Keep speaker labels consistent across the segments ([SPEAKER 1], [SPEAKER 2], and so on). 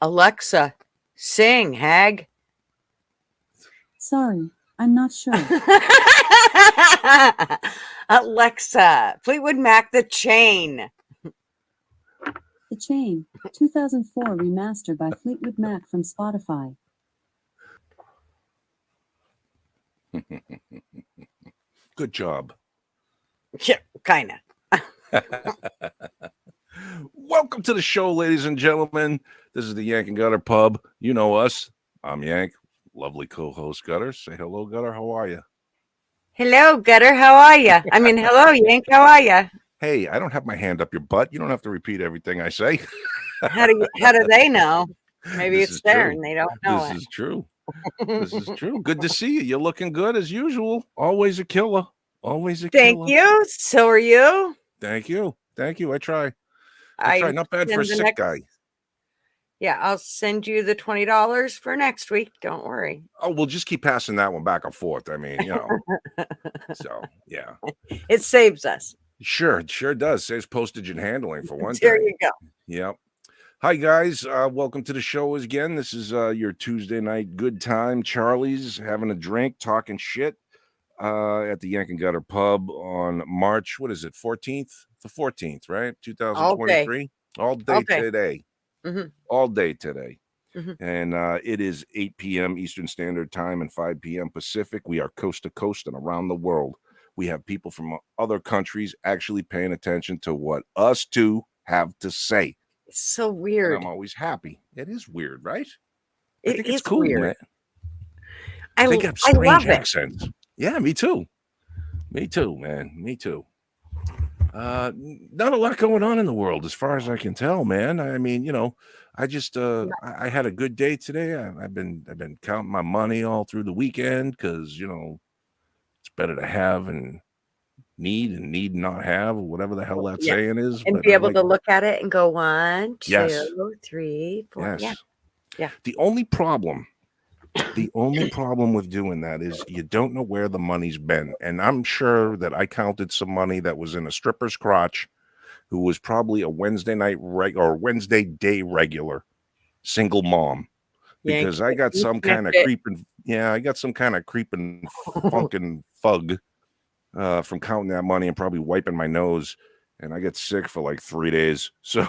[SPEAKER 1] Alexa, sing, hag.
[SPEAKER 2] Sorry, I'm not sure.
[SPEAKER 1] Alexa, Fleetwood Mac, The Chain.
[SPEAKER 2] The Chain, 2004 remastered by Fleetwood Mac from Spotify.
[SPEAKER 3] Good job.
[SPEAKER 1] Yeah, kind of.
[SPEAKER 3] Welcome to the show, ladies and gentlemen. This is the Yank and Gutter Pub. You know us. I'm Yank. Lovely co-host Gutter. Say hello, Gutter. How are you?
[SPEAKER 1] Hello, Gutter. How are you? I mean, hello, Yank. How are you?
[SPEAKER 3] Hey, I don't have my hand up your butt. You don't have to repeat everything I say.
[SPEAKER 1] How do they know? Maybe
[SPEAKER 3] This
[SPEAKER 1] it's
[SPEAKER 3] is
[SPEAKER 1] there
[SPEAKER 3] true.
[SPEAKER 1] and they don't know
[SPEAKER 3] This
[SPEAKER 1] it.
[SPEAKER 3] is true. This is true. Good to see you. You're looking good as usual. Always a killer. Always a
[SPEAKER 1] Thank
[SPEAKER 3] killer.
[SPEAKER 1] you. So are you.
[SPEAKER 3] Thank you. Thank you. I try. Not bad for a sick guy.
[SPEAKER 1] Yeah, I'll send you the $20 for next week. Don't worry.
[SPEAKER 3] Oh, we'll just keep passing that one back and forth. I mean, you know. So, yeah.
[SPEAKER 1] It saves us.
[SPEAKER 3] Sure, it sure does. Saves postage and handling for one
[SPEAKER 1] There
[SPEAKER 3] thing.
[SPEAKER 1] you go.
[SPEAKER 3] Yep. Hi, guys. Welcome to the show again. This is your Tuesday night good time. Charlie's having a drink, talking shit at the Yank and Gutter Pub on March, what is it, 14th? The 14th, right? 2023? All day today.
[SPEAKER 1] Mm-hmm.
[SPEAKER 3] All day today.
[SPEAKER 1] Mm-hmm.
[SPEAKER 3] And it is 8 p.m. Eastern Standard Time and 5 p.m. Pacific. We are coast to coast and around the world. We have people from other countries actually paying attention to what us two have to say.
[SPEAKER 1] It's so weird.
[SPEAKER 3] And I'm always happy. It is weird, right?
[SPEAKER 1] I think it's cool,
[SPEAKER 3] weird. Man. They got strange accents. Yeah, me too. Me too, man. Me too. Not a lot going on in the world as far as I can tell, man. I mean, you know, I just I had a good day today. I've been counting my money all through the weekend because, you know, it's better to have and need not have, or whatever the hell that saying is.
[SPEAKER 1] And be able to look at it and go 1, 2,
[SPEAKER 3] yes.
[SPEAKER 1] 3, 4.
[SPEAKER 3] Yes.
[SPEAKER 1] Yeah.
[SPEAKER 3] The only problem with doing that is you don't know where the money's been. And I'm sure that I counted some money that was in a stripper's crotch who was probably a Wednesday night or Wednesday day regular single mom. Because I got some kind of creeping. Yeah, I got some kind of creeping funkin' thug from counting that money and probably wiping my nose. And I get sick for like 3 days. So,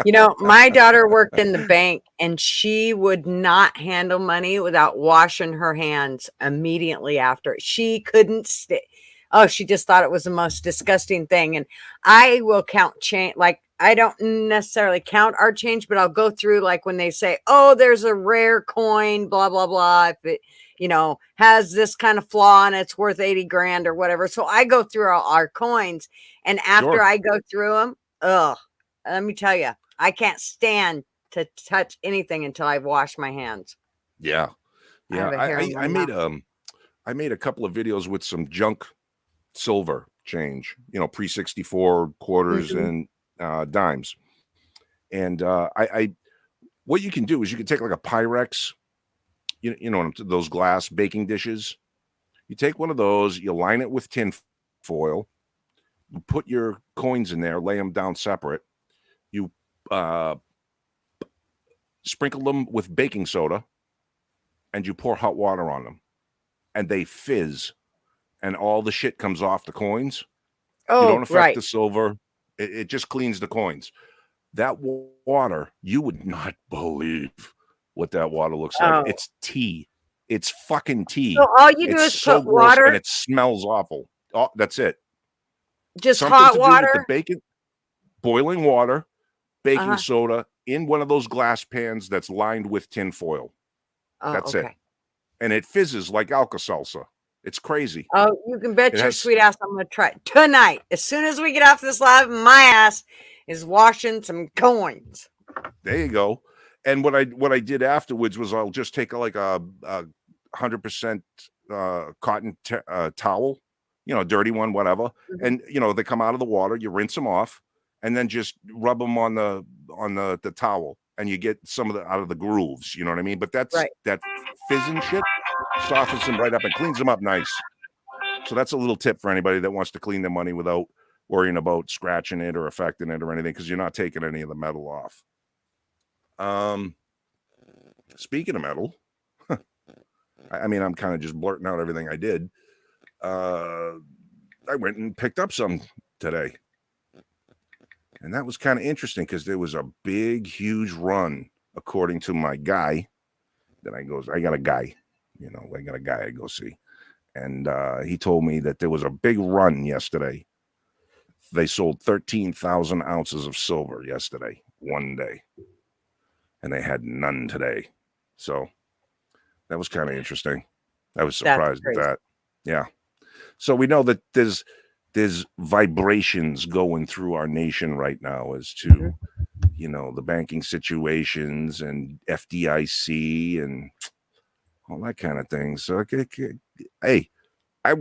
[SPEAKER 1] you know, my daughter worked in the bank and she would not handle money without washing her hands immediately after. She couldn't stay. Oh, she just thought it was the most disgusting thing. And I will count change. Like, I don't necessarily count our change, but I'll go through, like, when they say, oh, there's a rare coin, blah, blah, blah. If it, you know, has this kind of flaw and it's worth 80 grand or whatever. So I go through all our coins. And after I go through them, let me tell you, I can't stand to touch anything until I've washed my hands.
[SPEAKER 3] Yeah. Yeah. I made a couple of videos with some junk silver change, you know, pre-64 quarters and dimes. And what you can do is you can take like a Pyrex, you know, those glass baking dishes. You take one of those, you line it with tin foil, you put your coins in there, lay them down separate. You sprinkle them with baking soda and you pour hot water on them and they fizz and all the shit comes off the coins. You don't affect the silver. It just cleans the coins. That water, you would not believe what that water looks like. It's tea. It's fucking tea.
[SPEAKER 1] So all you do is put water
[SPEAKER 3] and it smells awful. Oh, that's it.
[SPEAKER 1] Just
[SPEAKER 3] something
[SPEAKER 1] hot
[SPEAKER 3] to
[SPEAKER 1] water.
[SPEAKER 3] Do with the bacon, boiling water, baking soda in one of those glass pans that's lined with tin foil. That's it. And it fizzes like Alka-Seltzer. It's crazy.
[SPEAKER 1] Oh, you can bet your sweet ass I'm going to try it tonight. As soon as we get off this live, my ass is washing some coins.
[SPEAKER 3] There you go. And what I did afterwards was I'll just take like a 100% cotton towel, you know, dirty one, whatever. And, you know, they come out of the water, you rinse them off and then just rub them on the towel and you get some of out of the grooves, you know what I mean? But that's that fizzing shit softens them right up and cleans them up nice. So that's a little tip for anybody that wants to clean their money without worrying about scratching it or affecting it or anything, because you're not taking any of the metal off. Speaking of metal, I mean, I'm kind of just blurting out everything I did. I went and picked up some today. And that was kind of interesting because there was a big, huge run, according to my guy. Then I got a guy, I got a guy I go see. And he told me that there was a big run yesterday. They sold 13,000 ounces of silver yesterday, one day. And they had none today. So that was kind of interesting. I was surprised at that. Yeah. So we know that there's vibrations going through our nation right now as to, the banking situations and FDIC and all that kind of thing. So, hey, I'm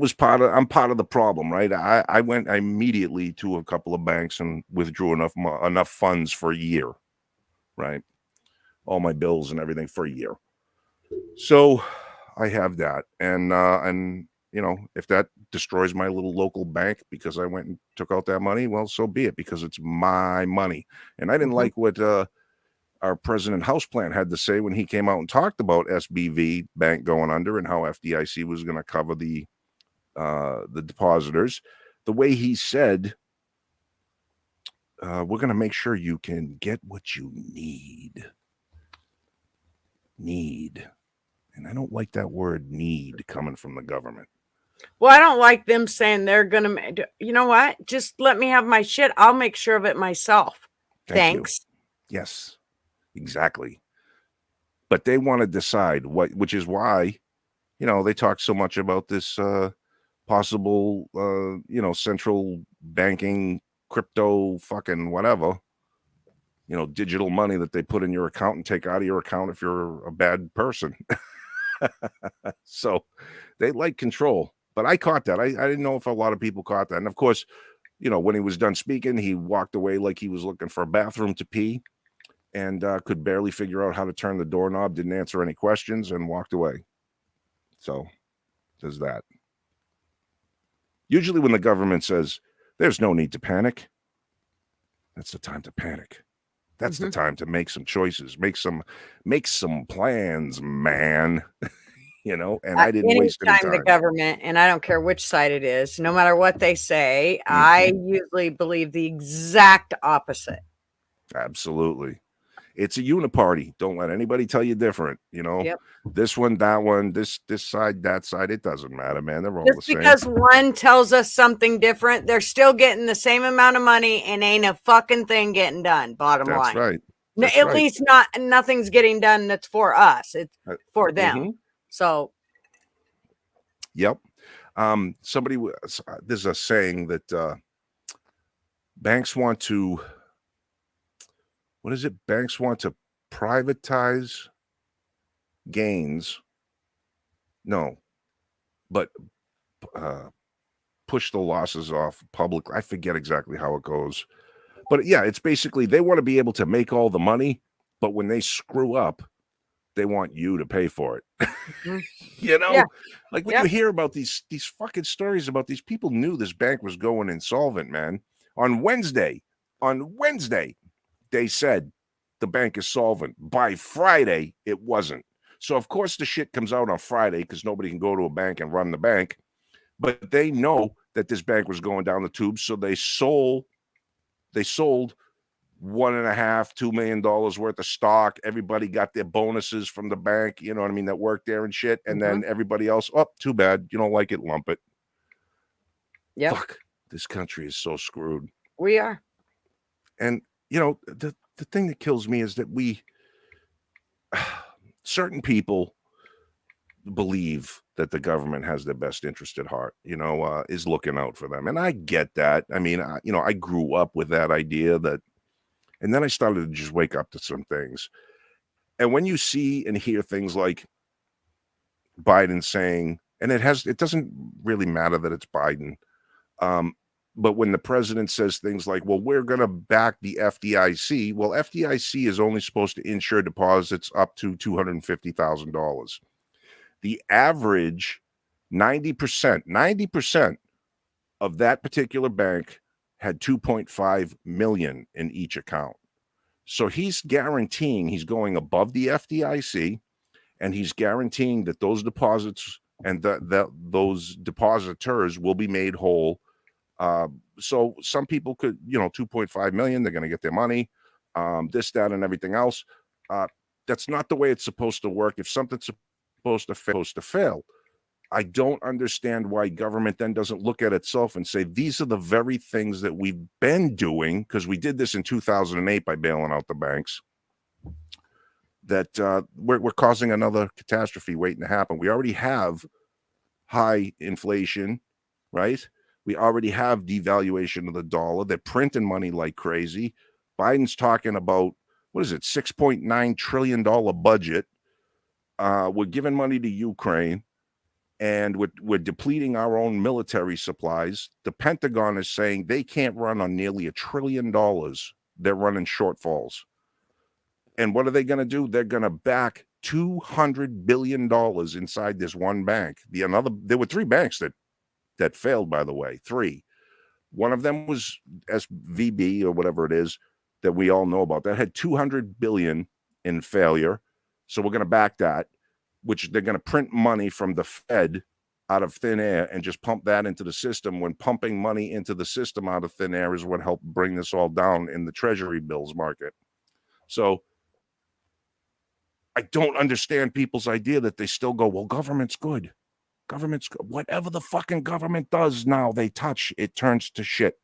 [SPEAKER 3] part of the problem, right? I went immediately to a couple of banks and withdrew enough funds for a year, right? All my bills and everything for a year. So I have that. And if that destroys my little local bank because I went and took out that money, well, so be it, because it's my money. And I didn't like what our president Houseplant had to say when he came out and talked about SBV Bank going under and how FDIC was going to cover the depositors. The way he said, we're going to make sure you can get what you need. And I don't like that word need coming from the government.
[SPEAKER 1] Well, I don't like them saying they're going to, you know what? Just let me have my shit. I'll make sure of it myself. Thanks.
[SPEAKER 3] Yes, exactly. But they want to decide which is why, they talk so much about this possible, central banking, crypto, fucking whatever, digital money that they put in your account and take out of your account if you're a bad person. So they like control. But I caught that. I didn't know if a lot of people caught that. And of course, when he was done speaking, he walked away like he was looking for a bathroom to pee and could barely figure out how to turn the doorknob, didn't answer any questions, and walked away. So there's that. Usually when the government says there's no need to panic, that's the time to panic. That's the time to make some choices, make some plans, man. And I didn't waste any time.
[SPEAKER 1] The government, and I don't care which side it is, no matter what they say, I usually believe the exact opposite.
[SPEAKER 3] Absolutely. It's a uniparty. Don't let anybody tell you different. This one, that one, this side, that side. It doesn't matter, man. They're all the same.
[SPEAKER 1] Because one tells us something different, they're still getting the same amount of money and ain't a fucking thing getting done. Bottom line.
[SPEAKER 3] That's right.
[SPEAKER 1] At least nothing's getting done that's for us. It's for them. So.
[SPEAKER 3] Yep. There's a saying that banks want to. What is it? Banks want to privatize gains. No, but push the losses off public. I forget exactly how it goes. But yeah, it's basically they want to be able to make all the money, but when they screw up, they want you to pay for it. Like when you hear about these fucking stories about these people knew this bank was going insolvent, man. On Wednesday, they said the bank is solvent. By Friday, it wasn't. So, of course, the shit comes out on Friday because nobody can go to a bank and run the bank. But they know that this bank was going down the tubes, so they sold $1.5, $2 million worth of stock. Everybody got their bonuses from the bank, that worked there and shit. And then everybody else, too bad. You don't like it, lump it. Yeah. Fuck, this country is so screwed.
[SPEAKER 1] We are.
[SPEAKER 3] And the thing that kills me is that certain people believe that the government has their best interest at heart, is looking out for them. And I get that. I mean, I grew up with that idea and then I started to just wake up to some things. And when you see and hear things like Biden saying, and it doesn't really matter that it's Biden, but when the president says things like, well, we're going to back the FDIC. Well, FDIC is only supposed to insure deposits up to $250,000. The average 90% of that particular bank had 2.5 million in each account. So he's guaranteeing, he's going above the FDIC, and he's guaranteeing that those deposits and those depositors will be made whole. So some people could, 2.5 million, they're going to get their money, this, that, and everything else. That's not the way it's supposed to work. If something's supposed to fail, I don't understand why government then doesn't look at itself and say, these are the very things that we've been doing, because we did this in 2008 by bailing out the banks, that we're causing another catastrophe waiting to happen. We already have high inflation, right? We already have devaluation of the dollar. They're printing money like crazy. Biden's talking about, what is it, $6.9 trillion budget. We're giving money to Ukraine, and we're depleting our own military supplies. The Pentagon is saying they can't run on nearly $1 trillion. They're running shortfalls. And what are they going to do? They're going to back $200 billion inside this one bank. There were 3 banks that failed, by the way, 3. One of them was SVB or whatever it is that we all know about. That had $200 billion in failure. So we're going to back that, which they're going to print money from the Fed out of thin air and just pump that into the system, when pumping money into the system out of thin air is what helped bring this all down in the treasury bills market. So I don't understand people's idea that they still go, well, government's good. Government's good. Whatever the fucking government does now, they touch, it turns to shit.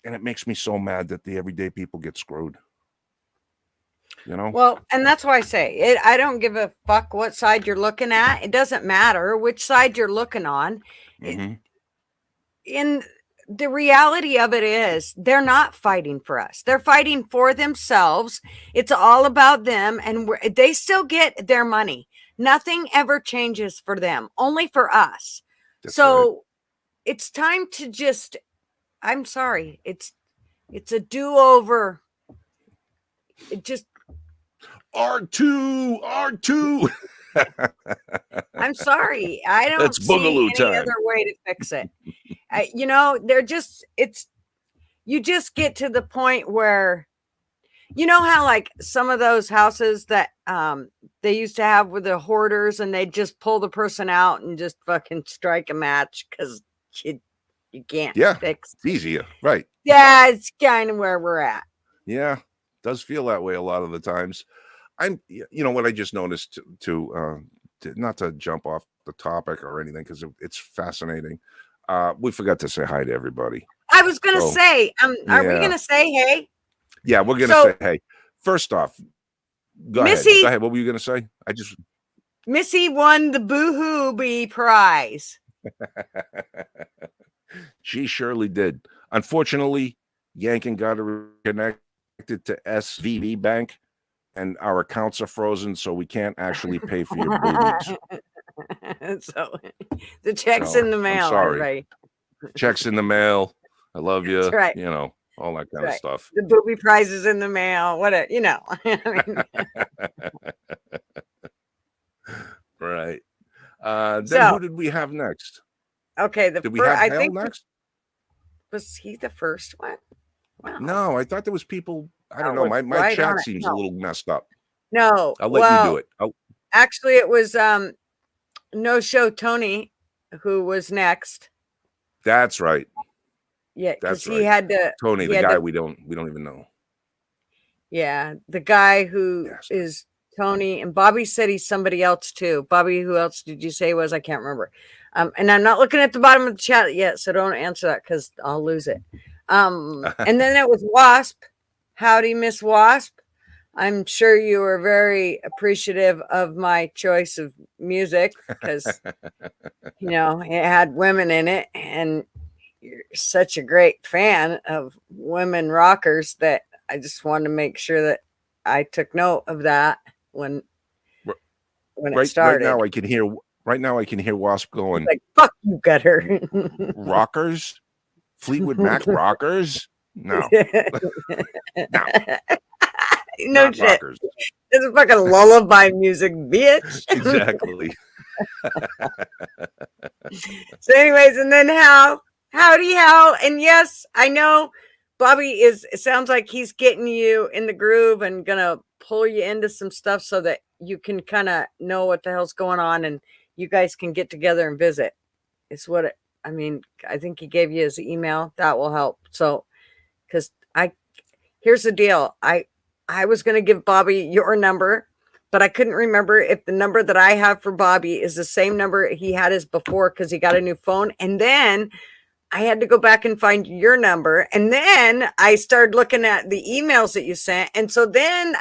[SPEAKER 3] And it makes me so mad that the everyday people get screwed.
[SPEAKER 1] Well, and that's why I say it. I don't give a fuck what side you're looking at. It doesn't matter which side you're looking on.
[SPEAKER 3] Mm-hmm.
[SPEAKER 1] In the reality of it is, they're not fighting for us. They're fighting for themselves. It's all about them, and they still get their money. Nothing ever changes for them, only for us. That's so right. It's time to just, I'm sorry, it's a do-over. It just
[SPEAKER 3] R2.
[SPEAKER 1] I'm sorry. I don't see any other way to fix it. You just get to the point where, you know how like some of those houses that they used to have with the hoarders, and they just pull the person out and just fucking strike a match because you can't fix it.
[SPEAKER 3] It's easier, right?
[SPEAKER 1] Yeah, it's kind of where we're at.
[SPEAKER 3] Yeah, does feel that way a lot of the times. What I just noticed to not to jump off the topic or anything, because it's fascinating. We forgot to say hi to everybody.
[SPEAKER 1] I was going to say, are we going to say hey?
[SPEAKER 3] Yeah, we're going to say hey. First off, go ahead. What were you going to say?
[SPEAKER 1] Missy won the Boo-Hoo Bee prize.
[SPEAKER 3] She surely did. Unfortunately, Yankin got connected to SVB Bank, and our accounts are frozen, so we can't actually pay for your boobies.
[SPEAKER 1] So the check's in the mail.
[SPEAKER 3] I'm sorry.
[SPEAKER 1] Everybody.
[SPEAKER 3] Check's in the mail. I love you.
[SPEAKER 1] That's right.
[SPEAKER 3] All that kind of stuff.
[SPEAKER 1] The booby prize is in the mail. What
[SPEAKER 3] Right. Then who did we have next?
[SPEAKER 1] Okay,
[SPEAKER 3] did we have Hale next?
[SPEAKER 1] Was he the first one? Wow.
[SPEAKER 3] No, I thought there was people. I don't know. My chat seems a little messed up.
[SPEAKER 1] No,
[SPEAKER 3] I'll let you do it.
[SPEAKER 1] Actually, it was No Show Tony who was next.
[SPEAKER 3] That's right.
[SPEAKER 1] Yeah, because he had to.
[SPEAKER 3] Tony, the guy we don't even know.
[SPEAKER 1] Yeah, the guy who is Tony, and Bobby said he's somebody else too. Bobby, who else did you say was? I can't remember. And I'm not looking at the bottom of the chat yet, so don't answer that because I'll lose it. And then it was Wasp. Howdy, Miss Wasp. I'm sure you were very appreciative of my choice of music because, it had women in it, and you're such a great fan of women rockers that I just wanted to make sure that I took note of that when it started.
[SPEAKER 3] Right now I can hear Wasp going,
[SPEAKER 1] like, fuck you, Gutter.
[SPEAKER 3] Rockers? Fleetwood Mac rockers? No.
[SPEAKER 1] No shit. Rockers. It's fucking lullaby music, bitch.
[SPEAKER 3] Exactly.
[SPEAKER 1] So anyways, and then howdy Hal. And yes, I know Bobby it sounds like he's getting you in the groove and gonna pull you into some stuff so that you can kind of know what the hell's going on and you guys can get together and visit. It's what I mean. I think he gave you his email. That will help. So, because here's the deal. I was gonna give Bobby your number, but I couldn't remember if the number that I have for Bobby is the same number he had as before because he got a new phone. And then I had to go back and find your number. And then I started looking at the emails that you sent. And so then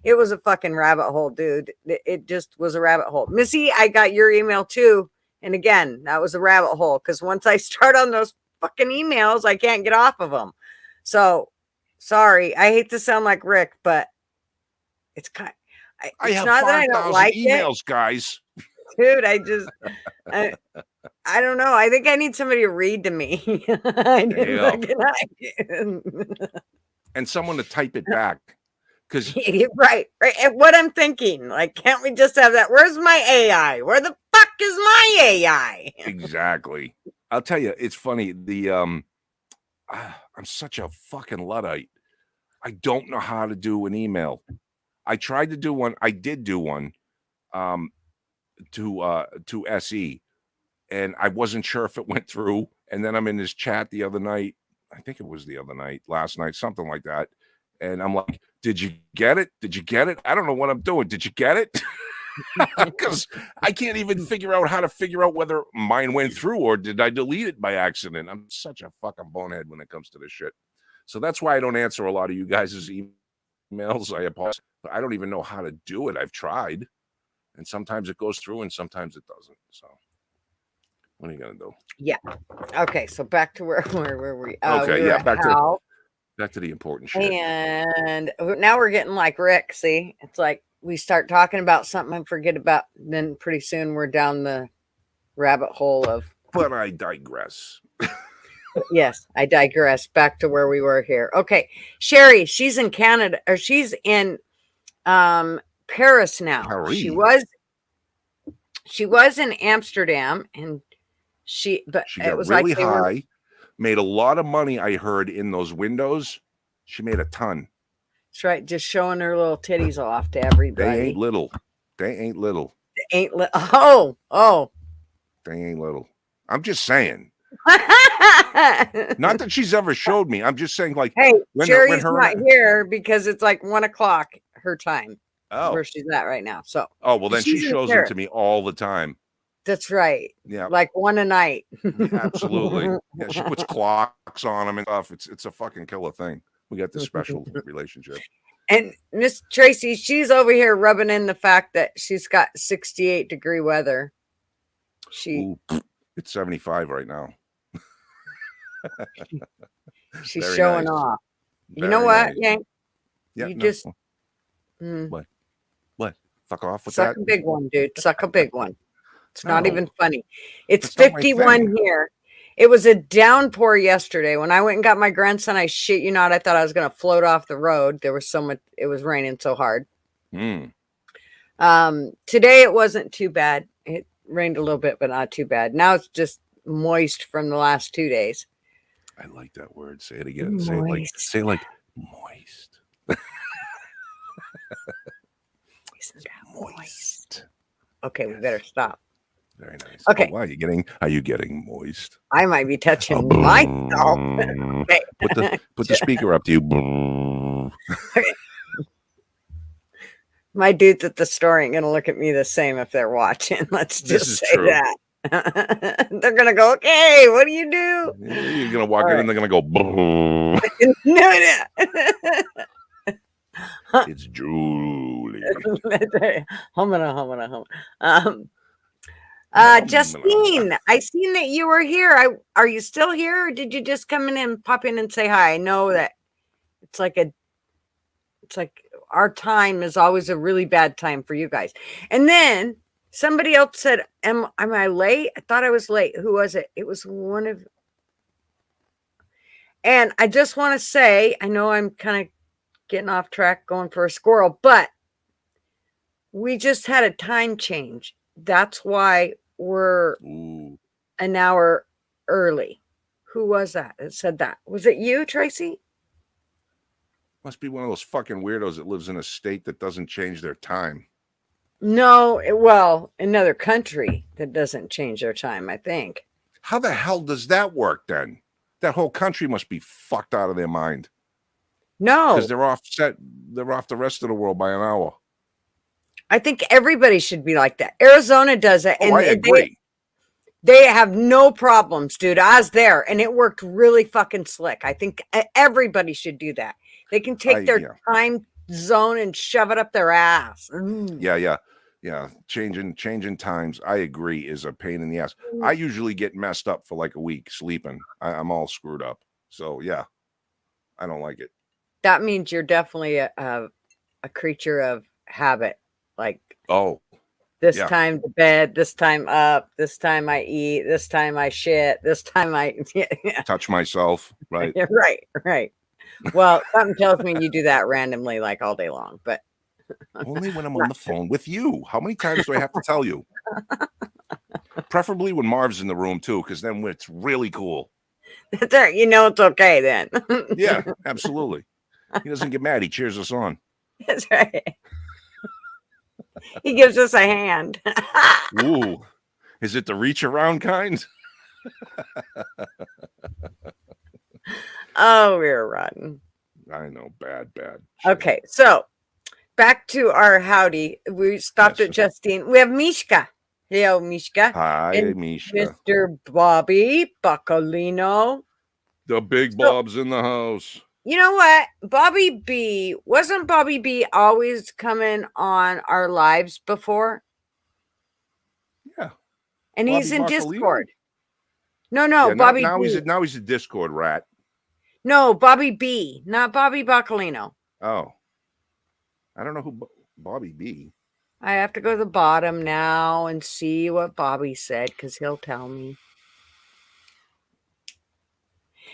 [SPEAKER 1] it was a fucking rabbit hole, dude. It just was a rabbit hole. Missy, I got your email too. And again, that was a rabbit hole because once I start on those fucking emails, I can't get off of them. So sorry. I hate to sound like Rick, but it's kind
[SPEAKER 3] I
[SPEAKER 1] it's
[SPEAKER 3] have
[SPEAKER 1] not that I
[SPEAKER 3] 5,000
[SPEAKER 1] don't like
[SPEAKER 3] emails,
[SPEAKER 1] it.
[SPEAKER 3] guys.
[SPEAKER 1] Dude, I don't know. I think I need somebody to read to me. I didn't
[SPEAKER 3] and someone to type it back. Because
[SPEAKER 1] right. And what I'm thinking, like, can't we just have that? Where's my AI? Where the fuck is my AI?
[SPEAKER 3] Exactly. I'll tell you, it's funny. I'm such a fucking Luddite. I don't know how to do an email. I tried to do one. I did do one to SE, and I wasn't sure if it went through. And then I'm in this chat the other night. I think it was the other night, last night, something like that. And I'm like, did you get it? Did you get it? I don't know what I'm doing. Did you get it? Because I can't even figure out whether mine went through or did I delete it by accident. I'm such a fucking bonehead when it comes to this shit. So that's why I don't answer a lot of you guys' emails. I apologize. But I don't even know how to do it. I've tried. And sometimes it goes through and sometimes it doesn't. So what are you going to do?
[SPEAKER 1] Yeah. Okay. So back to where were we?
[SPEAKER 3] Okay.
[SPEAKER 1] We
[SPEAKER 3] Yeah.
[SPEAKER 1] Back
[SPEAKER 3] to the important shit.
[SPEAKER 1] And now we're getting like Rick. See, it's like we start talking about something and forget about, then pretty soon we're down the rabbit hole of.
[SPEAKER 3] But I digress.
[SPEAKER 1] Yes, I digress. Back to where we were here. Okay. Sherry, she's in Canada, or she's in Paris now.
[SPEAKER 3] Paris.
[SPEAKER 1] She was in Amsterdam, and she got
[SPEAKER 3] it was really like high. Made a lot of money, I heard, in those windows. She made a ton. That's
[SPEAKER 1] right. Just showing her little titties off to everybody.
[SPEAKER 3] They ain't little.
[SPEAKER 1] Oh.
[SPEAKER 3] They ain't little. I'm just saying. Not that she's ever showed me. I'm just saying, like,
[SPEAKER 1] hey, Sherry's not here because it's like 1:00 her time.
[SPEAKER 3] Oh,
[SPEAKER 1] where she's at right now. So.
[SPEAKER 3] Oh well, then she shows it to me all the time.
[SPEAKER 1] That's right.
[SPEAKER 3] Yeah.
[SPEAKER 1] Like one a night.
[SPEAKER 3] Absolutely. Yeah, she puts clocks on them and stuff. It's a fucking killer thing. We got this special relationship.
[SPEAKER 1] And Miss Tracy, she's over here rubbing in the fact that she's got 68-degree weather.
[SPEAKER 3] It's 75 right now.
[SPEAKER 1] She's very showing off. You know what, Yank?
[SPEAKER 3] Yeah,
[SPEAKER 1] you just
[SPEAKER 3] What? Fuck off with
[SPEAKER 1] Suck
[SPEAKER 3] that?
[SPEAKER 1] a big one, dude. Suck a big one. It's not even funny. It's 51 here. It was a downpour yesterday. When I went and got my grandson, I shit you not, I thought I was going to float off the road. There was so much, it was raining so hard. Today it wasn't too bad. It rained a little bit, but not too bad. Now it's just moist from the last 2 days.
[SPEAKER 3] I like that word. Say it again. Say it like moist.
[SPEAKER 1] Isn't that moist? Okay, we better stop.
[SPEAKER 3] Very nice.
[SPEAKER 1] Okay.
[SPEAKER 3] Oh, wow, are you getting moist?
[SPEAKER 1] I might be touching myself. Okay.
[SPEAKER 3] Put the speaker up to you.
[SPEAKER 1] Okay. My dudes at the store ain't gonna look at me the same if they're watching. Let's just say that. They're gonna go, okay, what do you do?
[SPEAKER 3] You're gonna walk in and they're gonna go boom.
[SPEAKER 1] No.
[SPEAKER 3] It's Julie.
[SPEAKER 1] Humana. Justine, I seen that you were here. Are you still here, or did you just come in and pop in and say hi? I know that it's like our time is always a really bad time for you guys. And then somebody else said, am I late? I thought I was late. Who was it? It was one of, and I just want to say, I know I'm kind of getting off track going for a squirrel, but we just had a time change. That's why we're an hour early. Who was that said that? Was it you, Tracy?
[SPEAKER 3] Must be one of those fucking weirdos that lives in a state that doesn't change their time.
[SPEAKER 1] No, well, another country that doesn't change their time, I think.
[SPEAKER 3] How the hell does that work then? That whole country must be fucked out of their mind.
[SPEAKER 1] No,
[SPEAKER 3] because they're off the rest of the world by an hour.
[SPEAKER 1] I think everybody should be like that. Arizona does it, and
[SPEAKER 3] I agree.
[SPEAKER 1] They have no problems, dude. I was there, and it worked really fucking slick. I think everybody should do that. They can take their time zone and shove it up their ass.
[SPEAKER 3] Yeah. Changing times, I agree, is a pain in the ass. I usually get messed up for like a week sleeping. I'm all screwed up. So yeah, I don't like it.
[SPEAKER 1] That means you're definitely a creature of habit. Like, this time to bed, this time up, this time I eat, this time I shit, this time I
[SPEAKER 3] touch myself. Right.
[SPEAKER 1] Right. Well, something tells me you do that randomly, like all day long, but
[SPEAKER 3] only when I'm on the phone with you. How many times do I have to tell you? Preferably when Marv's in the room too, because then it's really cool.
[SPEAKER 1] You know it's okay then.
[SPEAKER 3] Yeah, absolutely. He doesn't get mad. He cheers us on.
[SPEAKER 1] That's right. He gives us a hand.
[SPEAKER 3] Ooh, is it the reach around kind?
[SPEAKER 1] Oh, we're rotten.
[SPEAKER 3] I know, bad.
[SPEAKER 1] Okay, so back to our howdy. We stopped at Justine. We have Mishka. Hello, Mishka.
[SPEAKER 3] Hi,
[SPEAKER 1] and
[SPEAKER 3] Mishka.
[SPEAKER 1] Mr. Bobby Bacalino.
[SPEAKER 3] The big Bob's in the house.
[SPEAKER 1] You know what? Wasn't Bobby B always coming on our lives before?
[SPEAKER 3] Yeah.
[SPEAKER 1] And
[SPEAKER 3] Bobby
[SPEAKER 1] he's in
[SPEAKER 3] Bacalino?
[SPEAKER 1] Discord. No,
[SPEAKER 3] Yeah,
[SPEAKER 1] Bobby
[SPEAKER 3] now
[SPEAKER 1] B.
[SPEAKER 3] he's a Discord rat.
[SPEAKER 1] No, Bobby B, not Bobby Bacalino.
[SPEAKER 3] Oh. I don't know who Bobby B.
[SPEAKER 1] I have to go to the bottom now and see what Bobby said because he'll tell me.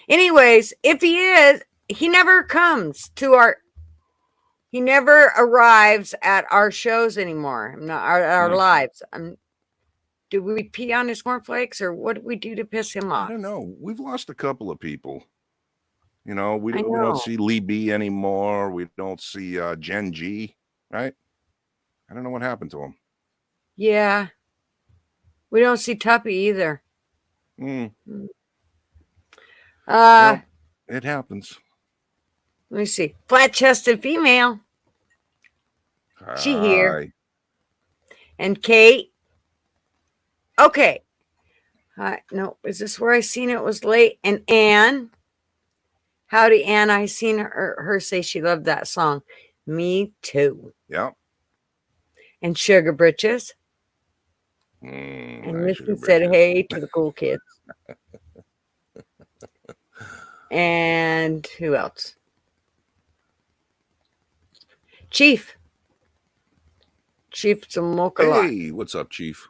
[SPEAKER 1] Anyways, if he is, he never comes to he never arrives at our shows anymore. Not our lives. Do we pee on his cornflakes or what do we do to piss him off?
[SPEAKER 3] I don't know. We've lost a couple of people. You know, we don't see Lee B anymore. We don't see Jen G, right? I don't know what happened to him.
[SPEAKER 1] Yeah. We don't see Tuppy either.
[SPEAKER 3] Well, it happens.
[SPEAKER 1] Let me see. Flat-chested female. She here. And Kate. Okay. No, is this where I seen it was late? And Anne. Howdy, Anne. I seen her say she loved that song. Me too.
[SPEAKER 3] Yeah.
[SPEAKER 1] And Sugar Britches. And Missy said hey to the cool kids. And who else? Chief Samoka.
[SPEAKER 3] Hey, what's up, Chief?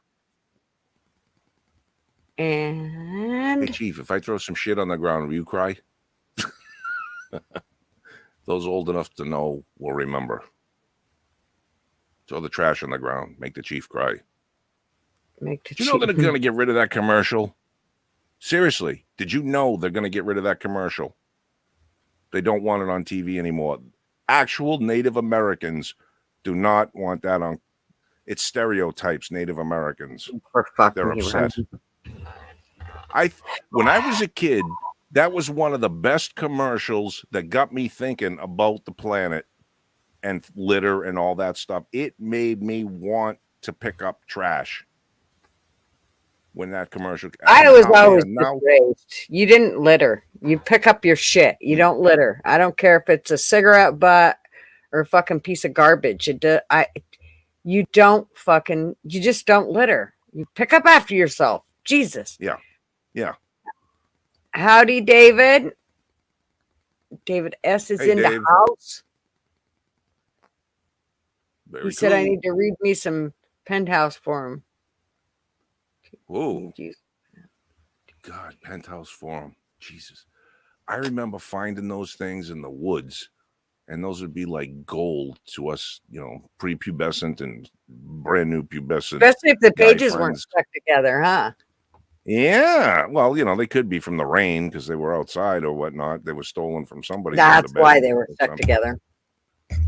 [SPEAKER 1] And
[SPEAKER 3] hey, Chief, if I throw some shit on the ground, will you cry? Those old enough to know will remember. Throw the trash on the ground. Make the Chief cry.
[SPEAKER 1] Do
[SPEAKER 3] you know they're going to get rid of that commercial? Seriously, did you know they're going to get rid of that commercial? They don't want it on TV anymore. Actual Native Americans do not want that on. It stereotypes Native Americans. They're upset. When I was a kid, that was one of the best commercials that got me thinking about the planet and litter and all that stuff. It made me want to pick up trash. When that commercial,
[SPEAKER 1] I was always raised. You didn't litter. You pick up your shit. You don't litter. I don't care if it's a cigarette butt or a fucking piece of garbage. You just don't litter. You pick up after yourself. Jesus.
[SPEAKER 3] Yeah.
[SPEAKER 1] Howdy, David. David S is in the house. He said I need to read me some Penthouse for him.
[SPEAKER 3] Whoa. God, Penthouse Forum. Jesus. I remember finding those things in the woods, and those would be like gold to us, prepubescent and brand new pubescent.
[SPEAKER 1] Especially if the pages weren't stuck together, huh?
[SPEAKER 3] Yeah. Well, they could be from the rain because they were outside or whatnot. They were stolen from somebody.
[SPEAKER 1] That's why they were stuck together.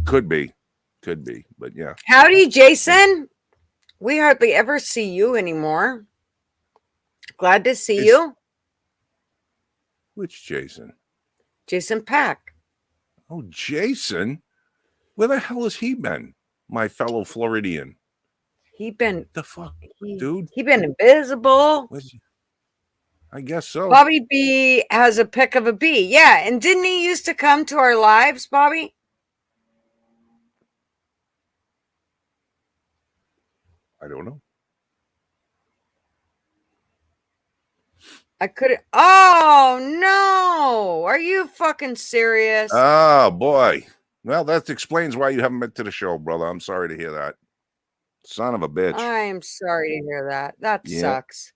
[SPEAKER 3] Could be. But yeah.
[SPEAKER 1] Howdy, Jason. We hardly ever see you anymore. Glad to see you.
[SPEAKER 3] Which Jason?
[SPEAKER 1] Jason Pack.
[SPEAKER 3] Oh, Jason. Where the hell has he been? My fellow Floridian.
[SPEAKER 1] He been
[SPEAKER 3] the fuck, dude?
[SPEAKER 1] He been invisible.
[SPEAKER 3] I guess so.
[SPEAKER 1] Bobby B has a pick of a bee. Yeah, and didn't he used to come to our lives, Bobby?
[SPEAKER 3] I don't know.
[SPEAKER 1] I couldn't. Oh no! Are you fucking serious?
[SPEAKER 3] Oh boy. Well, that explains why you haven't been to the show, brother. I'm sorry to hear that. Son of a bitch.
[SPEAKER 1] I'm sorry to hear that. That sucks.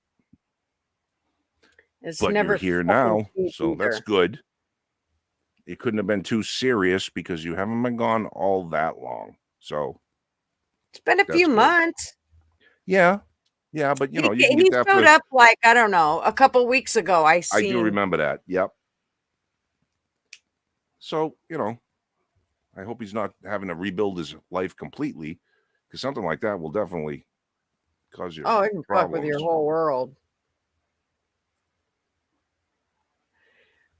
[SPEAKER 1] It's
[SPEAKER 3] but
[SPEAKER 1] never
[SPEAKER 3] you're here now, so that's good. It couldn't have been too serious because you haven't been gone all that long. So
[SPEAKER 1] it's been a few months.
[SPEAKER 3] Yeah, but you can
[SPEAKER 1] he
[SPEAKER 3] get that
[SPEAKER 1] showed up like I don't know a couple weeks ago. I
[SPEAKER 3] do remember that. Yep. So I hope he's not having to rebuild his life completely, because something like that will definitely cause you.
[SPEAKER 1] Oh, it can fuck with your whole world.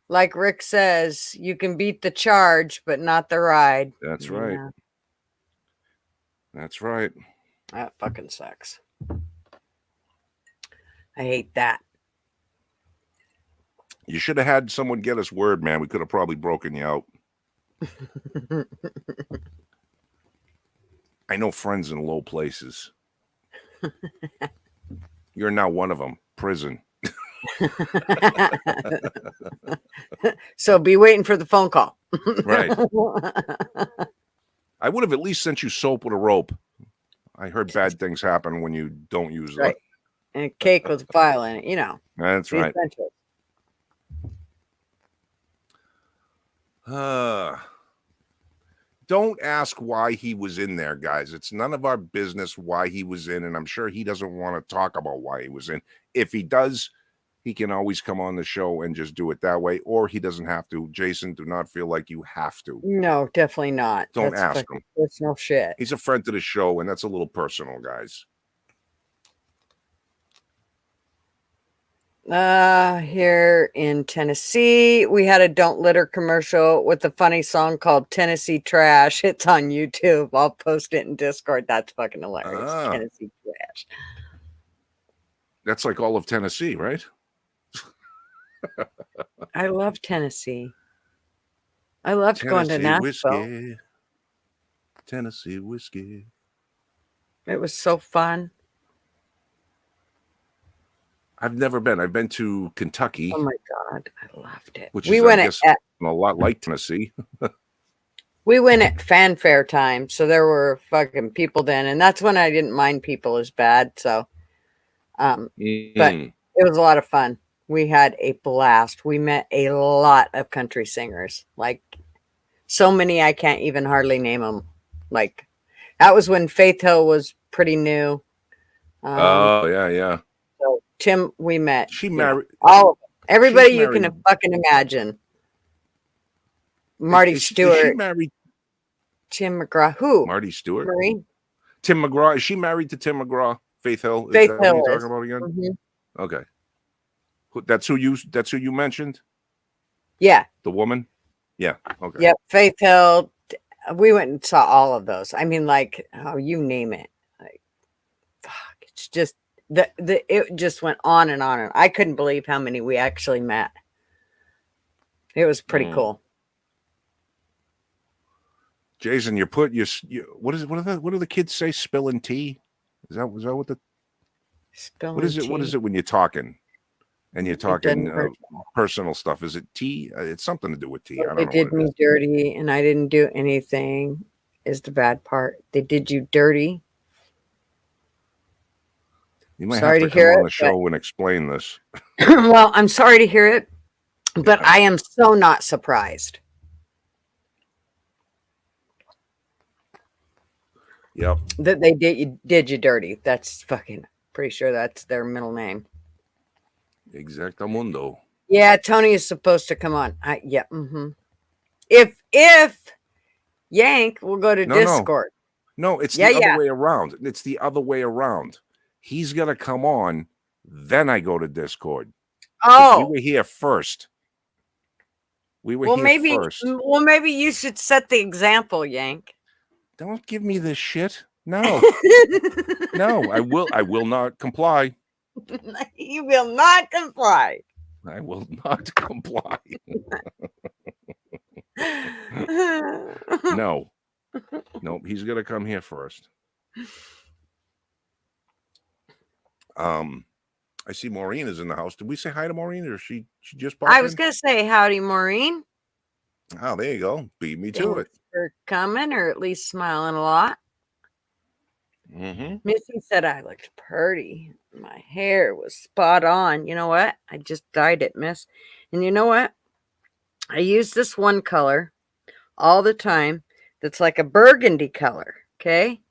[SPEAKER 1] Like Rick says, you can beat the charge, but not the ride.
[SPEAKER 3] That's right. That's right.
[SPEAKER 1] That fucking sucks. I hate that.
[SPEAKER 3] You should have had someone get us word, man. We could have probably broken you out. I know friends in low places. You're now one of them. Prison.
[SPEAKER 1] So be waiting for the phone call.
[SPEAKER 3] Right. I would have at least sent you soap with a rope. I heard bad things happen when you don't use
[SPEAKER 1] right.
[SPEAKER 3] that.
[SPEAKER 1] And a cake with a file in it,
[SPEAKER 3] That's right. Don't ask why he was in there, guys. It's none of our business why he was in, and I'm sure he doesn't want to talk about why he was in. If he does, he can always come on the show and just do it that way, or he doesn't have to. Jason, do not feel like you have to.
[SPEAKER 1] No, definitely not.
[SPEAKER 3] Don't ask him.
[SPEAKER 1] Personal shit.
[SPEAKER 3] He's a friend to the show, and that's a little personal, guys.
[SPEAKER 1] Here in Tennessee, we had a Don't Litter commercial with a funny song called Tennessee Trash. It's on YouTube. I'll post it in Discord. That's fucking hilarious. Tennessee Trash.
[SPEAKER 3] That's like all of Tennessee, right?
[SPEAKER 1] I love Tennessee. I loved going to Nashville.
[SPEAKER 3] Whiskey. Tennessee whiskey.
[SPEAKER 1] It was so fun.
[SPEAKER 3] I've never been. I've been to Kentucky.
[SPEAKER 1] Oh my God, I loved it.
[SPEAKER 3] Which is, I guess, a lot like Tennessee.
[SPEAKER 1] We went at fanfare time, so there were fucking people then, and that's when I didn't mind people as bad. So, but it was a lot of fun. We had a blast. We met a lot of country singers, like so many I can't even hardly name them. Like that was when Faith Hill was pretty new.
[SPEAKER 3] Oh yeah.
[SPEAKER 1] So Tim, we met.
[SPEAKER 3] She married
[SPEAKER 1] all of them. Everybody you can fucking imagine. Marty Stewart.
[SPEAKER 3] Is she married?
[SPEAKER 1] Tim McGraw. Who?
[SPEAKER 3] Marty Stewart.
[SPEAKER 1] Marie?
[SPEAKER 3] Tim McGraw. Is she married to Tim McGraw? Faith Hill.
[SPEAKER 1] Faith Hill.
[SPEAKER 3] What you're talking about again?
[SPEAKER 1] Mm-hmm.
[SPEAKER 3] Okay. That's who you mentioned?
[SPEAKER 1] Yeah.
[SPEAKER 3] The woman? Yeah. Okay.
[SPEAKER 1] Yep. Faith Hill. We went and saw all of those. I mean, like, oh, you name it. Like, fuck. It's just it just went on and on. And I couldn't believe how many we actually met. It was pretty cool.
[SPEAKER 3] Jason, what do the kids say? Spilling tea? Is that what the
[SPEAKER 1] spilling
[SPEAKER 3] what is it?
[SPEAKER 1] tea.
[SPEAKER 3] What is it when you're talking? And you're talking personal stuff. Is it tea? It's something to do with tea. I don't know.
[SPEAKER 1] They did me dirty, and I didn't do anything. Is the bad part? They did you dirty.
[SPEAKER 3] You might have to come on the show and explain this.
[SPEAKER 1] Well, I'm sorry to hear it, but I am so not surprised.
[SPEAKER 3] Yep.
[SPEAKER 1] That they did you dirty. That's fucking pretty sure that's their middle name.
[SPEAKER 3] Exactamundo.
[SPEAKER 1] Yeah, Tony is supposed to come on. Yeah. If Yank will go to Discord.
[SPEAKER 3] No, it's the other way around. It's the other way around. He's gonna come on, then I go to Discord.
[SPEAKER 1] Oh,
[SPEAKER 3] we were here first. We were here first.
[SPEAKER 1] Well, maybe you should set the example, Yank.
[SPEAKER 3] Don't give me this shit. No. No, I will not comply.
[SPEAKER 1] You will not comply.
[SPEAKER 3] I will not comply. No. Nope, he's gonna come here first. I see Maureen is in the house. Did we say hi to Maureen, or she just popped
[SPEAKER 1] I was
[SPEAKER 3] in?
[SPEAKER 1] gonna say howdy, Maureen.
[SPEAKER 3] Oh, there you go. Beat me to it.
[SPEAKER 1] For coming, or at least smiling a lot. Missy said I looked pretty. My hair was spot on. You know what? I just dyed it, miss. And you know what? I use this one color all the time that's like a burgundy color. Okay.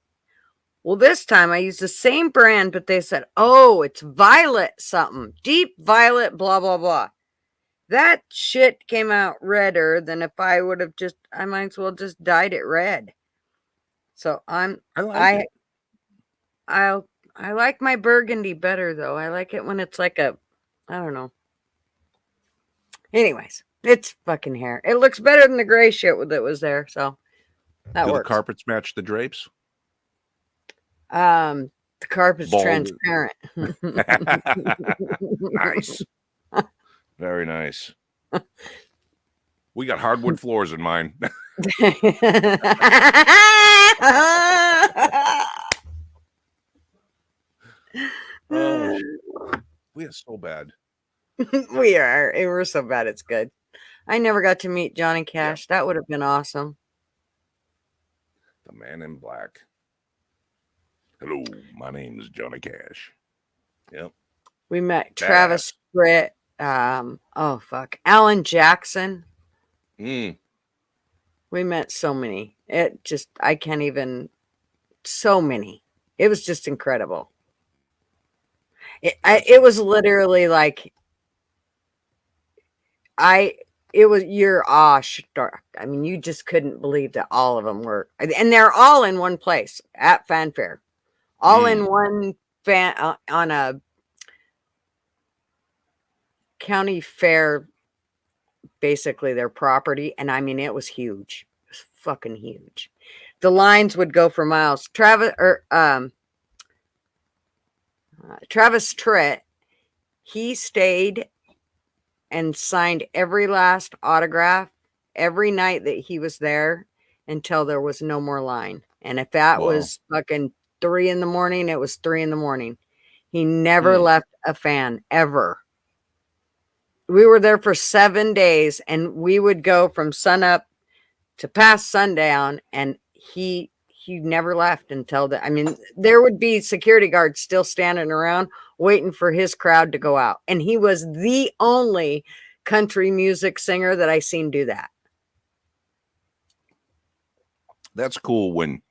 [SPEAKER 1] Well, this time I used the same brand, but they said, oh, it's violet something. Deep violet, blah, blah, blah. That shit came out redder than if I would have I might as well just dyed it red. So I like my burgundy better, though. I like it when it's like I don't know. Anyways, it's fucking hair. It looks better than the gray shit that was there. So that works.
[SPEAKER 3] The carpets match the drapes?
[SPEAKER 1] The carpet's transparent.
[SPEAKER 3] Nice. Very nice. We got hardwood floors in mine. Oh, we are so bad.
[SPEAKER 1] We're so bad. It's good. I never got to meet Johnny Cash. That would have been awesome.
[SPEAKER 3] The Man in Black. Hello, my name is Johnny Cash. Yep.
[SPEAKER 1] We met Travis Tritt. Alan Jackson. We met so many. I can't even. So many. It was just incredible. It was literally like you're awestruck. I mean, you just couldn't believe that all of them were, and they're all in one place at Fanfare, all in one on a county fair, basically their property. And I mean, it was huge. It was fucking huge. The lines would go for miles. Travis Tritt, he stayed and signed every last autograph every night that he was there until there was no more line. And if that was fucking 3 a.m, it was 3 a.m. He never left a fan ever. We were there for 7 days, and we would go from sunup to past sundown, and he never left until there would be security guards still standing around waiting for his crowd to go out. And he was the only country music singer that I seen do that.
[SPEAKER 3] That's cool when,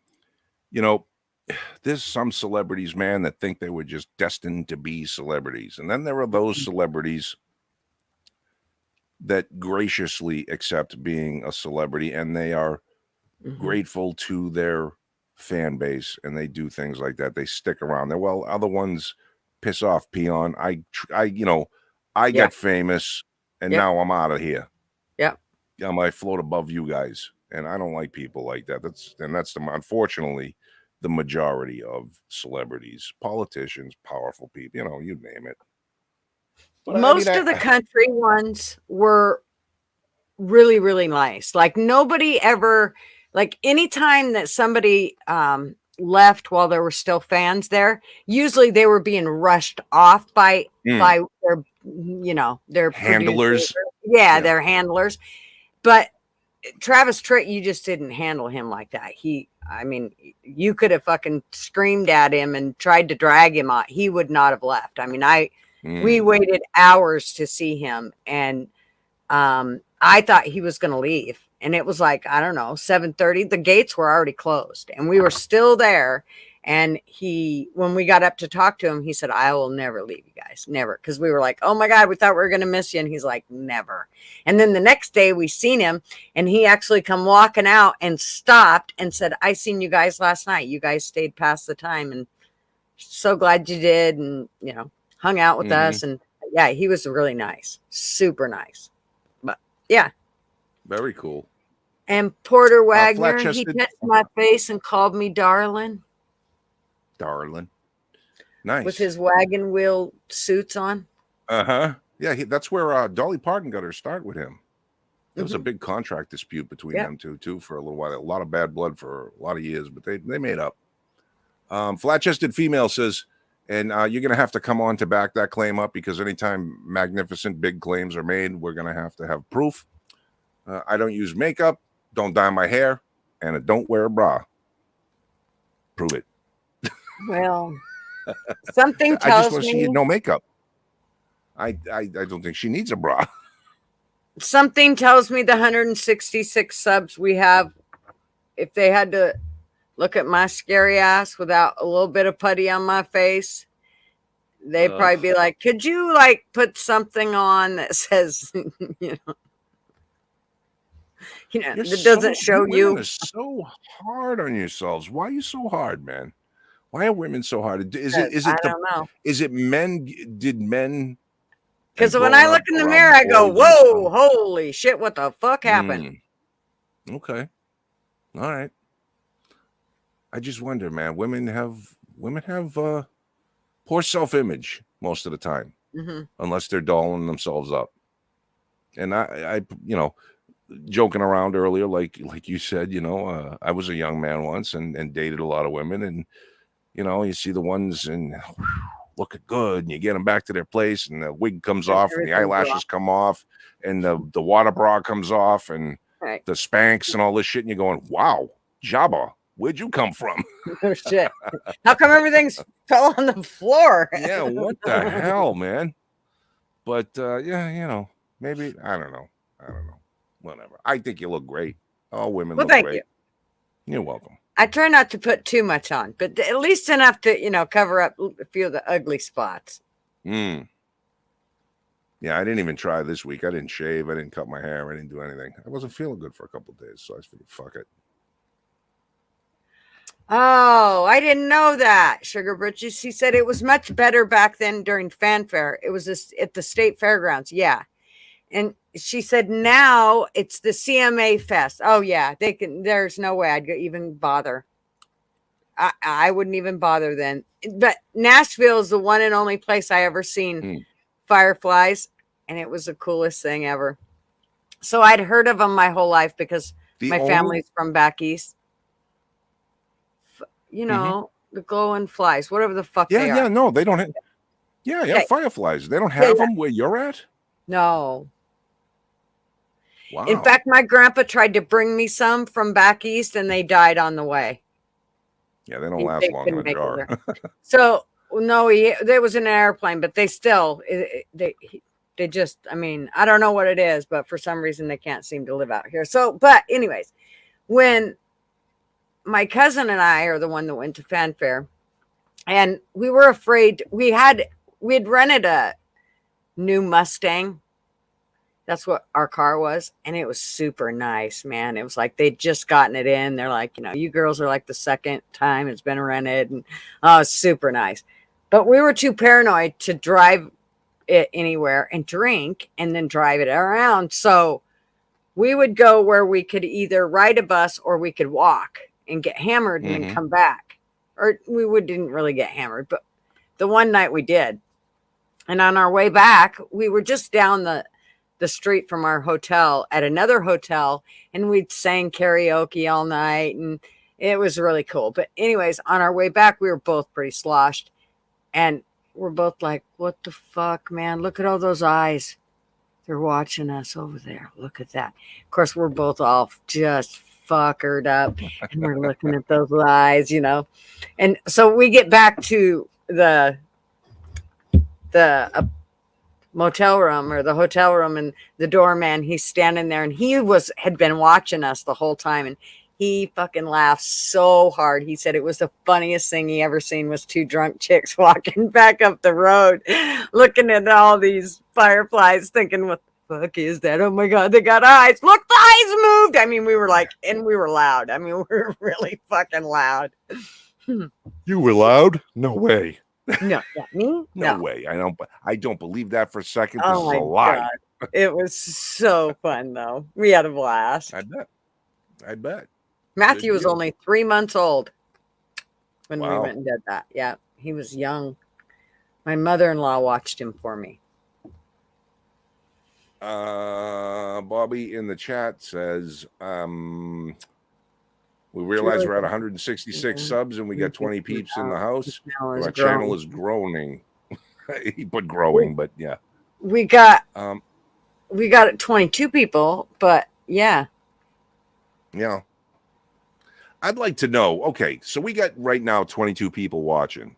[SPEAKER 3] there's some celebrities, man, that think they were just destined to be celebrities. And then there are those celebrities that graciously accept being a celebrity, and they are grateful to their fan base, and they do things like that. They stick around there. Well, other ones piss off. Peon. I got famous, and now I'm out of here.
[SPEAKER 1] Yep.
[SPEAKER 3] I float above you guys, and I don't like people like that. That's unfortunately the majority of celebrities, politicians, powerful people. You name it. But
[SPEAKER 1] most of the country ones were really, really nice. Like nobody ever. Like anytime that somebody left while there were still fans there, usually they were being rushed off by their their
[SPEAKER 3] handlers.
[SPEAKER 1] Their handlers. But Travis Tritt, you just didn't handle him like that. You could have fucking screamed at him and tried to drag him out. He would not have left. We waited hours to see him, and I thought he was going to leave. And it was like, I don't know, 7:30. The gates were already closed, and we were still there. And when we got up to talk to him, he said, I will never leave you guys. Never. Because we were like, oh my God, we thought we were going to miss you. And he's like, never. And then the next day we seen him, and he actually come walking out and stopped and said, I seen you guys last night. You guys stayed past the time, and so glad you did. And, hung out with us. And yeah, he was really nice. Super nice. But yeah.
[SPEAKER 3] Very cool.
[SPEAKER 1] And Porter Wagner, he
[SPEAKER 3] flat-chested.
[SPEAKER 1] touched my face and called me darling.
[SPEAKER 3] Darling. Nice.
[SPEAKER 1] With his wagon wheel suits on.
[SPEAKER 3] Uh-huh. Yeah, that's where Dolly Parton got her start with him. There was a big contract dispute between them two, too, for a little while. A lot of bad blood for a lot of years, but they made up. Flat-chested female says, and you're going to have to come on to back that claim up, because anytime magnificent big claims are made, we're going to have proof. I don't use makeup, don't dye my hair, and I don't wear a bra. Prove it.
[SPEAKER 1] Well, something
[SPEAKER 3] I
[SPEAKER 1] tells
[SPEAKER 3] just want to see
[SPEAKER 1] me
[SPEAKER 3] no makeup. I don't think she needs a bra.
[SPEAKER 1] Something tells me the 166 subs we have, if they had to look at my scary ass without a little bit of putty on my face, they'd probably be like, could you put something on that says, that doesn't show you.
[SPEAKER 3] Are so hard on yourselves. Why are you so hard, man? Why are women so hard? I don't know. Is it men? Did men?
[SPEAKER 1] Because when I look in the mirror, I go, whoa, holy shit, what the fuck happened?
[SPEAKER 3] Okay. All right. I just wonder, man, women have poor self-image most of the time, unless they're dolling themselves up. And I joking around earlier, like you said, I was a young man once and dated a lot of women, and you see the ones and looking good, and you get them back to their place, and the wig comes off, and the eyelashes come off, and the water bra comes off, and the Spanx and all this shit, and you're going, wow, Jabba, where'd you come from?
[SPEAKER 1] Oh shit! How come everything's fell on the floor?
[SPEAKER 3] Yeah, what the hell, man? But yeah, maybe I don't know. Whatever. I think you look great. All women look great.
[SPEAKER 1] You.
[SPEAKER 3] You're welcome.
[SPEAKER 1] I try not to put too much on, but at least enough to, cover up a few of the ugly spots.
[SPEAKER 3] Yeah, I didn't even try this week. I didn't shave. I didn't cut my hair. I didn't do anything. I wasn't feeling good for a couple of days, so I just figured, fuck it.
[SPEAKER 1] Oh, I didn't know that, Sugar Britches. She said it was much better back then during fanfare. It was at the state fairgrounds. Yeah. And she said now it's the CMA Fest. Oh yeah, there's no way I'd even bother. I wouldn't even bother then. But Nashville is the one and only place I ever seen fireflies, and it was the coolest thing ever. So I'd heard of them my whole life because my family's from back east. The glowing flies, whatever the fuck they are.
[SPEAKER 3] Yeah, no, they don't have. Yeah, fireflies. They don't have them where you're at?
[SPEAKER 1] No.
[SPEAKER 3] Wow.
[SPEAKER 1] In fact, my grandpa tried to bring me some from back east, and they died on the way.
[SPEAKER 3] Yeah, they don't last long in a jar.
[SPEAKER 1] So, no, there was an airplane, but they still, they just, I don't know what it is, but for some reason they can't seem to live out here. So, but anyways, when my cousin and I are the one that went to fanfare, and we were afraid, we'd rented a new Mustang. That's what our car was. And it was super nice, man. It was like they'd just gotten it in. They're like, you girls are like the second time it's been rented. And it's super nice. But we were too paranoid to drive it anywhere and drink and then drive it around. So we would go where we could either ride a bus or we could walk and get hammered and then come back. Or didn't really get hammered, but the one night we did. And on our way back, we were just down the street from our hotel at another hotel, and we'd sang karaoke all night, and it was really cool. But anyways, on our way back, we were both pretty sloshed, and we're both like, what the fuck, man? Look at all those eyes. They're watching us over there. Look at that. Of course, we're both all just fuckered up, and we're looking at those eyes, And so we get back to the motel room or the hotel room, and the doorman, he's standing there, and he had been watching us the whole time, and He fucking laughed so hard. He said it was the funniest thing he ever seen was two drunk chicks walking back up the road, looking at all these fireflies, thinking, what the fuck is that? Oh my God, they got eyes. Look, the eyes moved. I mean, we were like, and we were loud. I mean, we were really fucking loud.
[SPEAKER 3] You were loud? No way.
[SPEAKER 1] No, not me.
[SPEAKER 3] No way. I don't believe that for a second. This
[SPEAKER 1] Oh
[SPEAKER 3] is
[SPEAKER 1] my
[SPEAKER 3] a lie.
[SPEAKER 1] God. It was so fun though. We had a blast.
[SPEAKER 3] I bet.
[SPEAKER 1] Matthew was only 3 months old when we
[SPEAKER 3] Wow.
[SPEAKER 1] went and did that. Yeah, he was young. My mother-in-law watched him for me.
[SPEAKER 3] Bobby in the chat says, we realize we're at 166 subs and we got 20 peeps in the house. Our channel is groaning. He put growing, but yeah.
[SPEAKER 1] We got 22 people, but yeah.
[SPEAKER 3] Yeah. I'd like to know. Okay, so we got right now 22 people watching.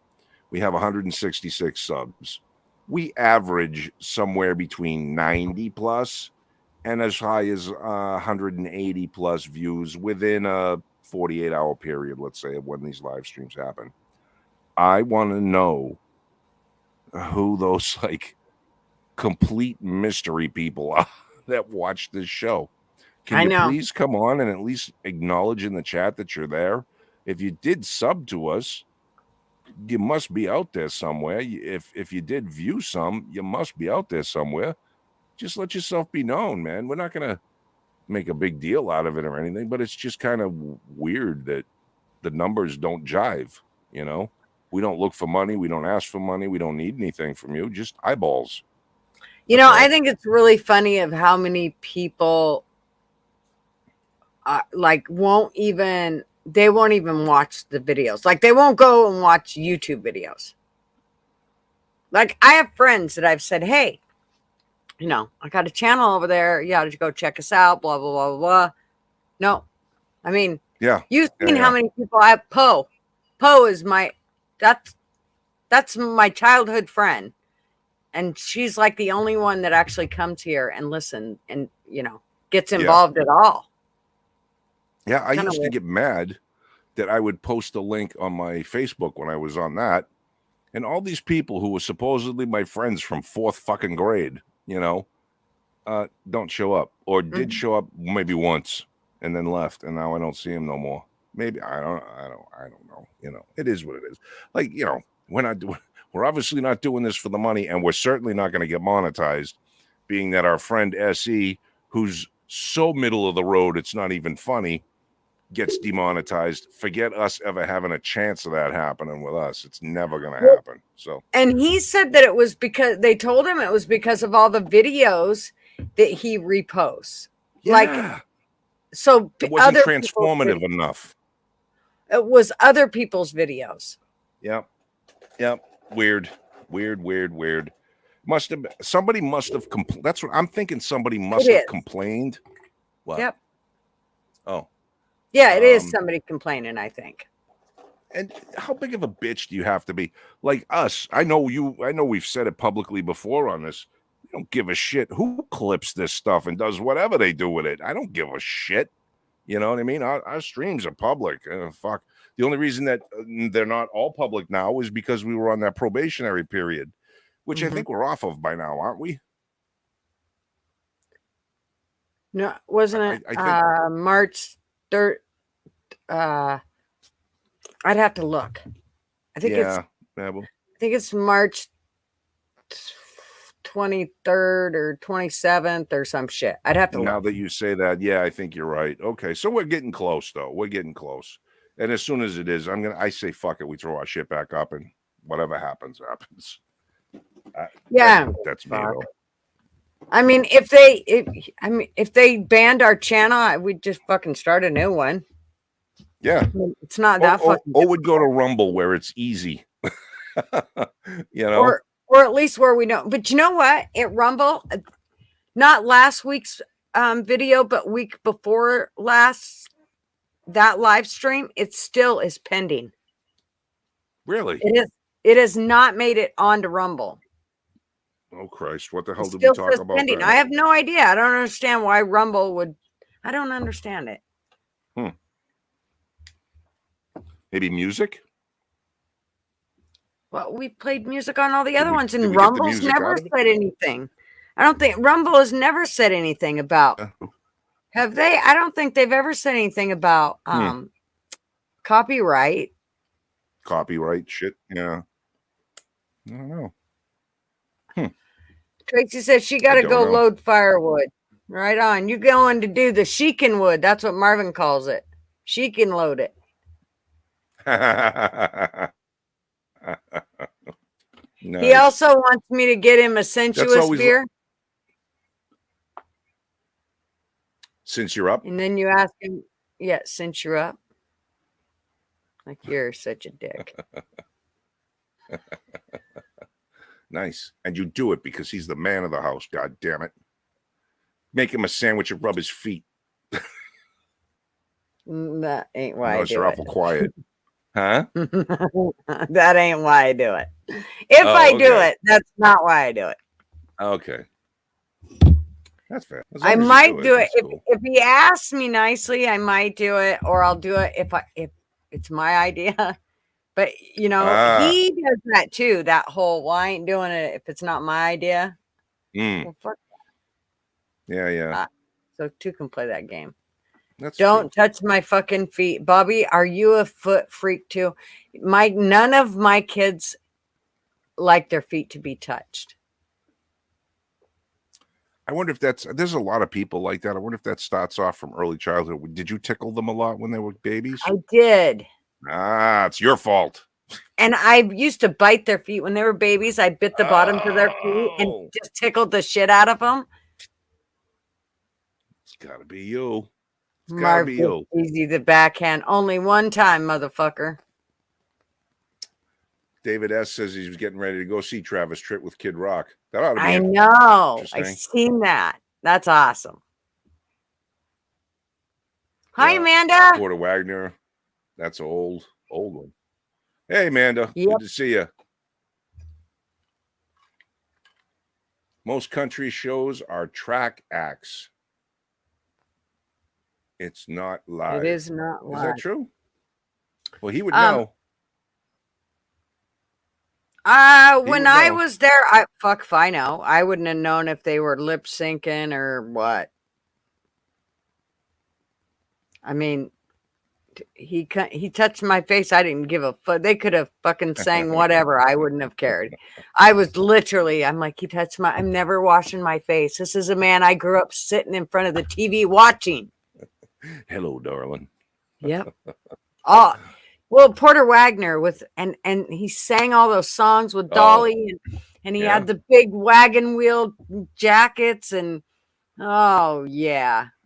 [SPEAKER 3] We have 166 subs. We average somewhere between 90 plus and as high as 180 plus views within a 48-hour period, let's say, of when these live streams happen. I want to know who those like complete mystery people are that watch this show. Can you please come on and at least acknowledge in the chat that you're there? If you did sub to us, you must be out there somewhere. If you did view some, you must be out there somewhere. Just let yourself be known, man. We're not going to make a big deal out of it or anything, but it's just kind of weird that the numbers don't jive, you know? We don't look for money. We don't ask for money. We don't need anything from you, just eyeballs.
[SPEAKER 1] You know, I think it's really funny of how many people like won't even watch the videos. Like they won't go and watch YouTube videos. Like I have friends that I've said, hey, you know, I got a channel over there. You ought to go check us out, blah, blah, blah, blah. No. I mean, you've seen how many people I have. Poe is that's my childhood friend. And she's like the only one that actually comes here and listens and, you know, gets involved at all.
[SPEAKER 3] Yeah, I used to get mad that I would post a link on my Facebook when I was on that. And all these people who were supposedly my friends from 4th fucking grade, you know, don't show up or did show up maybe once and then left. And now I don't see them no more. Maybe I don't know. You know, it is what it is. Like, you know, we're obviously not doing this for the money, and we're certainly not going to get monetized, being that our friend SE, who's so middle of the road, it's not even funny, gets demonetized. Forget us ever having a chance of that happening with us. It's never going to happen. So,
[SPEAKER 1] and he said that it was because they told him it was because of all the videos that he reposts.
[SPEAKER 3] Yeah.
[SPEAKER 1] Like, so
[SPEAKER 3] it wasn't transformative enough.
[SPEAKER 1] It was other people's videos.
[SPEAKER 3] Yep. Weird. Somebody must have complained. That's what I'm thinking. Somebody must have complained. What?
[SPEAKER 1] Yep.
[SPEAKER 3] Oh.
[SPEAKER 1] Yeah, it is somebody complaining, I think.
[SPEAKER 3] And how big of a bitch do you have to be? Like us, I know we've said it publicly before on this. We don't give a shit who clips this stuff and does whatever they do with it. I don't give a shit. You know what I mean? Our streams are public. Fuck. The only reason that they're not all public now is because we were on that probationary period, which I think we're off of by now, aren't we?
[SPEAKER 1] No, wasn't it
[SPEAKER 3] I think,
[SPEAKER 1] March 3rd? I'd have to look. I think it's March 23rd or 27th or some shit. I'd have to look.
[SPEAKER 3] Now that you say that, yeah, I think you're right. Okay, so we're getting close, though. We're getting close. And as soon as it is, I say fuck it. We throw our shit back up, and whatever happens. That's me, though.
[SPEAKER 1] I mean, if they banned our channel, we'd just fucking start a new one.
[SPEAKER 3] Yeah,
[SPEAKER 1] it's not that fucking.
[SPEAKER 3] Or would go to Rumble where it's easy. You know,
[SPEAKER 1] or at least where we know. But you know what? At Rumble, not last week's video, but week before last, that live stream, it still is pending.
[SPEAKER 3] Really?
[SPEAKER 1] It has not made it onto Rumble.
[SPEAKER 3] Oh Christ! What the hell did we talk about?
[SPEAKER 1] Pending. I have no idea. I don't understand why Rumble would. I don't understand it.
[SPEAKER 3] Maybe music?
[SPEAKER 1] Well, we played music on all the other ones,
[SPEAKER 3] did
[SPEAKER 1] and
[SPEAKER 3] we get the
[SPEAKER 1] Rumble's
[SPEAKER 3] music
[SPEAKER 1] never
[SPEAKER 3] out of it?
[SPEAKER 1] said anything. I don't think Rumble has never said anything about. Have they? I don't think they've ever said anything about copyright.
[SPEAKER 3] Copyright shit. Yeah. I don't know.
[SPEAKER 1] Tracy said she got to go load firewood. Right on. You going to do the sheekin wood. That's what Marvin calls it. Sheekin load it.
[SPEAKER 3] Nice.
[SPEAKER 1] He also wants me to get him a sensuous beer.
[SPEAKER 3] Since you're up?
[SPEAKER 1] And then you ask him, yeah, since you're up. Like you're such a dick.
[SPEAKER 3] Nice. And you do it because he's the man of the house, god damn it. Make him a sandwich and rub his feet.
[SPEAKER 1] That ain't why I do
[SPEAKER 3] you're
[SPEAKER 1] it.
[SPEAKER 3] awful quiet. Huh?
[SPEAKER 1] That ain't why I do it. If I do it, that's not why I do it.
[SPEAKER 3] Okay. That's fair.
[SPEAKER 1] I might do it. If he asks me nicely, I might do it, or I'll do it if it's my idea. But you know, he does that too. That whole, well, I ain't doing it if it's not my idea. Well, fuck that.
[SPEAKER 3] Yeah.
[SPEAKER 1] So two can play that game.
[SPEAKER 3] That's
[SPEAKER 1] Don't touch my fucking feet. Bobby, are you a foot freak too? None of my kids like their feet to be touched.
[SPEAKER 3] I wonder if there's a lot of people like that. I wonder if that starts off from early childhood. Did you tickle them a lot when they were babies?
[SPEAKER 1] I did.
[SPEAKER 3] It's your fault.
[SPEAKER 1] And I used to bite their feet when they were babies. I bit the bottoms of their feet and just tickled the shit out of them.
[SPEAKER 3] It's gotta be you.
[SPEAKER 1] Marv, easy the backhand. Only one time, motherfucker.
[SPEAKER 3] David S. says he's getting ready to go see Travis Tritt with Kid Rock. That ought to be
[SPEAKER 1] I know. I've seen that. That's awesome. Hi, Amanda.
[SPEAKER 3] Porter Wagner. That's an old one. Hey, Amanda.
[SPEAKER 1] Yep.
[SPEAKER 3] Good to see you. Most country shows are track acts. It's not live.
[SPEAKER 1] It is not live.
[SPEAKER 3] Is that true? Well, he would know.
[SPEAKER 1] When I was there, if I know. I wouldn't have known if they were lip syncing or what. I mean, he touched my face. I didn't give a fuck. They could have fucking sang whatever. I wouldn't have cared. I was literally, I'm like, he touched I'm never washing my face. This is a man I grew up sitting in front of the TV watching.
[SPEAKER 3] Hello, darling.
[SPEAKER 1] Yep. Well, Porter Wagner and he sang all those songs with Dolly and he had the big wagon wheel jackets and oh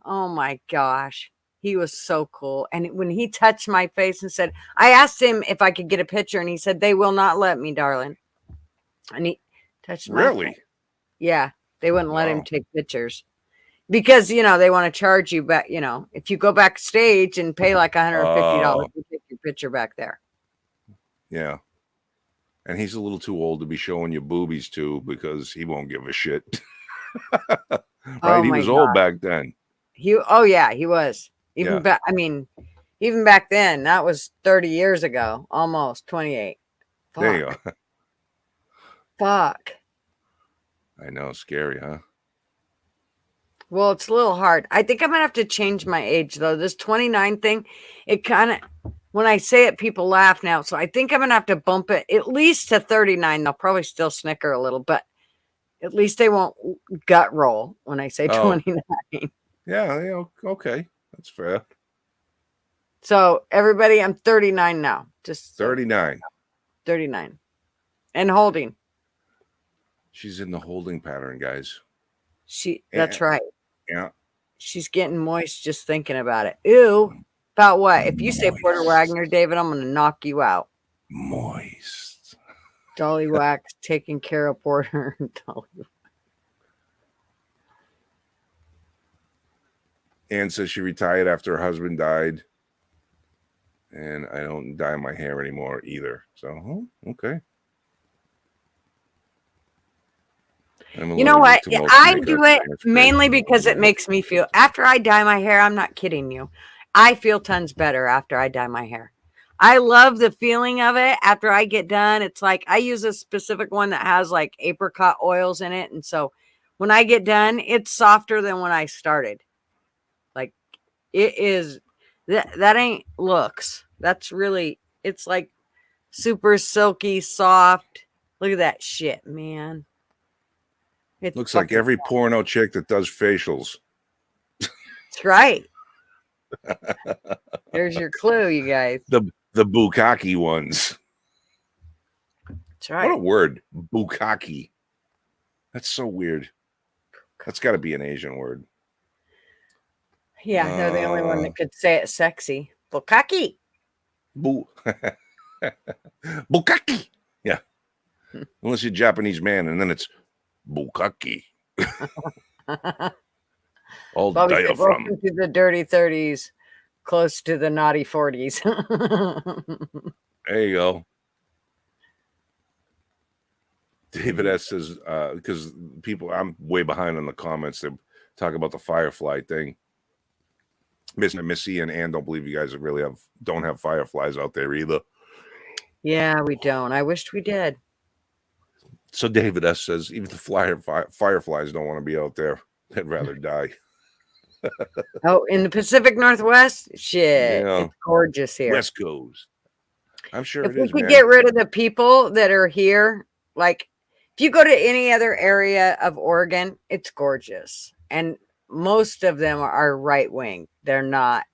[SPEAKER 1] my gosh. He was so cool. And when he touched my face and said, I asked him if I could get a picture and he said, they will not let me, darling. And he touched my face. Yeah. They wouldn't let him take pictures. Because, they want to charge you back, if you go backstage and pay like $150, you take your picture back there.
[SPEAKER 3] Yeah. And he's a little too old to be showing you boobies too, because he won't give a shit. Right? He was old back then.
[SPEAKER 1] He was. Even back then, that was 30 years ago, almost 28. Fuck.
[SPEAKER 3] There you go.
[SPEAKER 1] Fuck.
[SPEAKER 3] I know, scary, huh?
[SPEAKER 1] Well, it's a little hard. I think I'm going to have to change my age, though. This 29 thing, it kind of, when I say it, people laugh now. So I think I'm going to have to bump it at least to 39. They'll probably still snicker a little, but at least they won't gut roll when I say 29.
[SPEAKER 3] Yeah, okay. That's fair.
[SPEAKER 1] So everybody, I'm 39 now. Just
[SPEAKER 3] 39.
[SPEAKER 1] 39. And holding.
[SPEAKER 3] She's in the holding pattern, guys.
[SPEAKER 1] That's right.
[SPEAKER 3] Yeah.
[SPEAKER 1] She's getting moist just thinking about it. Ew. About what? If you say Porter Wagner, David, I'm going to knock you out.
[SPEAKER 3] Moist.
[SPEAKER 1] Dolly Wax taking care of Porter.
[SPEAKER 3] Anne says she retired after her husband died. And I don't dye my hair anymore either. So, okay.
[SPEAKER 1] You know what? I do it mainly because it makes me feel, after I dye my hair, I'm not kidding you. I feel tons better after I dye my hair. I love the feeling of it after I get done. It's like I use a specific one that has like apricot oils in it. And so when I get done, it's softer than when I started. Like it is that ain't looks. That's really, it's like super silky, soft. Look at that shit, man. It's
[SPEAKER 3] Looks like every porno chick that does facials.
[SPEAKER 1] That's right. There's your clue, you guys.
[SPEAKER 3] The bukkake ones.
[SPEAKER 1] That's right.
[SPEAKER 3] What a word, bukkake. That's so weird. That's got to be an Asian word.
[SPEAKER 1] Yeah, they're the only one that could say it sexy. Bukkake.
[SPEAKER 3] Bukkake. Yeah. Unless you're a Japanese man, and then it's bukkake. All diaphragm.
[SPEAKER 1] Welcome to the dirty 30s, close to the naughty 40s.
[SPEAKER 3] There you go. David S says, because people, I'm way behind on the comments. They talk about the Firefly thing. Missy and don't believe you guys really don't have fireflies out there either.
[SPEAKER 1] Yeah, we don't. I wished we did.
[SPEAKER 3] So David S says, even the fireflies don't want to be out there. They'd rather die.
[SPEAKER 1] Oh, in the Pacific Northwest? Shit. Yeah. It's gorgeous here.
[SPEAKER 3] West Coast. I'm sure
[SPEAKER 1] if we could get rid of the people that are here, like if you go to any other area of Oregon, it's gorgeous. And most of them are right wing. They're not,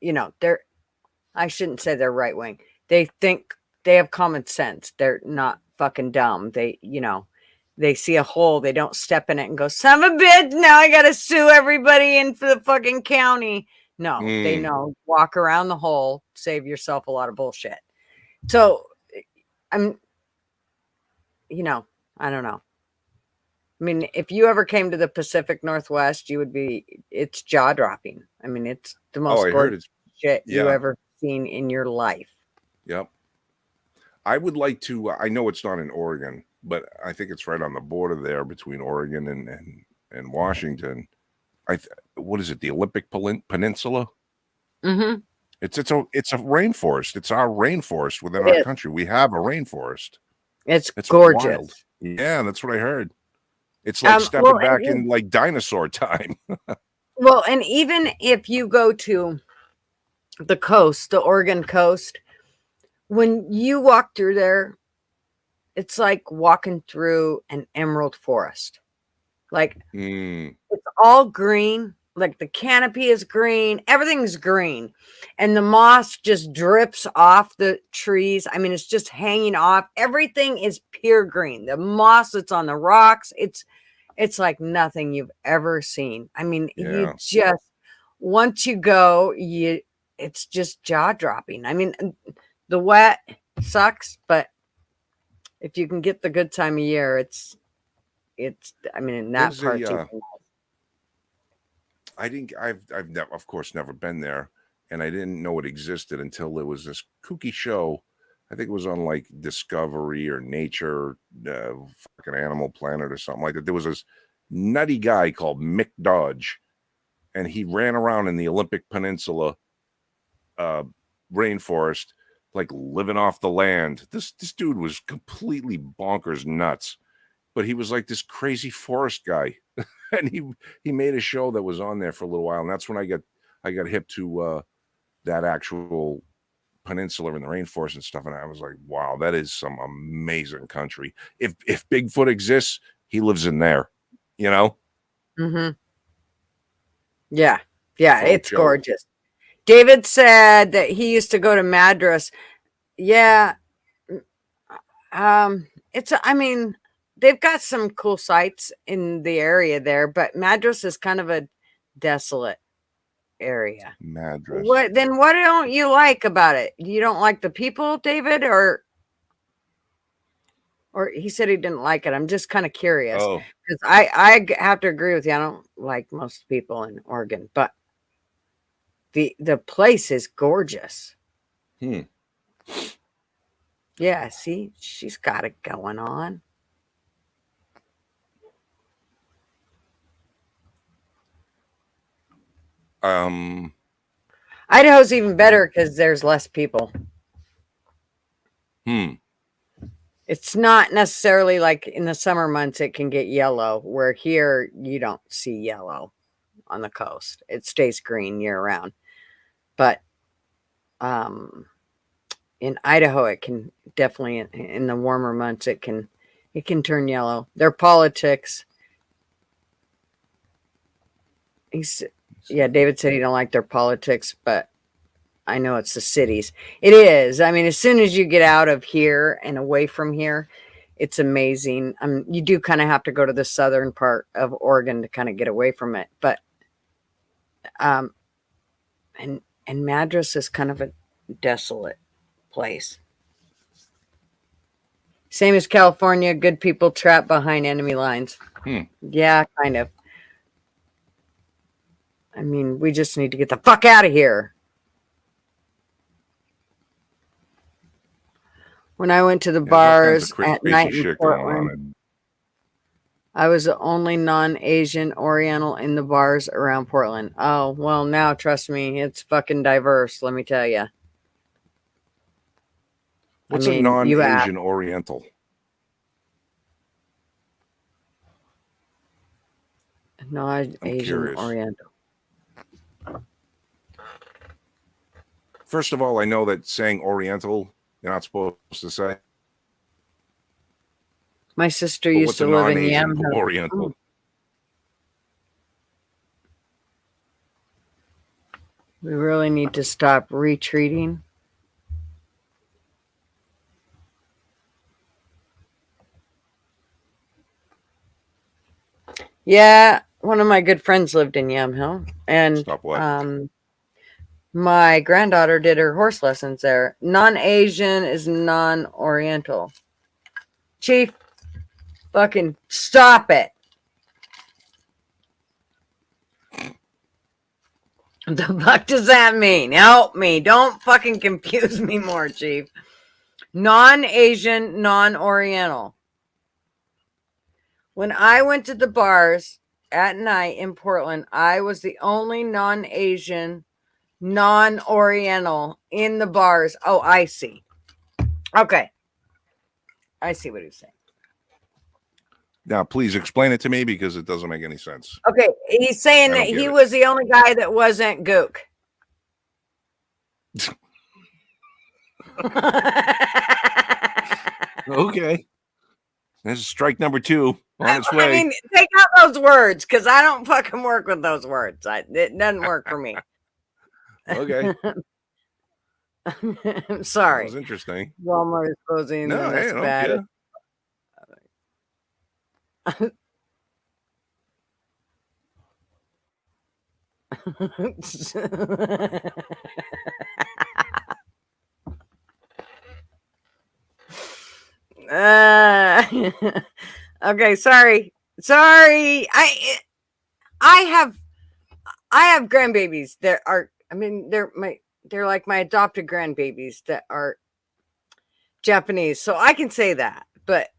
[SPEAKER 1] I shouldn't say they're right wing. They think they have common sense. They're not fucking dumb. They see a hole, they don't step in it and go, son of a bitch, now I gotta sue everybody in for the fucking county. No, they know, walk around the hole, save yourself a lot of bullshit. So I don't know. I mean, if you ever came to the Pacific Northwest, it's jaw dropping. I mean, it's the most gorgeous shit you ever seen in your life.
[SPEAKER 3] Yep. I would like to, I know it's not in Oregon, but I think it's right on the border there between Oregon and Washington. What is it? The Olympic Peninsula?
[SPEAKER 1] Mm-hmm.
[SPEAKER 3] It's a rainforest. It's our rainforest within our country. We have a rainforest.
[SPEAKER 1] It's gorgeous.
[SPEAKER 3] Wild. Yeah, that's what I heard. It's like stepping back in like dinosaur time.
[SPEAKER 1] Well, and even if you go to the coast, the Oregon coast, when you walk through there, it's like walking through an emerald forest. Like it's all green. Like the canopy is green. Everything's green. And the moss just drips off the trees. I mean, it's just hanging off. Everything is pure green. The moss that's on the rocks, it's like nothing you've ever seen. I mean, you just, once you go, it's just jaw dropping. I mean, the wet sucks, but if you can get the good time of year, it's I mean, in that part.
[SPEAKER 3] I've of course never been there, and I didn't know it existed until there was this kooky show. I think it was on like Discovery or Nature, fucking Animal Planet or something like that. There was this nutty guy called Mick Dodge, and he ran around in the Olympic Peninsula rainforest, like living off the land. This dude was completely bonkers nuts, but he was like this crazy forest guy. And he made a show that was on there for a little while, and that's when I got hip to that actual peninsula in the rainforest and stuff. And I was like, wow, that is some amazing country. If Bigfoot exists, he lives in there,
[SPEAKER 1] Mm-hmm. Yeah, it's gorgeous. David said that he used to go to Madras. Yeah, I mean, they've got some cool sites in the area there, but Madras is kind of a desolate area.
[SPEAKER 3] Madras.
[SPEAKER 1] What don't you like about it? You don't like the people, David, or he said he didn't like it. I'm just kind of curious because I have to agree with you. I don't like most people in Oregon, but the place is gorgeous. Yeah, see, she's got it going on. Idaho's even better because there's less people. It's not necessarily like in the summer months it can get yellow, where here you don't see yellow on the coast. It stays green year round. But in Idaho, it can definitely, in the warmer months, it can turn yellow. Their politics. David said he don't like their politics, but I know it's the cities. It is. I mean, as soon as you get out of here and away from here, it's amazing. You do kind of have to go to the southern part of Oregon to kind of get away from it. But and Madras is kind of a desolate place. Same as California, good people trapped behind enemy lines. Yeah, kind of. I mean, we just need to get the fuck out of here. When I went to the bars at night in Portland, I was the only non-Asian Oriental in the bars around Portland. Oh, well, now trust me, it's fucking diverse, let me tell you.
[SPEAKER 3] What's a non-Asian Oriental?
[SPEAKER 1] Non-Asian Oriental.
[SPEAKER 3] First of all, I know that saying Oriental, you're not supposed to say.
[SPEAKER 1] My sister used to live in Yamhill.
[SPEAKER 3] Oriental.
[SPEAKER 1] We really need to stop retreating. Yeah, one of my good friends lived in Yamhill, and my granddaughter did her horse lessons there. Non-Asian is non-Oriental. Chief, fucking stop it. What the fuck does that mean? Help me. Don't fucking confuse me more, Chief. Non-Asian, non-Oriental. When I went to the bars at night in Portland, I was the only non-Asian, non-Oriental in the bars. Oh, I see. Okay. I see what he's saying.
[SPEAKER 3] Now, please explain it to me because it doesn't make any sense.
[SPEAKER 1] Okay. He's saying that he was the only guy that wasn't gook.
[SPEAKER 3] Okay. This is strike number 2 on its way.
[SPEAKER 1] I mean, take out those words because I don't fucking work with those words. It doesn't work for me.
[SPEAKER 3] Okay.
[SPEAKER 1] I'm sorry.
[SPEAKER 3] That was interesting.
[SPEAKER 1] Walmart is closing.
[SPEAKER 3] No, hey, bad.
[SPEAKER 1] Okay, sorry. I have grandbabies that are, I mean, they're like my adopted grandbabies that are Japanese, so I can say that. But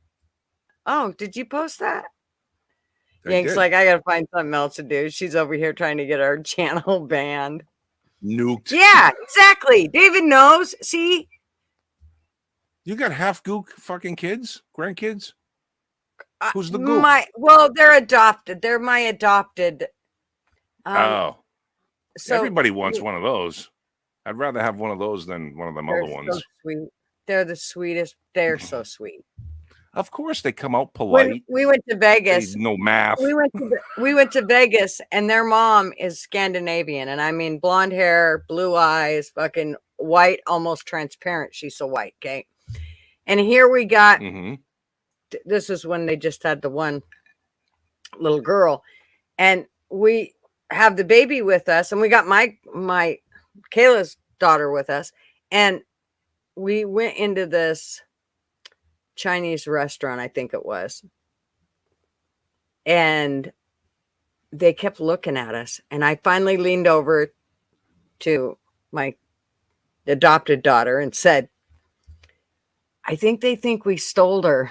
[SPEAKER 1] oh, did you post that? Yank's like, I gotta find something else to do. She's over here trying to get our channel banned.
[SPEAKER 3] Nuked.
[SPEAKER 1] Yeah, exactly. David knows. See,
[SPEAKER 3] you got half gook fucking kids, grandkids. Who's the gook?
[SPEAKER 1] Well, they're adopted. They're my adopted.
[SPEAKER 3] So everybody wants one of those. I'd rather have one of those than one of them other ones.
[SPEAKER 1] So sweet. They're the sweetest. They're so sweet.
[SPEAKER 3] Of course, they come out polite.
[SPEAKER 1] When we went to Vegas.
[SPEAKER 3] No math.
[SPEAKER 1] We went to Vegas, and their mom is Scandinavian, and I mean blonde hair, blue eyes, fucking white, almost transparent. She's so white, okay. And here we got. This is when they just had the one little girl, and we have the baby with us, and we got my Kayla's daughter with us, and we went into this Chinese restaurant, I think it was, and they kept looking at us, and I finally leaned over to my adopted daughter and said, I think they think we stole her.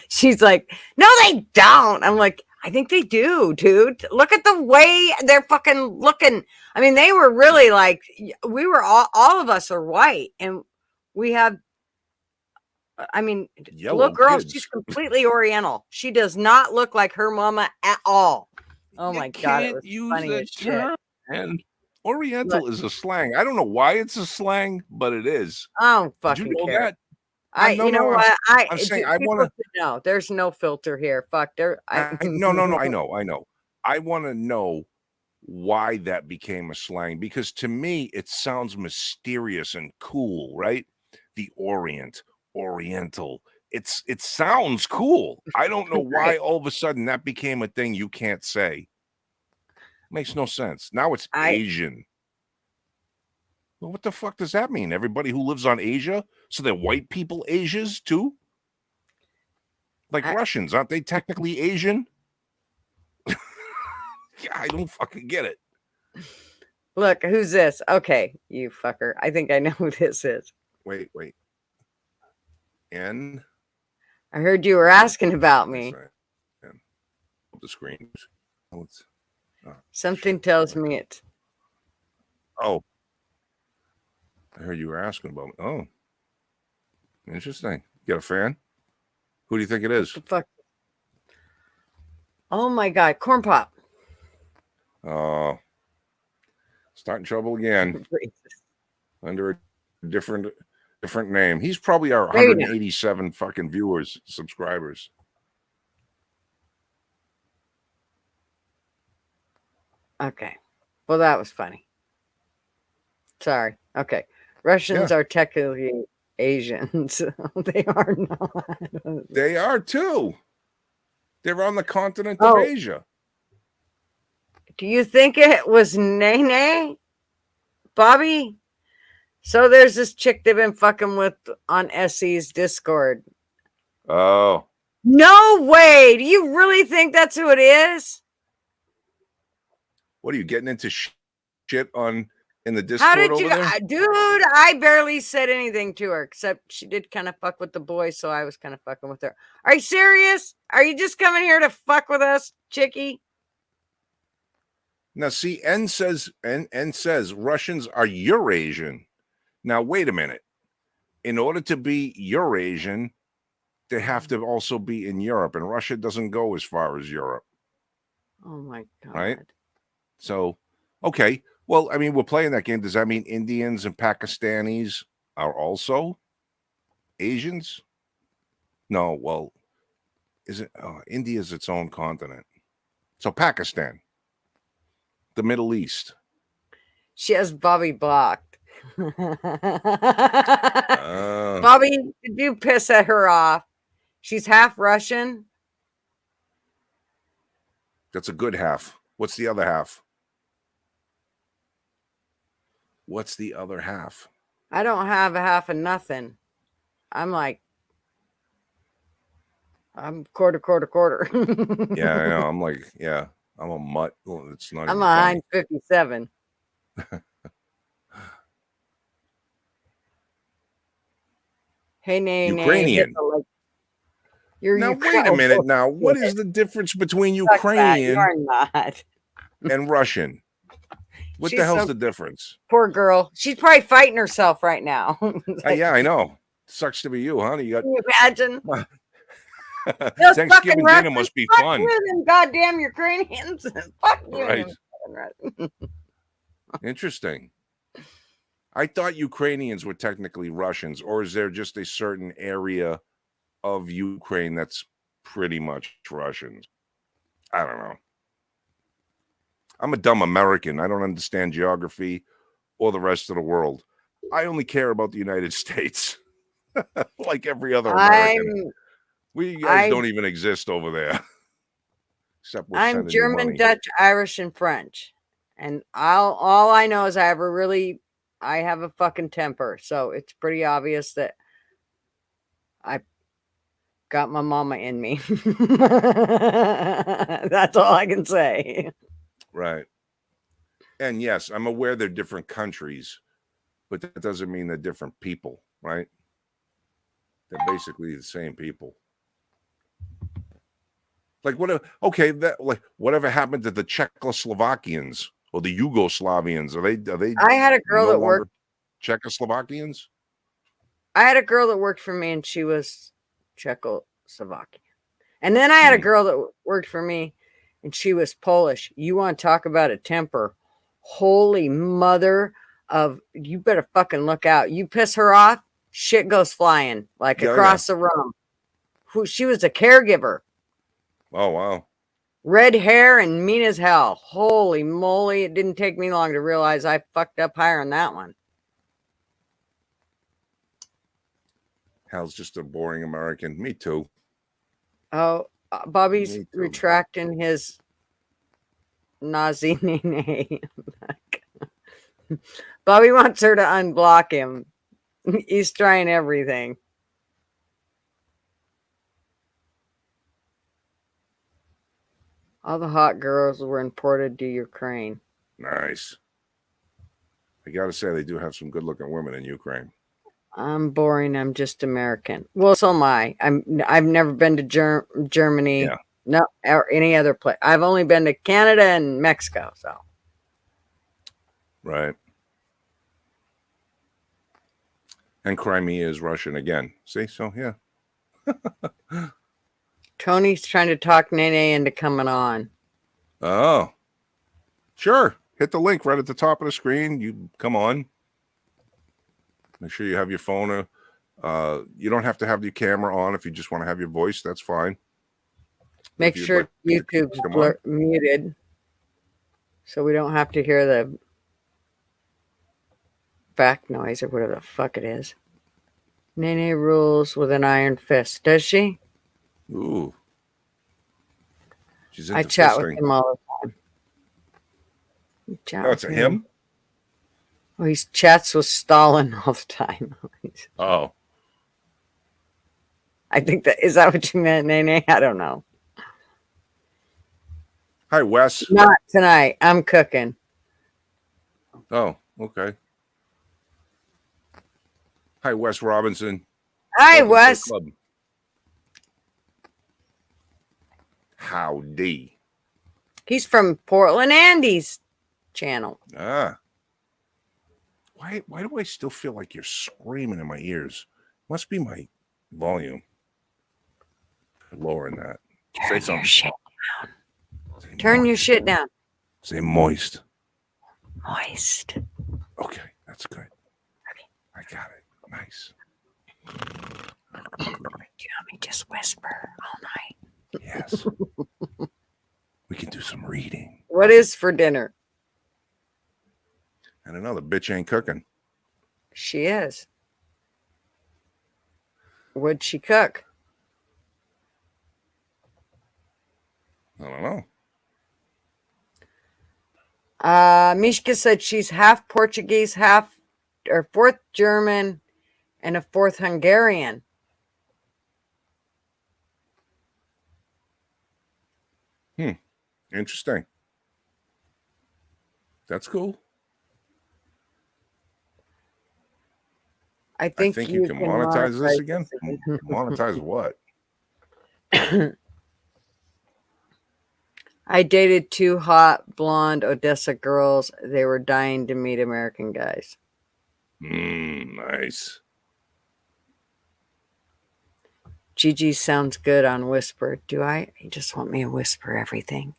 [SPEAKER 1] She's like, no, they don't. I'm like, I think they do, dude. Look at the way they're fucking looking. I mean, they were really like, we were all of us are white, and we have. I mean,
[SPEAKER 3] Yellow
[SPEAKER 1] little girl,
[SPEAKER 3] kids.
[SPEAKER 1] she's completely Oriental. She does not look like her mama at all. Oh my God, it was funny as shit.
[SPEAKER 3] And Oriental is a slang. I don't know why it's a slang, but it is.
[SPEAKER 1] I don't
[SPEAKER 3] Did you
[SPEAKER 1] fucking
[SPEAKER 3] know
[SPEAKER 1] care.
[SPEAKER 3] that?
[SPEAKER 1] You know what?
[SPEAKER 3] I'm saying I
[SPEAKER 1] people
[SPEAKER 3] want to.
[SPEAKER 1] should know. There's no filter here. Fuck.
[SPEAKER 3] No. I know. I want to know why that became a slang, because to me it sounds mysterious and cool, right? The Oriental. It sounds cool. I don't know why all of a sudden that became a thing you can't say. Makes no sense. Now it's Asian. Well, what the fuck does that mean? Everybody who lives on Asia? So they're white people Asians too? Like Russians, aren't they technically Asian? Yeah, I don't fucking get it.
[SPEAKER 1] Look, who's this? Okay, you fucker. I think I know who this is.
[SPEAKER 3] Wait. N.
[SPEAKER 1] I heard you were asking about me.
[SPEAKER 3] The screen.
[SPEAKER 1] Something tells me it's.
[SPEAKER 3] Oh. I heard you were asking about me. Oh. Interesting. You got a fan? Who do you think it is?
[SPEAKER 1] The fuck? Oh my God, Corn Pop.
[SPEAKER 3] Starting trouble again. Under a different name. He's probably our 187 fucking viewers, subscribers.
[SPEAKER 1] Okay. Well, that was funny. Sorry. Okay. Russians are technically Asians. They are not.
[SPEAKER 3] They are too. They're on the continent of Asia.
[SPEAKER 1] Do you think it was Nene? Bobby? So there's this chick they've been fucking with on Essie's Discord.
[SPEAKER 3] Oh.
[SPEAKER 1] No way. Do you really think that's who it is?
[SPEAKER 3] What are you getting into shit on in the Discord?
[SPEAKER 1] How did you,
[SPEAKER 3] over there?
[SPEAKER 1] dude? I barely said anything to her, except she did kind of fuck with the boys, so I was kind of fucking with her. Are you serious? Are you just coming here to fuck with us, chickie?
[SPEAKER 3] Now, see, N says Russians are Eurasian. Now, wait a minute. In order to be Eurasian, they have to also be in Europe, and Russia doesn't go as far as Europe.
[SPEAKER 1] Oh my God!
[SPEAKER 3] Right. So, okay. Well, I mean, we're playing that game. Does that mean Indians and Pakistanis are also Asians? No. Well, is it? Oh, India is its own continent. So Pakistan, the Middle East.
[SPEAKER 1] She has Bobby blocked. Bobby, did you piss at her off? She's half Russian.
[SPEAKER 3] That's a good half. What's the other half? What's the other half?
[SPEAKER 1] I don't have a half of nothing. I'm quarter.
[SPEAKER 3] Yeah, I know. I'm like, yeah, I'm a mutt. Well, it's not.
[SPEAKER 1] I'm a 57. Hey, Nene.
[SPEAKER 3] Ukrainian.
[SPEAKER 1] You're
[SPEAKER 3] now, wait a minute. Now, what is the difference between Ukrainian and Russian? What the hell's the difference?
[SPEAKER 1] Poor girl. She's probably fighting herself right now.
[SPEAKER 3] Yeah, I know. Sucks to be you, huh? You got.
[SPEAKER 1] Can you imagine?
[SPEAKER 3] Thanksgiving dinner must be fun.
[SPEAKER 1] Them goddamn Ukrainians. Fuck you.
[SPEAKER 3] Right. Interesting. I thought Ukrainians were technically Russians, or is there just a certain area of Ukraine that's pretty much Russians? I don't know. I'm a dumb American. I don't understand geography or the rest of the world. I only care about the United States. Like every other American. We guys don't even exist over there. Except we're
[SPEAKER 1] I'm German, Dutch, Irish, and French. And all I know is I have a fucking temper. So it's pretty obvious that I got my mama in me. That's all I can say.
[SPEAKER 3] Right. And yes, I'm aware they're different countries, but that doesn't mean they're different people, right? They're basically the same people. Like whatever. Okay, that like whatever happened to the Czechoslovakians or the Yugoslavians? Are they?
[SPEAKER 1] I had a girl
[SPEAKER 3] no
[SPEAKER 1] that
[SPEAKER 3] longer
[SPEAKER 1] worked.
[SPEAKER 3] Czechoslovakians?
[SPEAKER 1] I had a girl that worked for me, and she was Czechoslovakian. And then I had a
[SPEAKER 3] Hmm.
[SPEAKER 1] girl that worked for me, and she was Polish. You want to talk about a temper? Holy mother of! You better fucking look out. You piss her off, shit goes flying like
[SPEAKER 3] Yeah,
[SPEAKER 1] across the room. She was a caregiver.
[SPEAKER 3] Oh wow.
[SPEAKER 1] Red hair and mean as hell. Holy moly. It didn't take me long to realize I fucked up higher on that one.
[SPEAKER 3] Hal's just a boring American. Me too.
[SPEAKER 1] Oh, Bobby's
[SPEAKER 3] Me too.
[SPEAKER 1] retracting his Nazi name. Bobby wants her to unblock him. He's trying everything. All the hot girls were imported to Ukraine.
[SPEAKER 3] Nice. I gotta say, they do have some good-looking women in Ukraine.
[SPEAKER 1] I'm boring. I'm just American. Well, so am I. I've never been to Germany.
[SPEAKER 3] Yeah.
[SPEAKER 1] No, or any other place. I've only been to Canada and Mexico. So
[SPEAKER 3] Right. And Crimea is Russian again. See? So yeah.
[SPEAKER 1] Tony's trying to talk Nene into coming on.
[SPEAKER 3] Oh. Sure. Hit the link right at the top of the screen. You come on. Make sure you have your phone. You don't have to have your camera on if you just want to have your voice. That's fine.
[SPEAKER 1] Make
[SPEAKER 3] If you'd
[SPEAKER 1] sure
[SPEAKER 3] like to
[SPEAKER 1] YouTube's
[SPEAKER 3] come on.
[SPEAKER 1] muted so we don't have to hear the back noise or whatever the fuck it is. Nene rules with an iron fist. Does she?
[SPEAKER 3] Ooh. She's
[SPEAKER 1] I
[SPEAKER 3] into
[SPEAKER 1] chat with
[SPEAKER 3] fisting.
[SPEAKER 1] him all the time. You chat
[SPEAKER 3] Oh, it's
[SPEAKER 1] with
[SPEAKER 3] him?
[SPEAKER 1] Oh, he chats with Stalin all the time.
[SPEAKER 3] Oh.
[SPEAKER 1] I think is that what you meant, Nene? I don't know.
[SPEAKER 3] Hi, Wes.
[SPEAKER 1] Not tonight. I'm cooking.
[SPEAKER 3] Oh, okay. Hi, Wes Robinson.
[SPEAKER 1] Hi,
[SPEAKER 3] Welcome to the
[SPEAKER 1] Wes.
[SPEAKER 3] club. Howdy.
[SPEAKER 1] He's from Portland Andy's channel.
[SPEAKER 3] Ah. Why do I still feel like you're screaming in my ears? Must be my volume. Lowering that. Say
[SPEAKER 1] Turn your
[SPEAKER 3] something.
[SPEAKER 1] shit.
[SPEAKER 3] Say
[SPEAKER 1] Turn your
[SPEAKER 3] moist.
[SPEAKER 1] shit down.
[SPEAKER 3] Say moist.
[SPEAKER 1] Moist.
[SPEAKER 3] Okay, that's good. I got it. Nice.
[SPEAKER 1] Do you want me to just whisper all night?
[SPEAKER 3] Yes. We can do some reading.
[SPEAKER 1] What is for dinner?
[SPEAKER 3] And another bitch ain't cooking.
[SPEAKER 1] She is. What'd she cook?
[SPEAKER 3] I don't know.
[SPEAKER 1] Mishka said she's half Portuguese, fourth German, and a fourth Hungarian.
[SPEAKER 3] Interesting. That's cool.
[SPEAKER 1] I think
[SPEAKER 3] you can monetize this again. Monetize what?
[SPEAKER 1] I dated 2 hot blonde Odessa girls. They were dying to meet American guys.
[SPEAKER 3] Nice.
[SPEAKER 1] Gigi sounds good on Whisper. Do I? You just want me to whisper everything?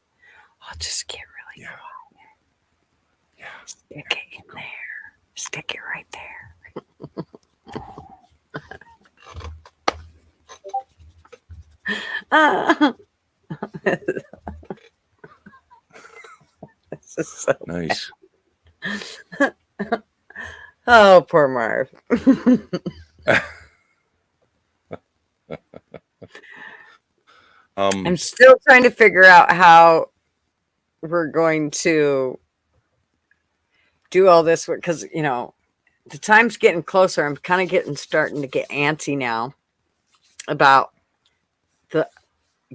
[SPEAKER 1] I'll just get really quiet.
[SPEAKER 3] Yeah.
[SPEAKER 1] Stick it in there. Stick it right there. This is so
[SPEAKER 3] Nice.
[SPEAKER 1] Oh, poor Marv. I'm still trying to figure out how we're going to do all this because, you know, the time's getting closer. I'm kind of starting to get antsy now about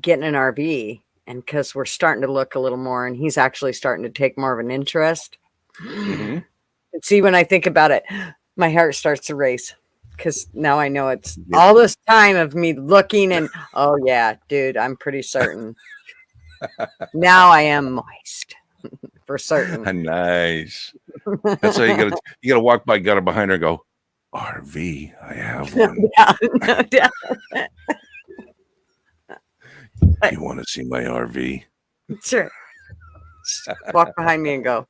[SPEAKER 1] getting an RV, and because we're starting to look a little more, and he's actually starting to take more of an interest.
[SPEAKER 3] Mm-hmm.
[SPEAKER 1] And see, when I think about it, my heart starts to race because now I know it's all this time of me looking and, oh yeah, dude, I'm pretty certain Now I am moist for certain.
[SPEAKER 3] Nice. That's how you gotta walk by gutter behind her and go, RV, I have one.
[SPEAKER 1] No doubt.
[SPEAKER 3] You want to see my RV?
[SPEAKER 1] Sure. Walk behind me and go,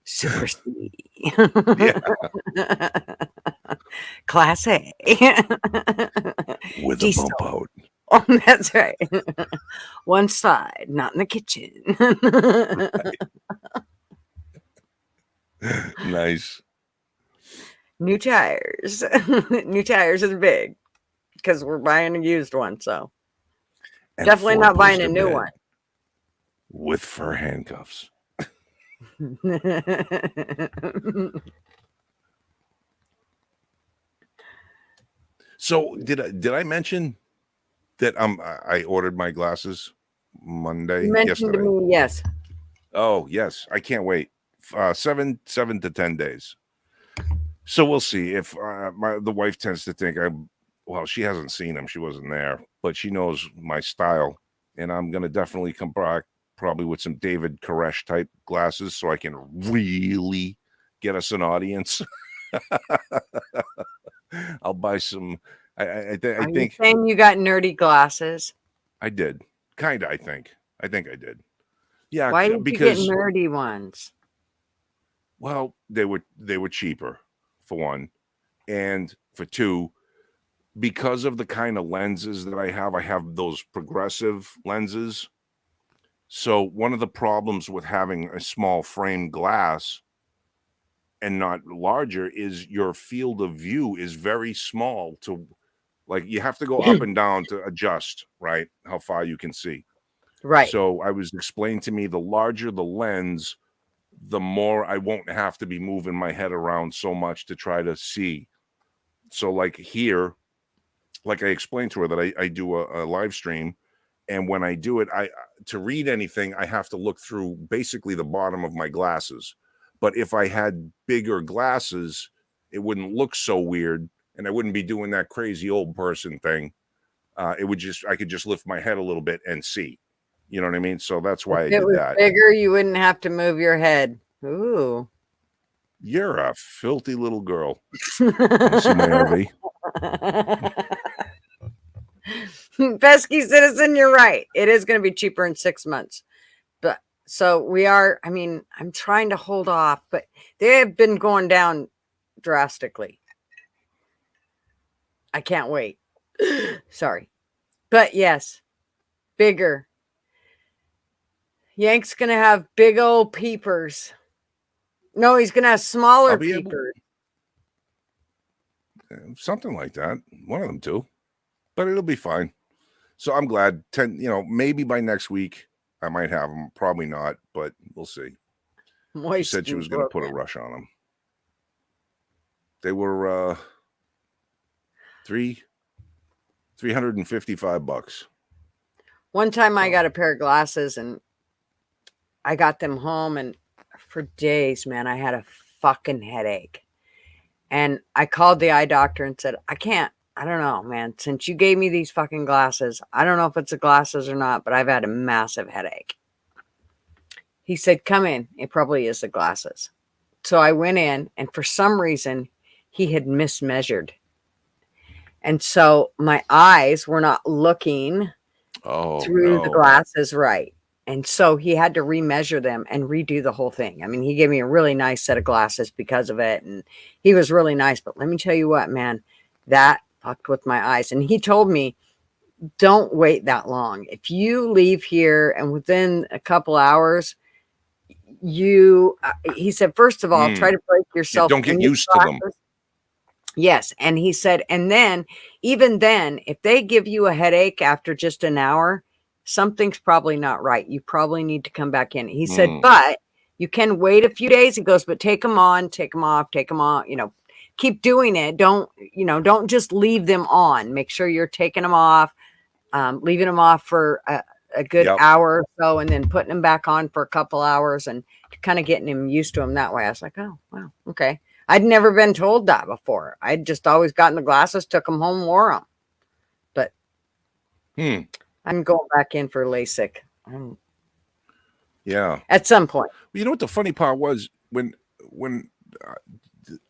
[SPEAKER 1] super speedy.
[SPEAKER 3] Yeah.
[SPEAKER 1] Class A.
[SPEAKER 3] With
[SPEAKER 1] Diesel.
[SPEAKER 3] a bump out.
[SPEAKER 1] Oh, that's right. One side, not in the kitchen.
[SPEAKER 3] Nice.
[SPEAKER 1] New tires. New tires is big because we're buying a used one. So
[SPEAKER 3] And
[SPEAKER 1] definitely not buying a
[SPEAKER 3] four-poster
[SPEAKER 1] new
[SPEAKER 3] bed
[SPEAKER 1] one.
[SPEAKER 3] with fur handcuffs. So did I mention that I ordered my glasses Monday
[SPEAKER 1] You mentioned to
[SPEAKER 3] yesterday?
[SPEAKER 1] me, yes.
[SPEAKER 3] Oh yes, I can't wait. 7 to 10 days. So we'll see if the wife tends to think she hasn't seen them. She wasn't there, but she knows my style, and I'm gonna definitely come back probably with some David Koresh type glasses so I can really get us an audience. I'll buy some. I
[SPEAKER 1] Are
[SPEAKER 3] think
[SPEAKER 1] you saying you got nerdy glasses?
[SPEAKER 3] I did. Kinda, I think I did. Yeah,
[SPEAKER 1] Why did
[SPEAKER 3] because
[SPEAKER 1] you get nerdy ones?
[SPEAKER 3] well, they were cheaper for one, and for two, because of the kind of lenses that I have those progressive lenses. So one of the problems with having a small frame glass and not larger is your field of view is very small to like you have to go up and down to adjust, right? How far you can see.
[SPEAKER 1] Right.
[SPEAKER 3] So I was explained to me the larger the lens, the more I won't have to be moving my head around so much to try to see. So like here, like I explained to her that I do a live stream, and when I do it, I to read anything, I have to look through basically the bottom of my glasses. But if I had bigger glasses, it wouldn't look so weird, and I wouldn't be doing that crazy old person thing. I could just lift my head a little bit and see. You know what I mean? So that's why I
[SPEAKER 1] If it
[SPEAKER 3] did
[SPEAKER 1] was
[SPEAKER 3] that.
[SPEAKER 1] bigger, you wouldn't have to move your head. Ooh.
[SPEAKER 3] You're a filthy little girl. You see my RV?
[SPEAKER 1] Pesky citizen, you're right. It is going to be cheaper in 6 months. But so we are, I mean, I'm trying to hold off, but they have been going down drastically. I can't wait. Sorry. But yes, bigger. Yank's going to have big old peepers. No, he's going to have smaller peepers.
[SPEAKER 3] Something like that. One of them too. But it'll be fine. So I'm glad. Maybe by next week I might have them. Probably not, but we'll see. She said she was going to put a rush on them. They were $355.
[SPEAKER 1] One time I got a pair of glasses and I got them home, and for days, man, I had a fucking headache. And I called the eye doctor and said, I don't know, man. Since you gave me these fucking glasses, I don't know if it's the glasses or not, but I've had a massive headache. He said, come in. It probably is the glasses. So I went in, and for some reason, he had mismeasured. And so my eyes were not looking through the glasses right. And so he had to remeasure them and redo the whole thing. I mean, he gave me a really nice set of glasses because of it. And he was really nice. But let me tell you what, man, that fucked with my eyes. And he told me, don't wait that long. If you leave here and within a couple hours, he said, first of all, try to break yourself.
[SPEAKER 3] Don't get used to them.
[SPEAKER 1] Yes. And he said, and then, even then, if they give you a headache after just an hour, something's probably not right. You probably need to come back in. He said, but you can wait a few days. He goes, but take them on, take them off, keep doing it. Don't just leave them on. Make sure you're taking them off, leaving them off for a good hour or so, and then putting them back on for a couple hours and kind of getting him used to them that way. I was like, oh, wow. Okay. I'd never been told that before. I'd just always gotten the glasses, took them home, wore them. But I'm going back in for LASIK.
[SPEAKER 3] Yeah.
[SPEAKER 1] At some point.
[SPEAKER 3] Well, you know what the funny part was when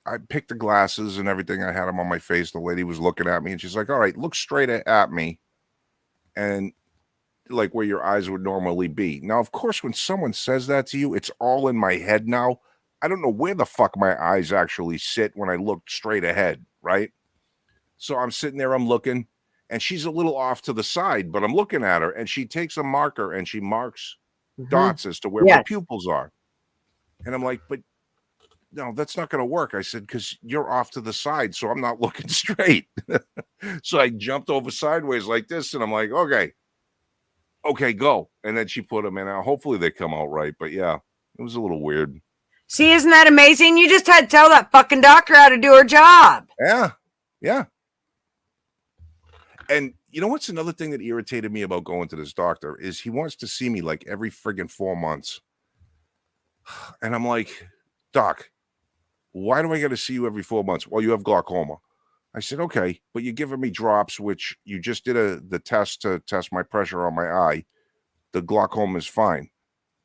[SPEAKER 3] I picked the glasses and everything. I had them on my face. The lady was looking at me, and she's like, "All right, look straight at me, and like where your eyes would normally be." Now, of course, when someone says that to you, it's all in my head now. I don't know where the fuck my eyes actually sit when I look straight ahead, right? So I'm sitting there, I'm looking, and she's a little off to the side, but I'm looking at her, and she takes a marker and she marks dots as to where my pupils are. And I'm like, but no, that's not going to work. I said, because you're off to the side, so I'm not looking straight. So I jumped over sideways like this, and I'm like, okay, go. And then she put them in. Hopefully they come out right. But yeah, it was a little weird.
[SPEAKER 1] See, isn't that amazing? You just had to tell that fucking doctor how to do her job.
[SPEAKER 3] Yeah. And you know what's another thing that irritated me about going to this doctor is he wants to see me like every friggin' 4 months. And I'm like, Doc, why do I got to see you every 4 months? Well, you have glaucoma. I said, okay, but you're giving me drops, which you just did the test to test my pressure on my eye. The glaucoma is fine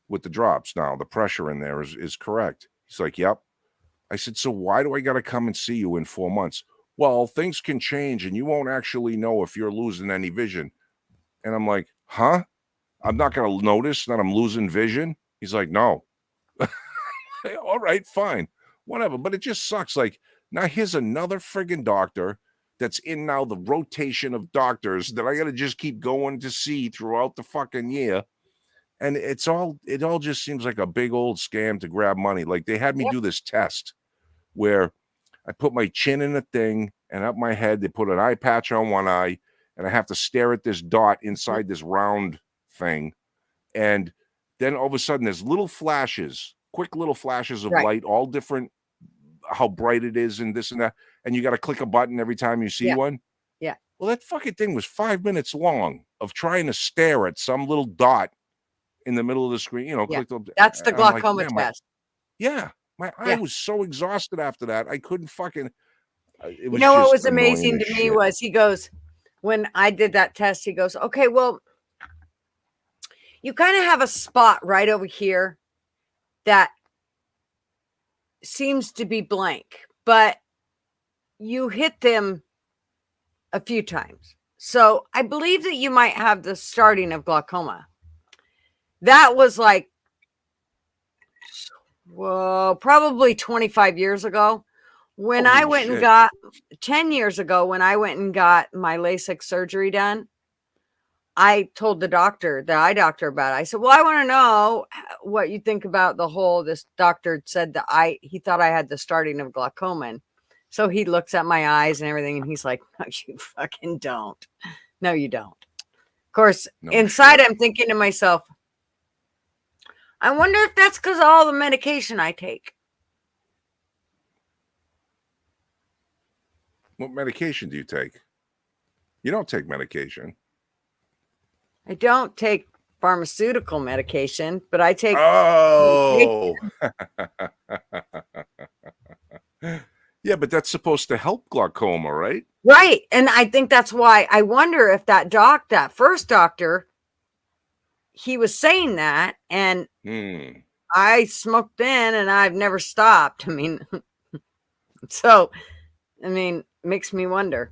[SPEAKER 3] with the drops. Now the pressure in there is correct. He's like, yep. I said, so why do I got to come and see you in 4 months? Well, things can change and you won't actually know if you're losing any vision. And I'm like, huh? I'm not going to notice that I'm losing vision? He's like, no. All right, fine. Whatever. But it just sucks. Like, now here's another friggin' doctor that's in now the rotation of doctors that I got to just keep going to see throughout the fucking year. And it all just seems like a big old scam to grab money. Like they had me do this test where I put my chin in a thing and up my head, they put an eye patch on one eye and I have to stare at this dot inside this round thing. And then all of a sudden there's little flashes, quick little flashes of light, all different, how bright it is and this and that. And you got to click a button every time you see one.
[SPEAKER 1] Yeah.
[SPEAKER 3] Well, that fucking thing was 5 minutes long of trying to stare at some little dot in the middle of the screen,
[SPEAKER 1] That's the glaucoma test.
[SPEAKER 3] My eye was so exhausted after that. I couldn't fucking. It was
[SPEAKER 1] what was amazing to me was he goes, when I did that test, he goes, okay, well, you kind of have a spot right over here that seems to be blank, but you hit them a few times. So I believe that you might have the starting of glaucoma. That was like, probably 25 years ago. When I went and got 10 years ago, when I went and got my LASIK surgery done, I told the eye doctor about it. I said, well, I want to know what you think about this doctor said that he thought I had the starting of glaucoma. And so he looks at my eyes and everything, and he's like, no, you fucking don't. No, you don't. Of course, inside I'm thinking to myself, I wonder if that's because of all the medication I take.
[SPEAKER 3] What medication do you take? You don't take medication.
[SPEAKER 1] I don't take pharmaceutical medication, but I take.
[SPEAKER 3] Oh. Yeah, but that's supposed to help glaucoma, right?
[SPEAKER 1] Right. And I think that's why I wonder if that first doctor, he was saying that, and I smoked then and I've never stopped. I mean, makes me wonder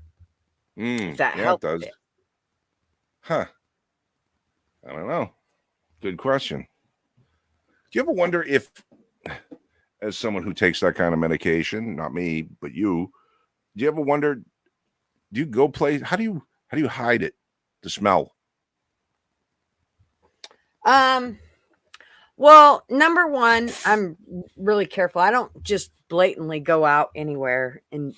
[SPEAKER 1] if that helped. It does.
[SPEAKER 3] Huh. I don't know. Good question. Do you ever wonder if, as someone who takes that kind of medication, not me, but you, do you ever wonder, do you go play, how do you hide it, the smell?
[SPEAKER 1] Well, number one, I'm really careful. I don't just blatantly go out anywhere and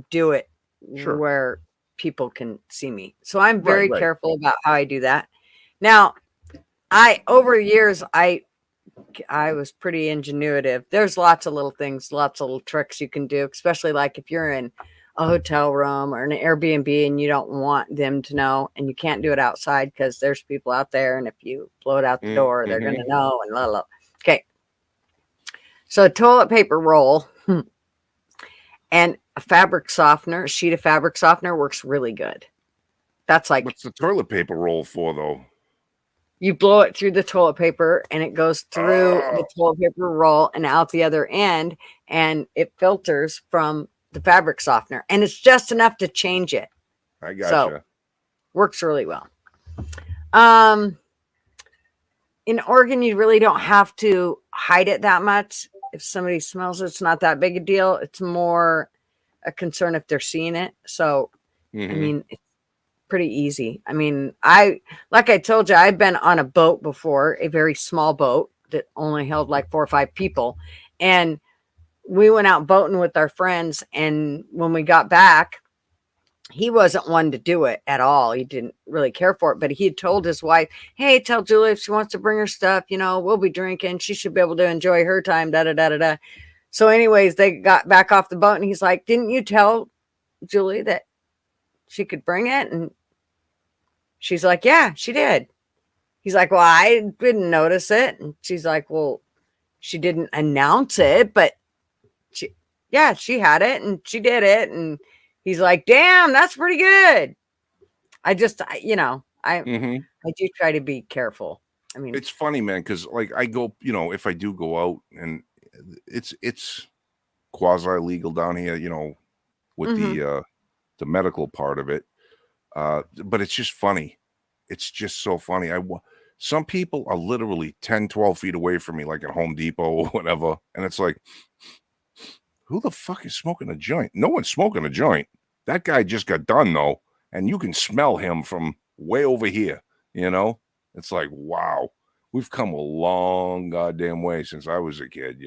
[SPEAKER 1] do it where people can see me. So I'm very careful about how I do that. Now, over years, I was pretty ingenuitive. There's lots of little things, lots of little tricks you can do, especially like if you're in a hotel room or an Airbnb and you don't want them to know, and you can't do it outside because there's people out there, and if you blow it out the door, they're going to know, and blah, blah. Okay. So a toilet paper roll and a fabric softener, a sheet of fabric softener works really good. That's like,
[SPEAKER 3] what's the toilet paper roll for, though?
[SPEAKER 1] You blow it through the toilet paper and it goes through the toilet paper roll and out the other end, and it filters from the fabric softener, and it's just enough to change it.
[SPEAKER 3] I gotcha.
[SPEAKER 1] So works really well. In Oregon, you really don't have to hide it that much. If somebody smells it, it's not that big a deal. It's more a concern if they're seeing it. So, I mean, it's pretty easy. I mean, like I told you, I've been on a boat before, a very small boat that only held like 4 or 5 people. And we went out boating with our friends. And when we got back, he wasn't one to do it at all. He didn't really care for it, but he had told his wife, hey, tell Julie if she wants to bring her stuff, we'll be drinking. She should be able to enjoy her time, da-da-da-da-da. So anyways, they got back off the boat and he's like, didn't you tell Julie that she could bring it? And she's like, yeah, she did. He's like, well, I didn't notice it. And she's like, well, she didn't announce it, but she had it and she did it. And he's like, damn, that's pretty good. I just, I do try to be careful. I mean,
[SPEAKER 3] it's funny, man, because like I go, if I do go out, and it's quasi legal down here, with the medical part of it. But it's just funny. It's just so funny. Some people are literally 10, 12 feet away from me, like at Home Depot or whatever. And it's like, who the fuck is smoking a joint? No one's smoking a joint. That guy just got done, though. And you can smell him from way over here, It's like, wow, we've come a long goddamn way since I was a kid,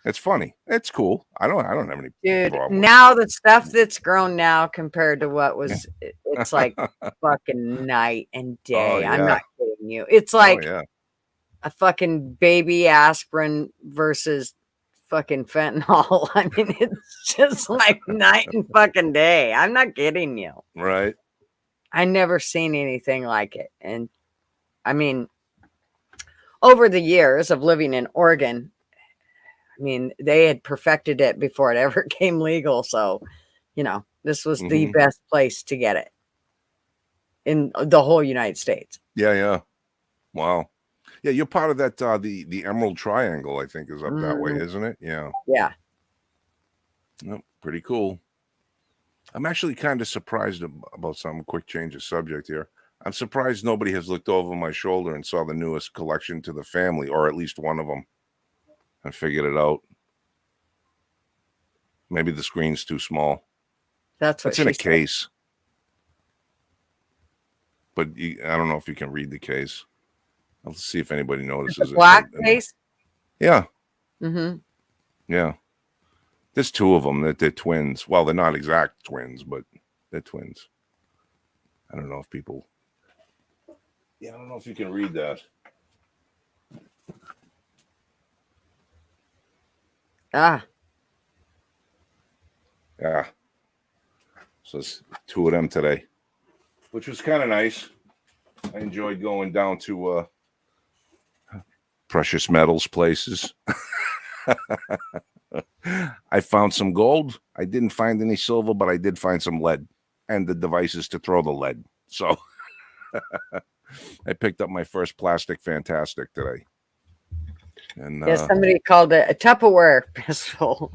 [SPEAKER 3] It's funny. It's cool. I don't have any problem.
[SPEAKER 1] Now the stuff that's grown now compared to what was, it's like fucking night and day.
[SPEAKER 3] Oh, yeah.
[SPEAKER 1] I'm not kidding you. It's like a fucking baby aspirin versus fucking fentanyl. I mean, it's just like night and fucking day. I'm not kidding you.
[SPEAKER 3] Right.
[SPEAKER 1] I never seen anything like it. And I mean, over the years of living in Oregon, I mean, they had perfected it before it ever came legal. So, this was the best place to get it in the whole United States.
[SPEAKER 3] Yeah, yeah. Wow. Yeah, you're part of that, the Emerald Triangle, I think, is up that way, isn't it? Yeah.
[SPEAKER 1] Yeah.
[SPEAKER 3] Yep, pretty cool. I'm actually kind of surprised about some quick change of subject here. I'm surprised nobody has looked over my shoulder and saw the newest collection to the family, or at least one of them, and figured it out. Maybe the screen's too small.
[SPEAKER 1] That's what
[SPEAKER 3] it's in a case. But I don't know if you can read the case. I'll see if anybody notices it.
[SPEAKER 1] Black case?
[SPEAKER 3] Yeah.
[SPEAKER 1] Mm-hmm.
[SPEAKER 3] Yeah. There's 2 of them that they're twins. Well, they're not exact twins, but they're twins. I don't know if people... Yeah, I don't know if you can read that.
[SPEAKER 1] Ah.
[SPEAKER 3] Yeah. So it's 2 of them today, which was kind of nice. I enjoyed going down to precious metals places. I found some gold. I didn't find any silver, but I did find some lead and the devices to throw the lead. So I picked up my first plastic fantastic today. And
[SPEAKER 1] somebody called it a Tupperware pistol.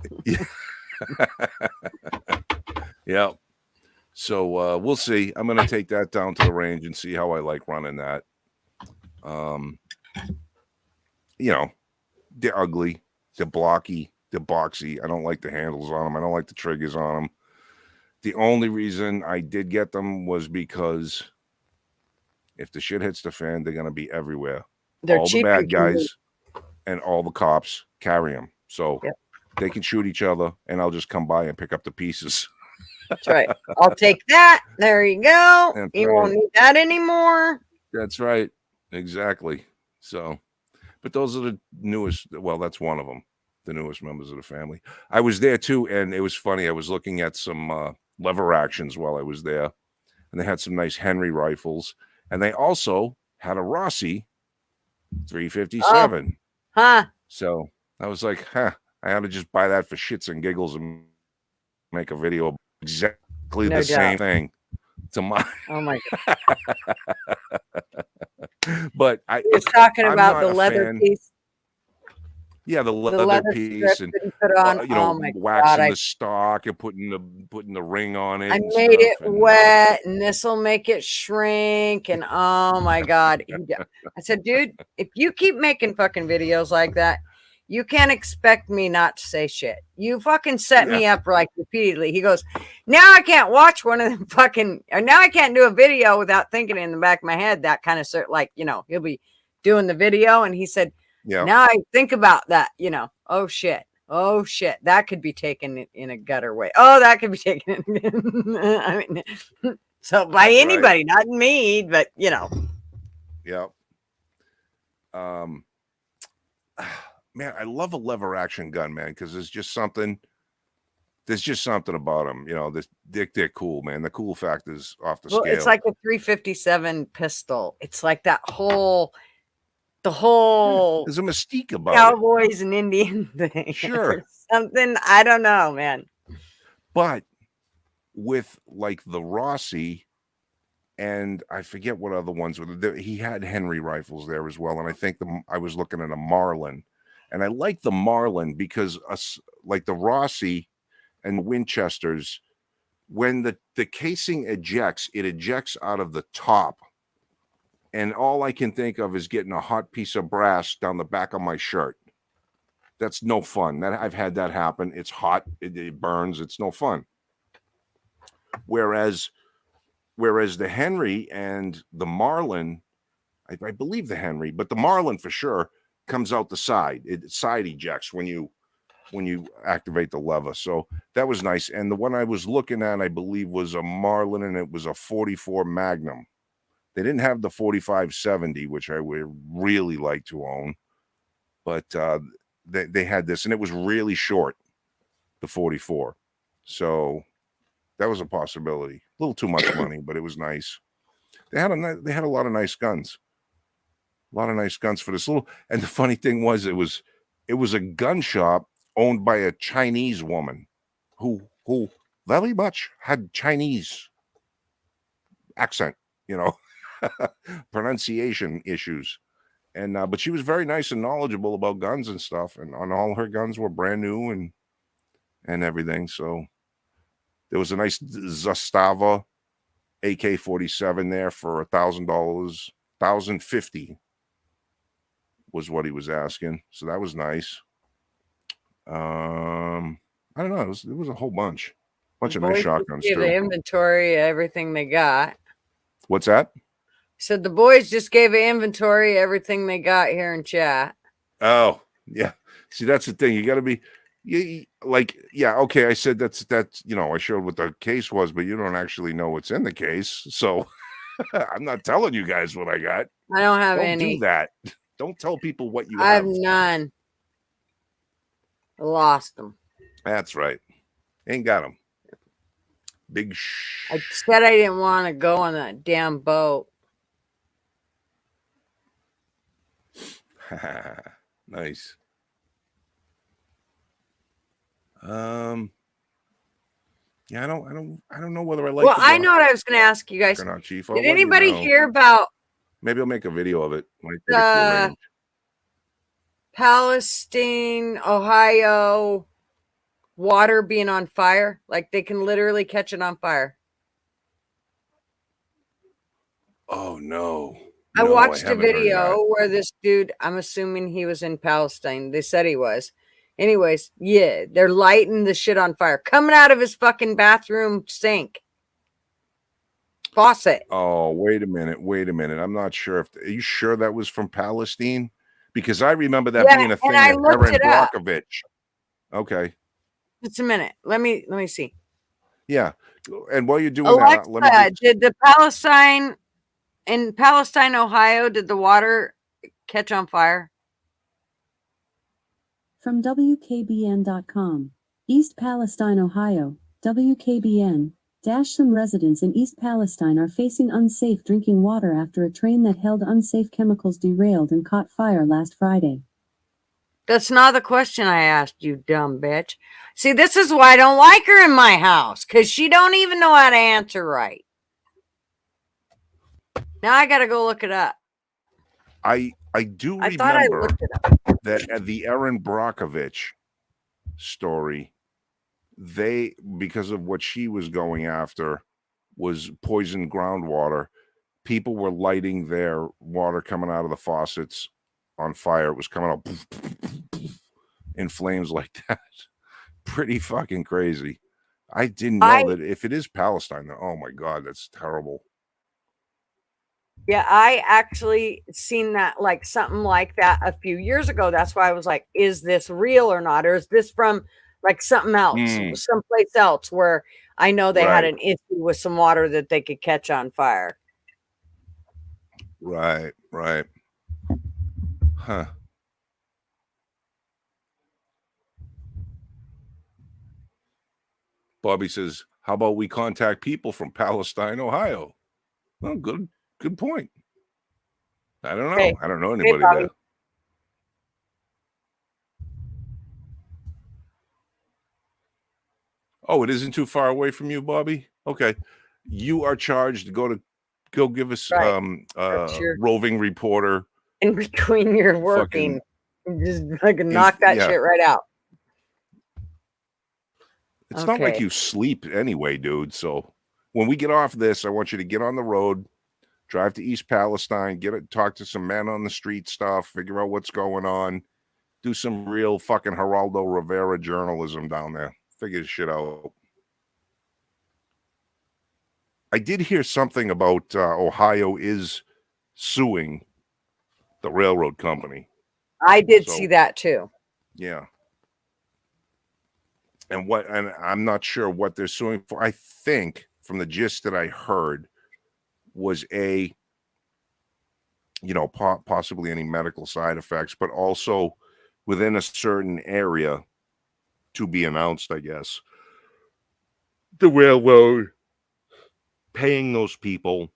[SPEAKER 3] Yeah. So we'll see. I'm going to take that down to the range and see how I like running that. They're ugly, they're blocky, they're boxy. I don't like the handles on them. I don't like the triggers on them. The only reason I did get them was because if the shit hits the fan, they're going to be everywhere.
[SPEAKER 1] They're
[SPEAKER 3] all
[SPEAKER 1] cheap
[SPEAKER 3] the bad guys and all the cops carry them. So
[SPEAKER 1] yep.
[SPEAKER 3] They can shoot each other, and I'll just come by and pick up the pieces.
[SPEAKER 1] That's right. I'll take that. There you go.
[SPEAKER 3] That's
[SPEAKER 1] you
[SPEAKER 3] right.
[SPEAKER 1] won't need that anymore.
[SPEAKER 3] That's right. Exactly. So, but those are the newest. Well, that's one of them, the newest members of the family. I was there too, and it was funny. I was looking at some lever actions while I was there, and they had some nice Henry rifles, and they also had a Rossi 357.
[SPEAKER 1] Huh.
[SPEAKER 3] So I was like, I ought to just buy that for shits and giggles and make a video of exactly the same thing to mine.
[SPEAKER 1] Oh my God.
[SPEAKER 3] But
[SPEAKER 1] He was talking
[SPEAKER 3] I'm
[SPEAKER 1] about
[SPEAKER 3] not
[SPEAKER 1] the
[SPEAKER 3] a
[SPEAKER 1] leather
[SPEAKER 3] fan.
[SPEAKER 1] piece,
[SPEAKER 3] Yeah, the
[SPEAKER 1] the
[SPEAKER 3] leather
[SPEAKER 1] leather
[SPEAKER 3] piece
[SPEAKER 1] strip
[SPEAKER 3] and
[SPEAKER 1] that he put on.
[SPEAKER 3] you
[SPEAKER 1] Oh
[SPEAKER 3] know,
[SPEAKER 1] my God.
[SPEAKER 3] waxing the stock and putting the ring on it
[SPEAKER 1] I
[SPEAKER 3] and
[SPEAKER 1] made it
[SPEAKER 3] stuff. And
[SPEAKER 1] wet, and this will make it shrink. And oh my God. I said, dude, if you keep making fucking videos like that, you can't expect me not to say shit. You fucking set
[SPEAKER 3] yeah,
[SPEAKER 1] me up like repeatedly. He goes, now I can't watch one of them fucking, or now I can't do a video without thinking in the back of my head that kind of like, you know, he'll be doing the video. And he said,
[SPEAKER 3] yeah,
[SPEAKER 1] now I think about that, you know, oh shit. Oh shit, that could be taken in a gutter way. Oh, that could be taken. I mean, so by
[SPEAKER 3] right,
[SPEAKER 1] anybody, not me, but you know.
[SPEAKER 3] yeah. Man, I love a lever action gun, man, because there's just something about them. You know, they're cool, man. The cool factor is off the
[SPEAKER 1] Well, it's
[SPEAKER 3] scale.
[SPEAKER 1] like a 357 pistol. It's like the whole
[SPEAKER 3] There's a mystique about
[SPEAKER 1] cowboys and Indian thing.
[SPEAKER 3] Sure.
[SPEAKER 1] Or something. I don't know, man.
[SPEAKER 3] But with like the Rossi, and I forget what other ones were there. He had Henry rifles there as well, and I think I was looking at a Marlin, and I like the Marlin because like the Rossi and Winchesters, when the casing ejects, it ejects out of the top, and all I can think of is getting a hot piece of brass down the back of my shirt. That's no fun. That I've had that happen. It's hot, it burns. It's no fun. Whereas the Henry and the Marlin, I believe the Henry, but the Marlin for sure comes out the side. It side ejects when you activate the lever. So that was nice. And the one I was looking at, I believe, was a Marlin, and it was a 44 Magnum. They didn't have the 45-70, which I would really like to own, but they had this, and it was really short, the 44. So that was a possibility. A little too much money, but it was nice. They had a lot of nice guns. A lot of nice guns for this little. And the funny thing was, it was a gun shop owned by a Chinese woman who very much had Chinese accent, you know, pronunciation issues. And but she was very nice and knowledgeable about guns and stuff, and on all her guns were brand new and everything. So there was a nice Zastava AK-47 there for $1,000, $1,050 was what he was asking. So that was nice. I don't know. It was a whole bunch of nice shotguns too.
[SPEAKER 1] The inventory, everything they got.
[SPEAKER 3] What's that?
[SPEAKER 1] Said the boys just gave an inventory, everything they got here in chat.
[SPEAKER 3] Oh yeah. See, that's the thing. You got to be. Yeah, okay. I said that's you know, I showed what the case was, but you don't actually know what's in the case, so I'm not telling you guys what I got.
[SPEAKER 1] I don't have
[SPEAKER 3] Don't
[SPEAKER 1] any.
[SPEAKER 3] do that. Don't tell people what you
[SPEAKER 1] I
[SPEAKER 3] have.
[SPEAKER 1] have none. I lost them.
[SPEAKER 3] That's right. Ain't got them. Big.
[SPEAKER 1] I said I didn't want to go on that damn boat.
[SPEAKER 3] Nice. Yeah, I don't know whether I like.
[SPEAKER 1] Well, I know what I was going to ask you guys.
[SPEAKER 3] Or not, Chief.
[SPEAKER 1] Did anybody hear about?
[SPEAKER 3] Maybe I'll make a video of it.
[SPEAKER 1] Palestine, Ohio, water being on fire. Like they can literally catch it on fire.
[SPEAKER 3] Oh no.
[SPEAKER 1] I watched a video where this dude, I'm assuming he was in Palestine. They said he was. Anyways, yeah, they're lighting the shit on fire. Coming out of his fucking bathroom sink. Faucet.
[SPEAKER 3] Oh, wait a minute. I'm not sure are you sure that was from Palestine? Because I remember that being a thing with Erin Brockovich. Okay.
[SPEAKER 1] Just a minute. Let me see.
[SPEAKER 3] Yeah. And while you're doing
[SPEAKER 1] Alexa,
[SPEAKER 3] that,
[SPEAKER 1] did the in Palestine, Ohio, did the water catch on fire?
[SPEAKER 2] From WKBN.com. East Palestine, Ohio. WKBN. Some residents in East Palestine are facing unsafe drinking water after a train that held unsafe chemicals derailed and caught fire last Friday.
[SPEAKER 1] That's not the question I asked, you dumb bitch. See, this is why I don't like her in my house, because she don't even know how to answer right. Now I got to go look it up.
[SPEAKER 3] I do
[SPEAKER 1] I thought I
[SPEAKER 3] remember
[SPEAKER 1] looked it up.
[SPEAKER 3] that at the Erin Brockovich story, they, because of what she was going after, was poisoned groundwater. People were lighting their water coming out of the faucets on fire. It was coming out in flames like that. Pretty fucking crazy. I didn't know that if it is Palestine, oh my God, that's terrible.
[SPEAKER 1] Yeah, I actually seen that, like something like that a few years ago. That's why I was like, is this real or not? Or is this from like something else, someplace else where I know they had an issue with some water that they could catch on fire?
[SPEAKER 3] Right. Huh. Bobby says, how about we contact people from Palestine, Ohio? Well, good point. I don't know.
[SPEAKER 1] Hey,
[SPEAKER 3] I don't know anybody there. Oh, it isn't too far away from you, Bobby? Okay. You are charged to go give us roving reporter.
[SPEAKER 1] In between your working. Just fucking knock that shit right out.
[SPEAKER 3] It's not like you sleep anyway, dude. So when we get off this, I want you to get on the road, drive to East Palestine, talk to some men on the street stuff, figure out what's going on, do some real fucking Geraldo Rivera journalism down there. Figure shit out. I did hear something about Ohio is suing the railroad company.
[SPEAKER 1] I did see that too.
[SPEAKER 3] Yeah. And I'm not sure what they're suing for. I think from the gist that I heard was possibly any medical side effects, but also within a certain area to be announced, I guess. The railroad paying those people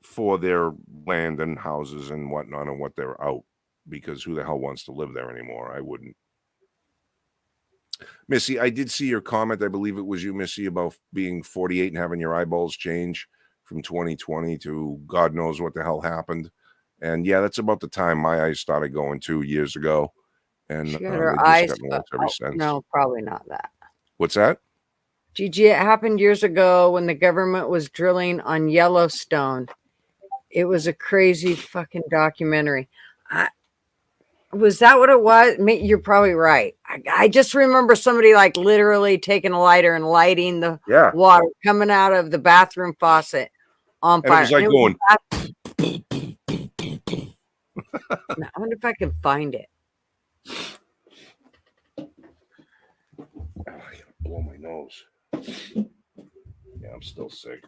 [SPEAKER 3] for their land and houses and whatnot and what they're out, because who the hell wants to live there anymore? I wouldn't. Missy, I did see your comment. I believe it was you, Missy, about being 48 and having your eyeballs change from 2020 to God knows what the hell happened. And yeah, that's about the time my eyes started going 2 years ago. And
[SPEAKER 1] she had her eyes
[SPEAKER 3] ever since.
[SPEAKER 1] No, probably not that.
[SPEAKER 3] What's that?
[SPEAKER 1] Gigi, it happened years ago when the government was drilling on Yellowstone. It was a crazy fucking documentary. Was that what it was? You're probably right. I just remember somebody like literally taking a lighter and lighting the water coming out of the bathroom faucet on fire.
[SPEAKER 3] It was like going.
[SPEAKER 1] I wonder if I can find it.
[SPEAKER 3] I gotta blow my nose. Yeah, I'm still sick.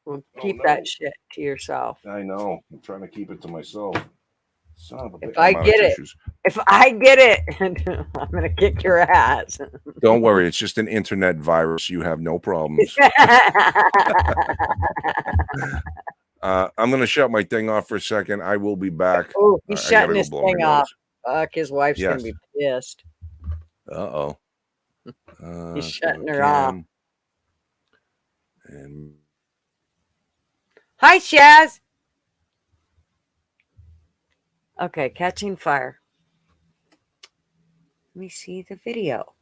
[SPEAKER 1] Well, keep that shit to yourself.
[SPEAKER 3] I know. I'm trying to keep it to myself. Son of a bitch.
[SPEAKER 1] If I get it, I'm gonna kick your ass.
[SPEAKER 3] Don't worry, it's just an internet virus. You have no problems. I'm gonna shut my thing off for a second. I will be back.
[SPEAKER 1] Oh, he's shutting his thing off. Fuck, his wife's gonna be pissed.
[SPEAKER 3] Uh-oh.
[SPEAKER 1] He's shutting her off.
[SPEAKER 3] And
[SPEAKER 1] hi, Shaz. Okay, catching fire. Let me see the video.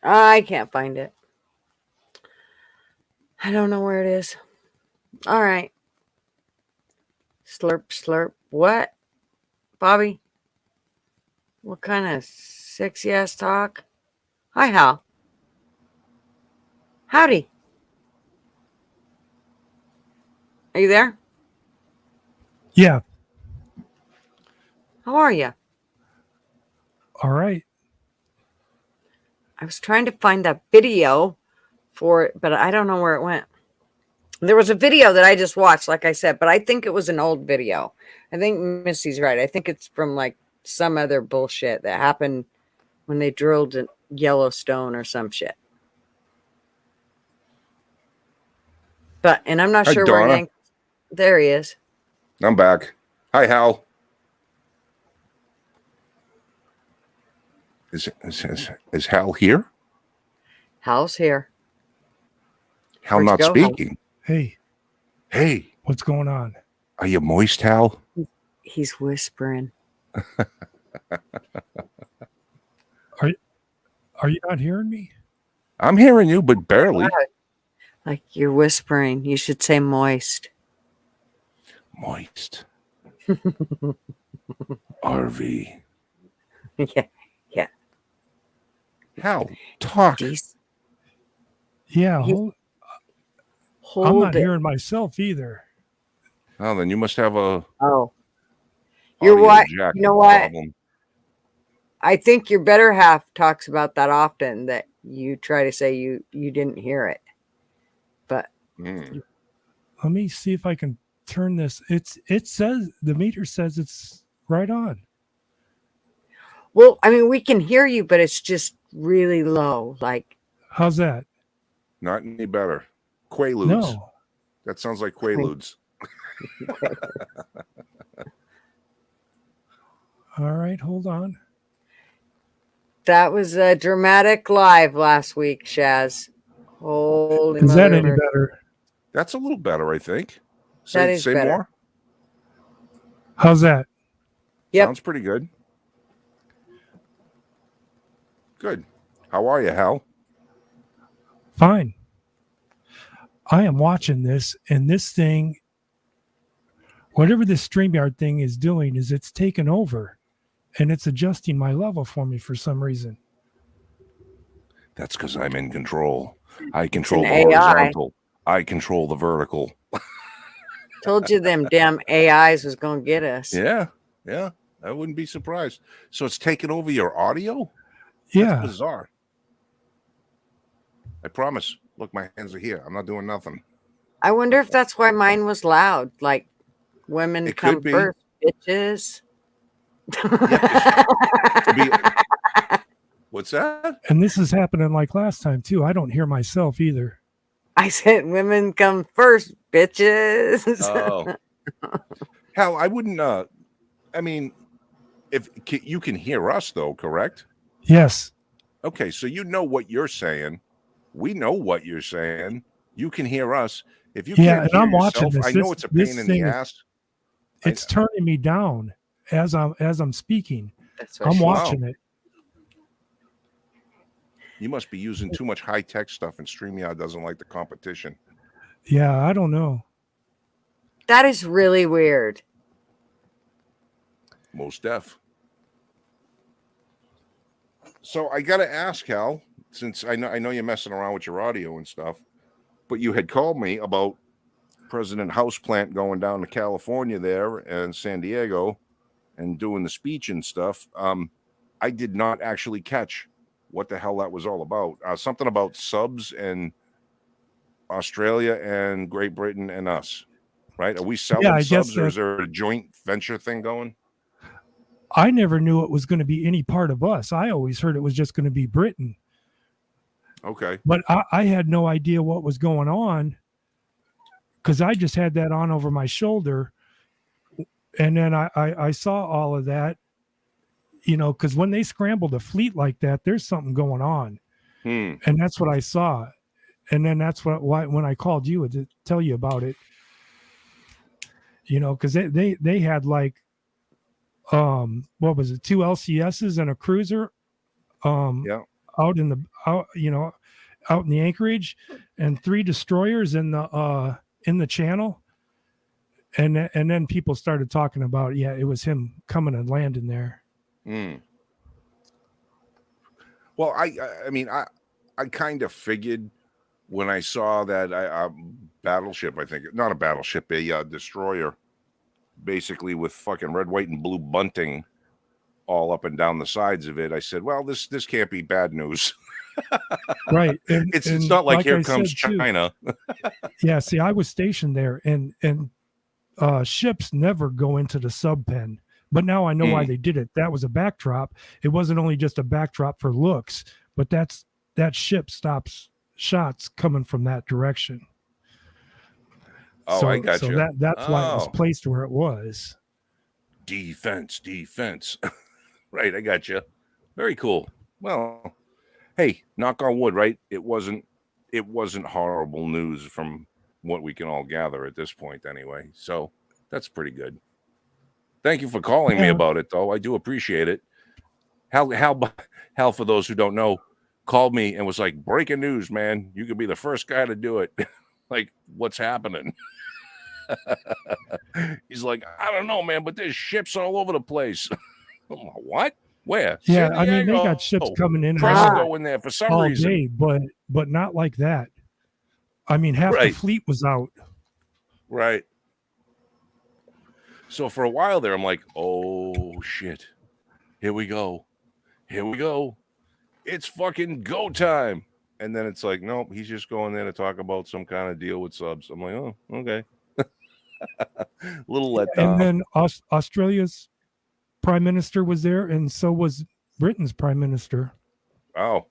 [SPEAKER 1] I can't find it. I don't know where it is. All right. Slurp, slurp. What? Bobby? What kind of sexy ass talk? Hi, Hal. Howdy. Are you there?
[SPEAKER 4] Yeah.
[SPEAKER 1] How are you?
[SPEAKER 4] All right.
[SPEAKER 1] I was trying to find that video for it, but I don't know where it went. There was a video that I just watched, like I said, but I think it was an old video. I think Missy's right. I think it's from like some other bullshit that happened when they drilled in Yellowstone or some shit. And I'm not sure where Hank. There he is.
[SPEAKER 3] I'm back. Hi, Hal. Is Hal here?
[SPEAKER 1] Hal's here.
[SPEAKER 3] Hal
[SPEAKER 1] Where'd you
[SPEAKER 3] not
[SPEAKER 1] go, Hal?
[SPEAKER 3] speaking.
[SPEAKER 4] Hey,
[SPEAKER 3] Hey,
[SPEAKER 4] what's going on?
[SPEAKER 3] are you moist, Hal?
[SPEAKER 1] He's whispering.
[SPEAKER 4] Are you not hearing me?
[SPEAKER 3] I'm hearing you, but barely.
[SPEAKER 1] Like you're whispering. You should say moist.
[SPEAKER 3] Moist. RV.
[SPEAKER 1] Yeah. Yeah.
[SPEAKER 3] Hal, talk.
[SPEAKER 1] Jeez.
[SPEAKER 4] Yeah,
[SPEAKER 1] You-
[SPEAKER 4] I'm
[SPEAKER 1] Hold
[SPEAKER 4] not
[SPEAKER 1] it.
[SPEAKER 4] hearing myself either.
[SPEAKER 3] Oh, then you must have a
[SPEAKER 1] Oh. You're
[SPEAKER 3] audio
[SPEAKER 1] what?
[SPEAKER 3] jack
[SPEAKER 1] You know what?
[SPEAKER 3] problem.
[SPEAKER 1] I think your better half talks about that often, that you try to say you didn't hear it. But
[SPEAKER 3] Mm.
[SPEAKER 4] Let me see if I can turn this. It says the meter says it's right on.
[SPEAKER 1] well, I mean, we can hear you, but it's just really low. Like,
[SPEAKER 4] How's that?
[SPEAKER 3] Not any better. Quaaludes.
[SPEAKER 4] No.
[SPEAKER 3] That sounds like Quaaludes.
[SPEAKER 4] All right, hold on.
[SPEAKER 1] that was a dramatic live last week, Shaz. Holy
[SPEAKER 4] Is that any
[SPEAKER 1] mother.
[SPEAKER 4] better?
[SPEAKER 3] That's a little better, I think.
[SPEAKER 1] That is
[SPEAKER 3] say
[SPEAKER 1] better.
[SPEAKER 3] more.
[SPEAKER 4] How's that?
[SPEAKER 1] Yep.
[SPEAKER 3] Sounds pretty good. Good. How are you, Hal?
[SPEAKER 4] Fine. I am watching this, and this thing, whatever this StreamYard thing is doing, is it's taken over, and it's adjusting my level for me for some reason.
[SPEAKER 3] That's because I'm in control. I control the
[SPEAKER 1] an AI.
[SPEAKER 3] horizontal. I control the vertical.
[SPEAKER 1] Told you them damn AIs was going to get us.
[SPEAKER 3] Yeah. I wouldn't be surprised. So it's taken over your audio?
[SPEAKER 4] Yeah.
[SPEAKER 3] That's bizarre. I promise. Look, my hands are here. I'm not doing nothing.
[SPEAKER 1] I wonder if that's why mine was loud. Like, women
[SPEAKER 3] It
[SPEAKER 1] come
[SPEAKER 3] could be.
[SPEAKER 1] first, bitches.
[SPEAKER 3] What's that?
[SPEAKER 4] And this is happening like last time, too. I don't hear myself either.
[SPEAKER 1] I said, women come first, bitches.
[SPEAKER 3] Oh. Hal, I wouldn't, I mean, if you can hear us, though, correct?
[SPEAKER 4] Yes.
[SPEAKER 3] Okay, so you know what you're saying. We know what you're saying. You can hear us. If you
[SPEAKER 4] Yeah,
[SPEAKER 3] can't
[SPEAKER 4] and
[SPEAKER 3] hear
[SPEAKER 4] I'm watching
[SPEAKER 3] yourself,
[SPEAKER 4] this.
[SPEAKER 3] I know it's a
[SPEAKER 4] This
[SPEAKER 3] pain in the
[SPEAKER 4] thing is-
[SPEAKER 3] ass.
[SPEAKER 4] It's turning me down as I'm speaking.
[SPEAKER 1] That's what
[SPEAKER 4] I'm
[SPEAKER 1] she
[SPEAKER 4] watching it.
[SPEAKER 3] You must be using too much high-tech stuff, and StreamYard doesn't like the competition.
[SPEAKER 4] Yeah, I don't know.
[SPEAKER 1] That is really weird.
[SPEAKER 3] Most deaf. So I got to ask, Hal, since I know you're messing around with your audio and stuff, but you had called me about President Houseplant going down to California there and San Diego and doing the speech and stuff. I did not actually catch what the hell that was all about. Something about subs and Australia and Great Britain and us, right? Are we selling
[SPEAKER 4] I guess
[SPEAKER 3] subs, or is there a joint venture thing going?
[SPEAKER 4] I never knew it was going to be any part of us. I always heard it was just going to be Britain.
[SPEAKER 3] Okay.
[SPEAKER 4] But I had no idea what was going on because I just had that on over my shoulder. And then I saw all of that, because when they scrambled a fleet like that, there's something going on. And that's what I saw. And then that's why when I called you to tell you about it, because they had like, what was it, 2 LCSs and a cruiser out in the anchorage, and 3 destroyers in the channel, and then people started talking about it was him coming and landing there.
[SPEAKER 3] Well, I mean I kind of figured when I saw that battleship, I think not a battleship, a destroyer, basically with fucking red, white, and blue bunting all up and down the sides of it. I said, well, this can't be bad news.
[SPEAKER 4] Right.
[SPEAKER 3] It's not like here
[SPEAKER 4] I
[SPEAKER 3] comes
[SPEAKER 4] said,
[SPEAKER 3] China.
[SPEAKER 4] Yeah, see, I was stationed there, and ships never go into the sub pen. But now I know why they did it. That was a backdrop. It wasn't only just a backdrop for looks, but that ship stops shots coming from that direction.
[SPEAKER 3] Oh, I got you.
[SPEAKER 4] So that's why it was placed where it was.
[SPEAKER 3] Defense. Right, I got you. Very cool. Well, hey, knock on wood, right? It wasn't horrible news from what we can all gather at this point anyway. So that's pretty good. Thank you for calling me about it, though. I do appreciate it. Hal, for those who don't know, called me and was like, breaking news, man. You could be the first guy to do it. Like, what's happening? He's like, I don't know, man, but there's ships all over the place. I'm like, what? Where?
[SPEAKER 4] Yeah,
[SPEAKER 3] San
[SPEAKER 4] I mean, they
[SPEAKER 3] Diego?
[SPEAKER 4] got ships coming in and
[SPEAKER 3] Prices
[SPEAKER 4] out
[SPEAKER 3] go in there for some
[SPEAKER 4] all
[SPEAKER 3] reason.
[SPEAKER 4] day, but not like that. I mean, half the fleet was out.
[SPEAKER 3] Right. So for a while there, I'm like, oh, shit. Here we go. Here we go. It's fucking go time. And then it's like, nope, he's just going there to talk about some kind of deal with subs. I'm like, oh, okay. Little letdown.
[SPEAKER 4] And then Australia's prime minister was there, and so was Britain's prime minister.
[SPEAKER 3] Oh,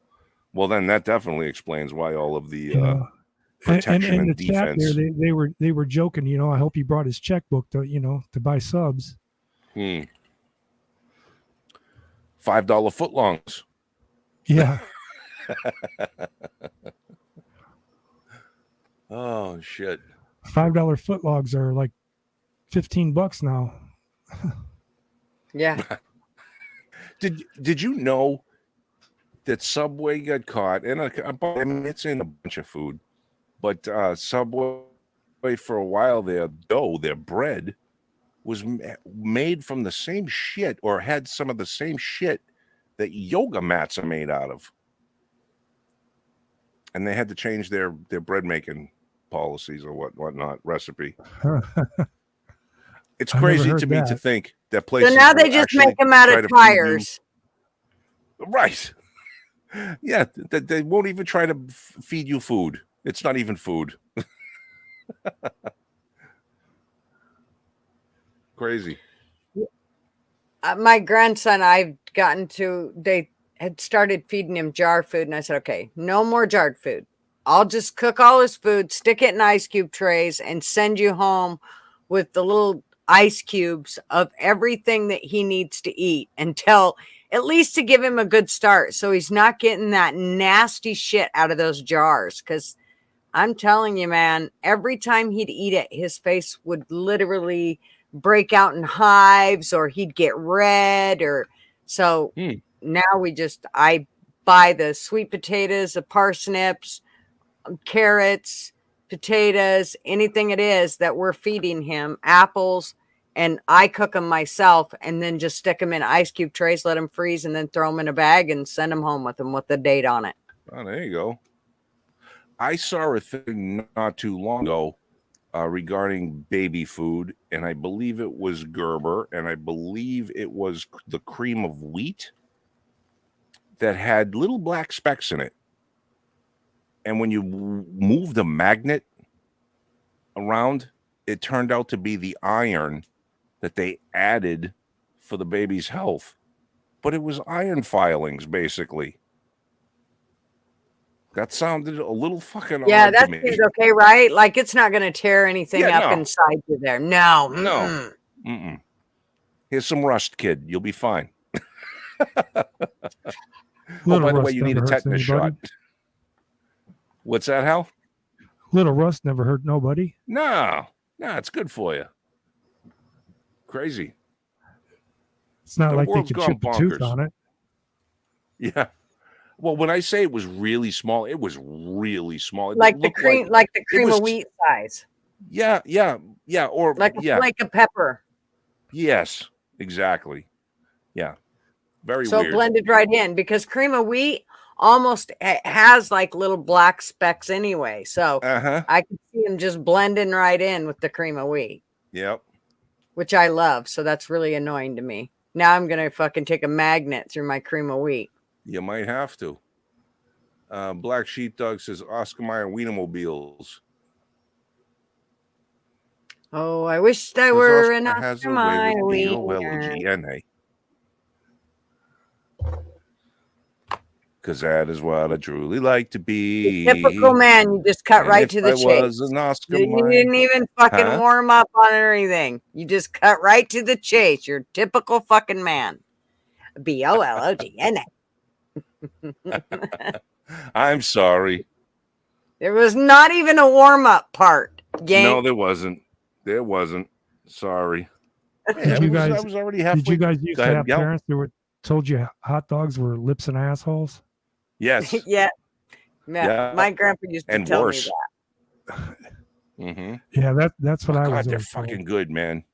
[SPEAKER 3] well, then that definitely explains why all of the protection
[SPEAKER 4] and
[SPEAKER 3] and
[SPEAKER 4] the
[SPEAKER 3] defense.
[SPEAKER 4] Chat there, they were joking. You know, I hope he brought his checkbook to buy subs.
[SPEAKER 3] $5 footlongs.
[SPEAKER 4] Yeah.
[SPEAKER 3] Oh shit.
[SPEAKER 4] $5 footlogs are like $15 now.
[SPEAKER 1] Yeah.
[SPEAKER 3] Did you know that Subway got caught? And I mean, it's in a bunch of food, but Subway for a while their bread was made from the same shit, or had some of the same shit that yoga mats are made out of. And they had to change their bread making policies or whatnot recipe. It's crazy to me to think that places.
[SPEAKER 1] So now they just make them out of tires.
[SPEAKER 3] Right. Yeah, they won't even try to feed you food. It's not even food. Crazy.
[SPEAKER 1] My grandson, they had started feeding him jar food, and I said, okay, no more jarred food. I'll just cook all his food, stick it in ice cube trays, and send you home with the little ice cubes of everything that he needs to eat, until at least to give him a good start, so he's not getting that nasty shit out of those jars. Because I'm telling you, man, every time he'd eat it, his face would literally break out in hives, or he'd get red. Or so now I buy the sweet potatoes, the parsnips, carrots, potatoes, anything it is that we're feeding him, apples, and I cook them myself, and then just stick them in ice cube trays, let them freeze, and then throw them in a bag and send them home with them with the date on it.
[SPEAKER 3] Oh, there you go. I saw a thing not too long ago regarding baby food, and I believe it was Gerber, and I believe it was the cream of wheat that had little black specks in it. And when you move the magnet around, it turned out to be the iron that they added for the baby's health. But it was iron filings, basically. That sounded a little fucking odd to me.
[SPEAKER 1] Okay, right? Like, it's not going to tear anything up inside you there. No.
[SPEAKER 3] No. Here's some rust, kid. You'll be fine. Oh, by the way, you need a tetanus shot. What's that, Hal?
[SPEAKER 4] Little rust never hurt nobody.
[SPEAKER 3] No, it's good for you. Crazy.
[SPEAKER 4] It's not like they could chip a tooth on it.
[SPEAKER 3] Yeah. Well, when I say it was really small, it was really small.
[SPEAKER 1] Like the cream of wheat size.
[SPEAKER 3] Yeah. Or
[SPEAKER 1] like a flake of pepper.
[SPEAKER 3] Yes, exactly. Yeah. Very weird.
[SPEAKER 1] So blended right in, because cream of wheat almost has like little black specks anyway. So I can see them just blending right in with the cream of wheat.
[SPEAKER 3] Yep.
[SPEAKER 1] Which I love. So that's really annoying to me. Now I'm going to fucking take a magnet through my cream of wheat.
[SPEAKER 3] You might have to. Black Sheepdog says Oscar Mayer Wienermobiles.
[SPEAKER 1] Oh, I wish I were an Oscar Mayer Wiener.
[SPEAKER 3] Because that is what I truly like to be.
[SPEAKER 1] The typical man, you just cut right to the chase. You didn't even fucking warm up on anything. You just cut right to the chase. You're a typical fucking man. BOLOGNA.
[SPEAKER 3] I'm sorry.
[SPEAKER 1] There was not even a warm-up part.
[SPEAKER 3] No, there wasn't. There wasn't. Sorry.
[SPEAKER 4] Did
[SPEAKER 3] I
[SPEAKER 4] you guys?
[SPEAKER 3] was already halfway.
[SPEAKER 4] Did you guys used
[SPEAKER 3] Go
[SPEAKER 4] to
[SPEAKER 3] ahead,
[SPEAKER 4] have
[SPEAKER 3] yell.
[SPEAKER 4] parents that were told you hot dogs were lips and assholes?
[SPEAKER 3] Yes.
[SPEAKER 1] Yeah.
[SPEAKER 3] Yeah.
[SPEAKER 1] My grandpa used to
[SPEAKER 3] And
[SPEAKER 1] tell
[SPEAKER 3] worse.
[SPEAKER 1] me that.
[SPEAKER 3] Mm-hmm.
[SPEAKER 4] Yeah, that's what I
[SPEAKER 3] God,
[SPEAKER 4] was.
[SPEAKER 3] they're
[SPEAKER 4] always told.
[SPEAKER 3] fucking good, man.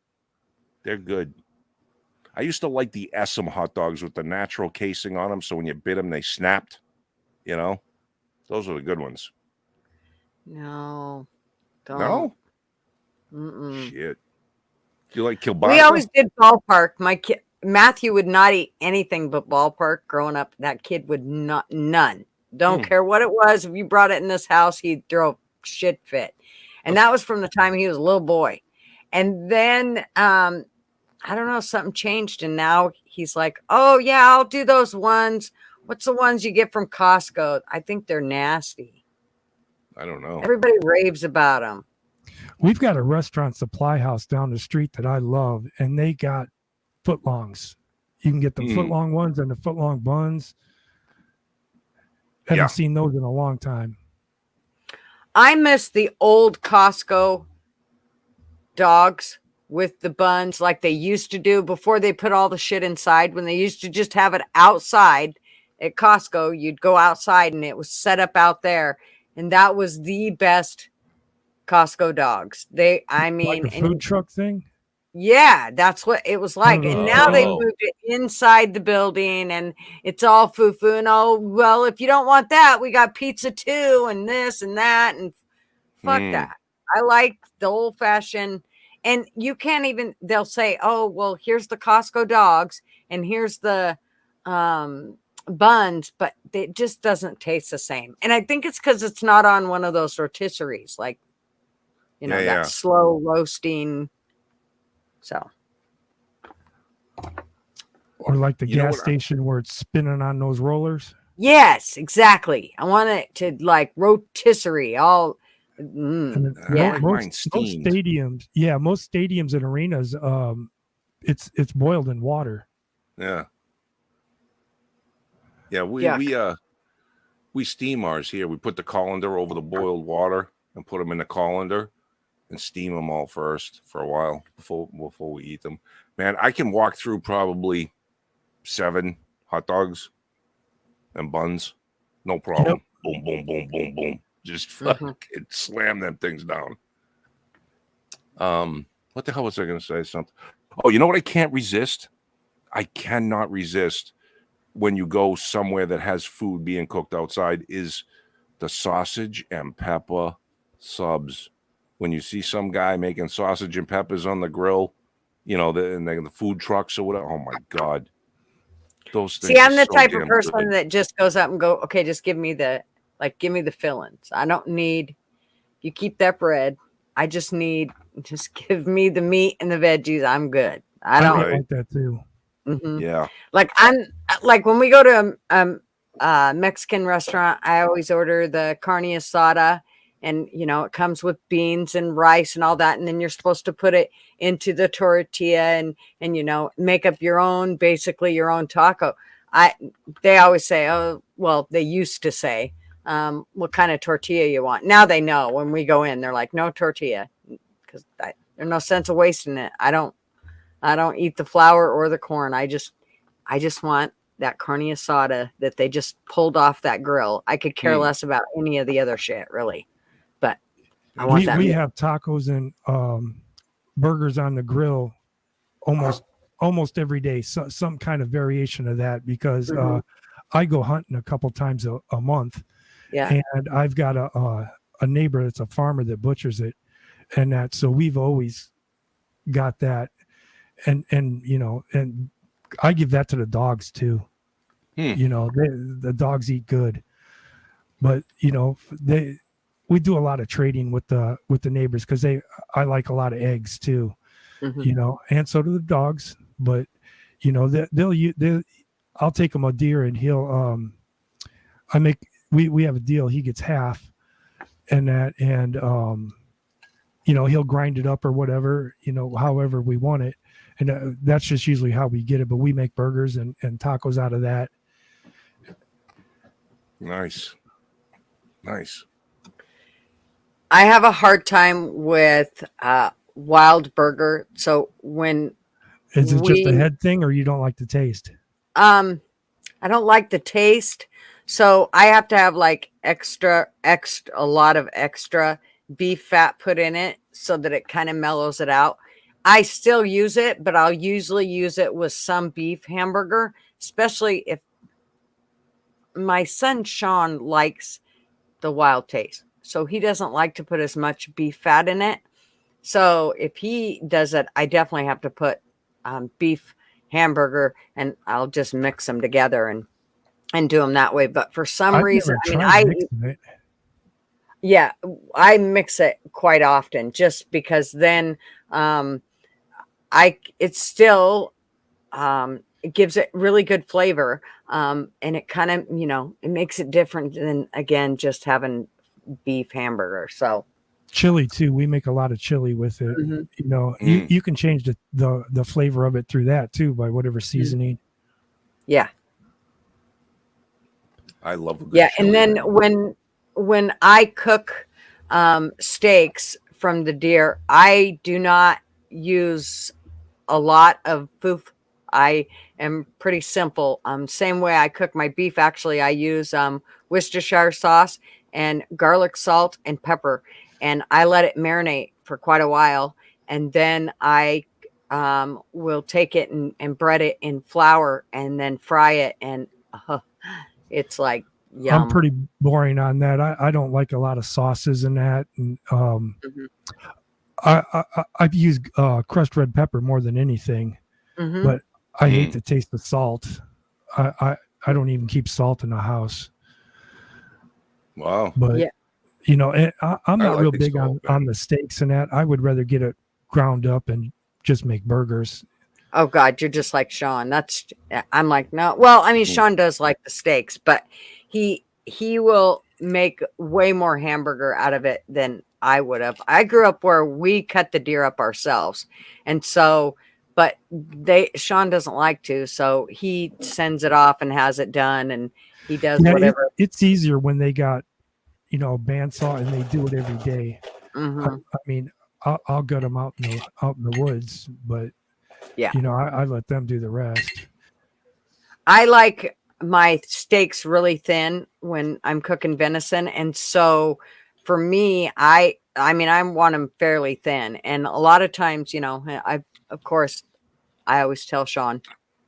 [SPEAKER 3] They're good. I used to like the Essam hot dogs with the natural casing on them, so when you bit them, they snapped. You know, those were the good ones.
[SPEAKER 1] No, don't.
[SPEAKER 3] No,
[SPEAKER 1] Mm-mm.
[SPEAKER 3] shit. Do you like kielbasa?
[SPEAKER 1] We always did ballpark. My kid Matthew would not eat anything but ballpark growing up. That kid would not, none. Don't care what it was. If you brought it in this house, he'd throw a shit fit. And that was from the time he was a little boy. And then I don't know, something changed, and now he's like, oh yeah, I'll do those ones. What's the ones you get from Costco? I think they're nasty.
[SPEAKER 3] I don't know.
[SPEAKER 1] Everybody raves about them.
[SPEAKER 4] We've got a restaurant supply house down the street that I love, and they got footlongs. You can get the footlong ones and the footlong buns. Haven't seen those in a long time.
[SPEAKER 1] I miss the old Costco dogs with the buns like they used to do before they put all the shit inside. When they used to just have it outside at Costco, you'd go outside and it was set up out there. And that was the best Costco dogs. I mean,
[SPEAKER 4] like a food truck thing.
[SPEAKER 1] Yeah, that's what it was like. And now they moved it inside the building and it's all foo-foo. And oh, well, if you don't want that, we got pizza too, and this and that. And fuck that. I like the old-fashioned. And you can't even, they'll say, oh, well, here's the Costco dogs and here's the buns, but it just doesn't taste the same. And I think it's because it's not on one of those rotisseries, like, you know, that slow roasting. So.
[SPEAKER 4] Or like the gas station where it's spinning on those rollers.
[SPEAKER 1] Yes, exactly. I want it to like rotisserie all.
[SPEAKER 4] Most stadiums, most stadiums and arenas, it's boiled in water.
[SPEAKER 3] We steam ours here. We put the colander over the boiled water and put them in the colander and steam them all first for a while before we eat them. Man, I can walk through probably 7 hot dogs and buns, no problem. Boom, boom, boom, boom, boom. Just fucking slam them things down. What the hell was I going to say? Something. Oh, you know what I can't resist? I cannot resist when you go somewhere that has food being cooked outside is the sausage and pepper subs. When you see some guy making sausage and peppers on the grill, you know, the food trucks or whatever. Oh my God. Those things.
[SPEAKER 1] See, I'm the type of person that just goes up and go, okay, just give me the fillings. I don't need, you keep that bread. I just give me the meat and the veggies. I'm good. I don't
[SPEAKER 4] like that too.
[SPEAKER 1] Mm-hmm.
[SPEAKER 3] Yeah.
[SPEAKER 1] Like when we go to a Mexican restaurant, I always order the carne asada, and you know, it comes with beans and rice and all that. And then you're supposed to put it into the tortilla and, you know, make up basically your own taco. They always say, oh, well, they used to say, what kind of tortilla you want. Now they know when we go in, they're like, no tortilla, because there's no sense of wasting it. I don't eat the flour or the corn. I just want that carne asada that they just pulled off that grill. I could care less about any of the other shit, really. But I want that.
[SPEAKER 4] We have tacos and burgers on the grill almost every day. So, some kind of variation of that, because I go hunting a couple times a month.
[SPEAKER 1] Yeah.
[SPEAKER 4] And I've got a neighbor that's a farmer that butchers it, and that, so we've always got that. And you know, and I give that to the dogs too. You know, the dogs eat good, but you know, we do a lot of trading with the neighbors, because I like a lot of eggs too, you know, and so do the dogs. But you know, I'll take him a deer, and he'll we have a deal. He gets half, and you know, he'll grind it up or whatever, you know, however we want it. And that's just usually how we get it. But we make burgers and tacos out of that.
[SPEAKER 3] Nice.
[SPEAKER 1] I have a hard time with wild burger. So when
[SPEAKER 4] Is it just a head thing, or you don't like the taste?
[SPEAKER 1] I don't like the taste, so I have to have like a lot of extra beef fat put in it so that it kind of mellows it out. I still use it, but I'll usually use it with some beef hamburger, especially if my son Sean likes the wild taste. So he doesn't like to put as much beef fat in it. So if he does it, I definitely have to put beef hamburger, and I'll just mix them together and do them that way. But for some reason, yeah, I mix it quite often just because then it's still it gives it really good flavor, and it kind of it makes it different than again just having beef hamburger. So
[SPEAKER 4] chili too, we make a lot of chili with it. You can change the flavor of it through that too by whatever seasoning.
[SPEAKER 1] Yeah,
[SPEAKER 3] I love a good chili.
[SPEAKER 1] And then when I cook steaks from the deer, I do not use a lot of foof. I am pretty simple. Same way I cook my beef. Actually, I use Worcestershire sauce and garlic, salt, and pepper, and I let it marinate for quite a while, and then I will take it and bread it in flour and then fry it, and it's like yum.
[SPEAKER 4] I'm pretty boring on that. I don't like a lot of sauces in that, and I've used crushed red pepper more than anything, but I hate the taste of salt. I don't even keep salt in the house.
[SPEAKER 3] Wow.
[SPEAKER 4] But I'm not real big on the steaks and that. I would rather get it ground up and just make burgers.
[SPEAKER 1] Oh God, you're just like Sean. I'm like, no. Well, I mean, Sean does like the steaks, but he will make way more hamburger out of it than I would have. I grew up where we cut the deer up ourselves, and so, but Sean doesn't like to, so he sends it off and has it done, and he does whatever.
[SPEAKER 4] It's easier when they got a bandsaw and they do it every day. I mean, I'll gut them out in the woods, but
[SPEAKER 1] yeah,
[SPEAKER 4] I let them do the rest.
[SPEAKER 1] I like my steaks really thin when I'm cooking venison, and so for me, I want them fairly thin, and a lot of times, of course, I always tell Sean,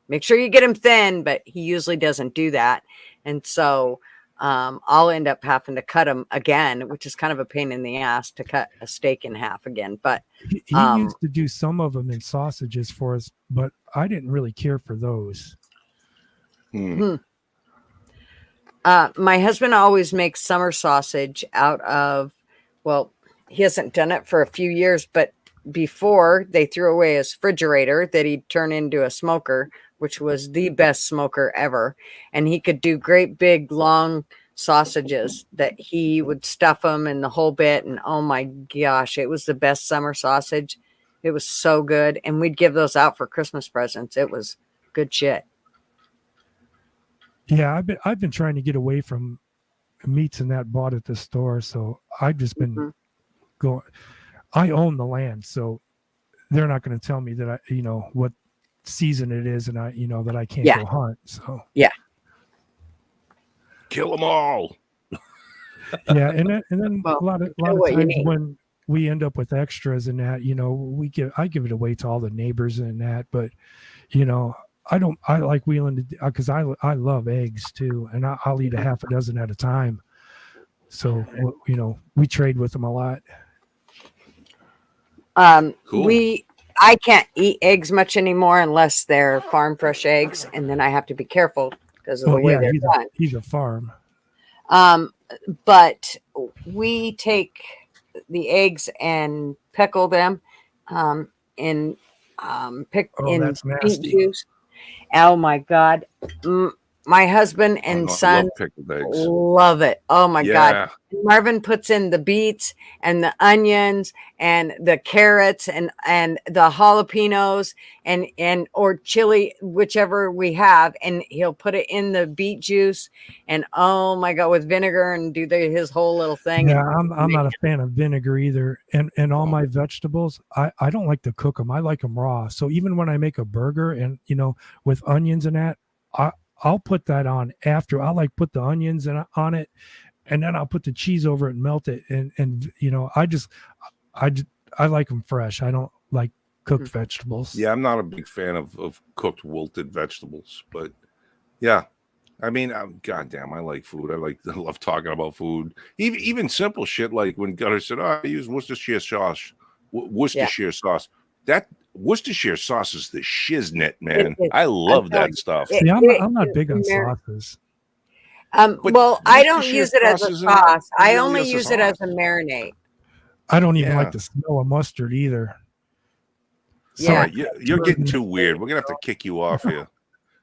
[SPEAKER 1] make sure you get him thin, but he usually doesn't do that, and so I'll end up having to cut them again, which is kind of a pain in the ass to cut a steak in half again. But
[SPEAKER 4] he used to do some of them in sausages for us, but I didn't really care for those.
[SPEAKER 1] My husband always makes summer sausage out of, well, he hasn't done it for a few years, but before they threw away his refrigerator that he'd turn into a smoker, which was the best smoker ever. And he could do great big long sausages that he would stuff them in the whole bit. And oh my gosh, it was the best summer sausage. It was so good. And we'd give those out for Christmas presents. It was good shit.
[SPEAKER 4] Yeah, I've been trying to get away from meats and that bought at the store. So I've just been going. I own the land, so they're not going to tell me that what season it is, and that I can't go hunt. So
[SPEAKER 1] yeah,
[SPEAKER 3] kill them all.
[SPEAKER 4] Yeah, and then a lot of times when we end up with extras and that, I give it away to all the neighbors and that, but I like wheeling because I love eggs too, and I'll eat a half a dozen at a time. So we trade with them a lot.
[SPEAKER 3] Cool.
[SPEAKER 1] I can't eat eggs much anymore unless they're farm fresh eggs, and then I have to be careful because of the way they're done.
[SPEAKER 4] He's a farm.
[SPEAKER 1] But we take the eggs and pickle them in
[SPEAKER 4] that's nasty.
[SPEAKER 1] juice. Oh my God. my husband
[SPEAKER 3] Oh,
[SPEAKER 1] and
[SPEAKER 3] no, I
[SPEAKER 1] son
[SPEAKER 3] love pickled eggs.
[SPEAKER 1] love it. Oh my God.
[SPEAKER 3] Yeah.
[SPEAKER 1] Marvin puts in the beets and the onions and the carrots and the jalapenos and or chili, whichever we have, and he'll put it in the beet juice and oh my God, with vinegar and do his whole little thing.
[SPEAKER 4] Yeah,
[SPEAKER 1] And
[SPEAKER 4] I'm not a fan of vinegar either. And all
[SPEAKER 3] Oh.
[SPEAKER 4] my vegetables, I don't like to cook them. I like them raw. So even when I make a burger and with onions and that, I'll put that on after. I like put the onions on it, and then I'll put the cheese over it and melt it. And I like them fresh. I don't like cooked vegetables.
[SPEAKER 3] Yeah, I'm not a big fan of cooked wilted vegetables, but yeah. I mean, goddamn, I like food. I love talking about food. Even simple shit like when Gutter said, "Oh, I use Worcestershire sauce." Worcestershire sauce. That Worcestershire sauce is the shiznit, man. I love that stuff.
[SPEAKER 4] See, I'm not big on sauces.
[SPEAKER 1] Well, I don't
[SPEAKER 3] Worcestershire
[SPEAKER 1] use it as a
[SPEAKER 3] sauce isn't
[SPEAKER 1] sauce. I
[SPEAKER 3] really
[SPEAKER 1] only
[SPEAKER 3] a
[SPEAKER 1] use it as a
[SPEAKER 3] sauce.
[SPEAKER 1] marinade.
[SPEAKER 4] I don't even
[SPEAKER 3] Yeah.
[SPEAKER 4] like the smell of mustard either.
[SPEAKER 1] Yeah.
[SPEAKER 3] All right, you're getting too weird. We're gonna have to kick you off here.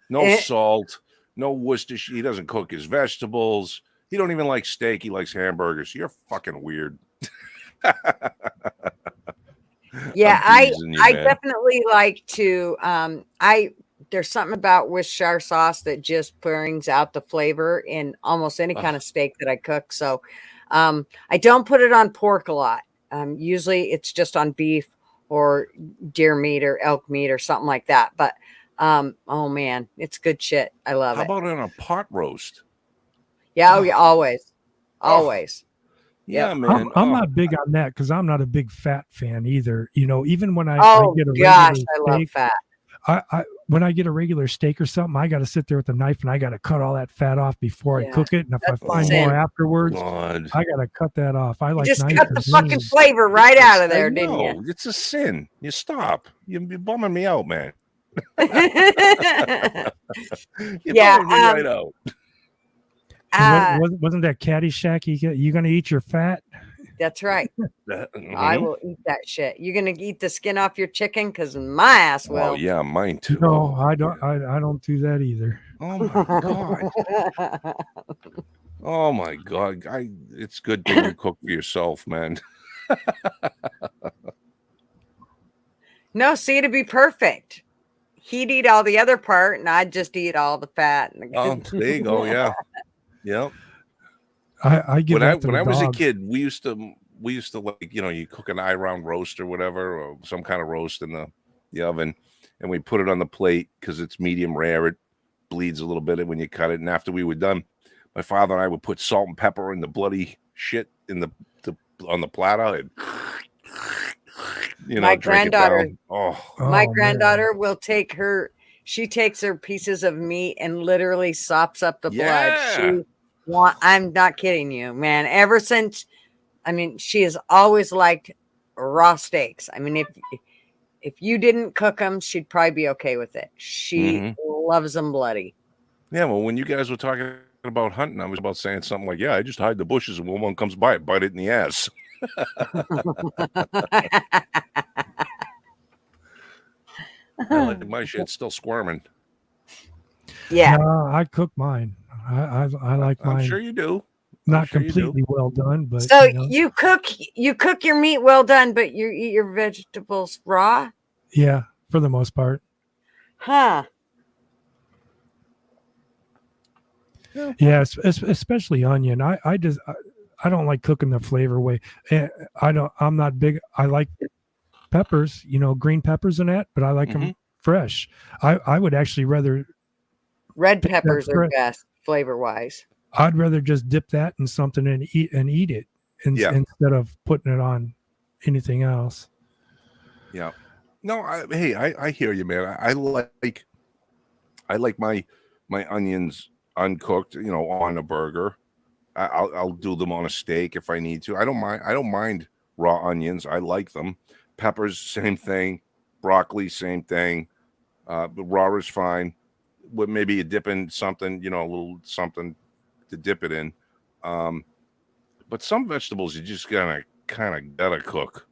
[SPEAKER 3] No salt, no Worcestershire. He doesn't cook his vegetables. He don't even like steak. He likes hamburgers. You're fucking weird.
[SPEAKER 1] Yeah,
[SPEAKER 3] I'm teasing you,
[SPEAKER 1] I
[SPEAKER 3] man.
[SPEAKER 1] definitely like to there's something about Worcestershire sauce that just brings out the flavor in almost any kind of steak that I cook. So I don't put it on pork a lot. Usually it's just on beef or deer meat or elk meat or something like that. But oh man, it's good shit. I love
[SPEAKER 3] How
[SPEAKER 1] it.
[SPEAKER 3] about on a pot roast?
[SPEAKER 1] Yeah, oh, yeah, always. Always.
[SPEAKER 3] Yeah,
[SPEAKER 1] Yep.
[SPEAKER 3] man.
[SPEAKER 4] I'm not big on that because I'm not a big fat fan either. Even when I
[SPEAKER 1] Oh
[SPEAKER 4] get a
[SPEAKER 1] gosh,
[SPEAKER 4] regular
[SPEAKER 1] I love
[SPEAKER 4] steak,
[SPEAKER 1] fat.
[SPEAKER 4] when I get a regular steak or something, I got to sit there with a knife and I got to cut all that fat off before I
[SPEAKER 1] Yeah,
[SPEAKER 4] cook it. And if I
[SPEAKER 1] that's a
[SPEAKER 4] find
[SPEAKER 1] sin.
[SPEAKER 4] more afterwards,
[SPEAKER 3] God.
[SPEAKER 4] I got to cut that off. I
[SPEAKER 1] You
[SPEAKER 4] like
[SPEAKER 1] just
[SPEAKER 4] nice
[SPEAKER 1] cut the
[SPEAKER 4] and
[SPEAKER 1] fucking
[SPEAKER 4] lean.
[SPEAKER 1] flavor right out of there,
[SPEAKER 3] I
[SPEAKER 1] didn't
[SPEAKER 3] know. It's a sin. You stop. You're bumming me out, man.
[SPEAKER 1] you?
[SPEAKER 3] You're
[SPEAKER 1] Yeah,
[SPEAKER 3] bumming me right out.
[SPEAKER 4] Wasn't that Caddyshack? You gonna eat your fat?
[SPEAKER 1] That's right. I
[SPEAKER 3] Mhm.
[SPEAKER 1] will eat that shit. You're gonna eat the skin off your chicken because my ass will.
[SPEAKER 3] Oh yeah, mine too.
[SPEAKER 4] No, I don't. I don't do that either.
[SPEAKER 3] Oh my god. Oh my god. It's good that you cook for yourself, man.
[SPEAKER 1] No, see, to be perfect. He'd eat all the other part, and I'd just eat all the fat.
[SPEAKER 3] Oh, there you go. Yeah. Yep.
[SPEAKER 4] I give
[SPEAKER 3] When
[SPEAKER 4] that to
[SPEAKER 3] I
[SPEAKER 4] the
[SPEAKER 3] was a
[SPEAKER 4] dog.
[SPEAKER 3] kid, we used to like, you cook an eye round roast or whatever, or some kind of roast in the oven, and we put it on the plate because it's medium rare. It bleeds a little bit when you cut it. And after we were done, my father and I would put salt and pepper in the bloody shit in on the platter. And,
[SPEAKER 1] My
[SPEAKER 3] drink it
[SPEAKER 1] granddaughter,
[SPEAKER 3] down. Oh,
[SPEAKER 1] my
[SPEAKER 4] man.
[SPEAKER 1] granddaughter will she takes her pieces of meat and literally sops up the
[SPEAKER 3] Yeah.
[SPEAKER 1] blood. I'm not kidding you, man. Ever since, she has always liked raw steaks. If you didn't cook them, she'd probably be okay with it. She loves them bloody.
[SPEAKER 3] yeah. Well, when you guys were talking about hunting, I was about saying something like, "Yeah, I just hide the bushes, and when one comes by, bite it in the ass." I like my shit still squirming.
[SPEAKER 1] Yeah.
[SPEAKER 4] No, I cook mine. I like mine.
[SPEAKER 3] I'm sure you do.
[SPEAKER 4] Not
[SPEAKER 3] sure you do.
[SPEAKER 4] completely well done, but
[SPEAKER 1] So you cook your meat well done, but you eat your vegetables raw?
[SPEAKER 4] yeah, for the most part.
[SPEAKER 1] Huh.
[SPEAKER 4] Yeah, especially onion. I don't like cooking the flavor way. I'm not big. I like peppers, green peppers and that, but I like them fresh. I would actually rather
[SPEAKER 1] Red
[SPEAKER 4] Think that's
[SPEAKER 1] peppers are
[SPEAKER 4] correct.
[SPEAKER 1] best flavor wise.
[SPEAKER 4] I'd rather just dip that in something and eat it instead of putting it on anything else.
[SPEAKER 3] Yeah. No, I hear you, man. I like my onions uncooked, on a burger. I'll do them on a steak if I need to. I don't mind raw onions. I like them. Peppers, same thing. Broccoli, same thing. But raw is fine. With maybe you dip in something, a little something to dip it in. But some vegetables you just kind of gotta cook.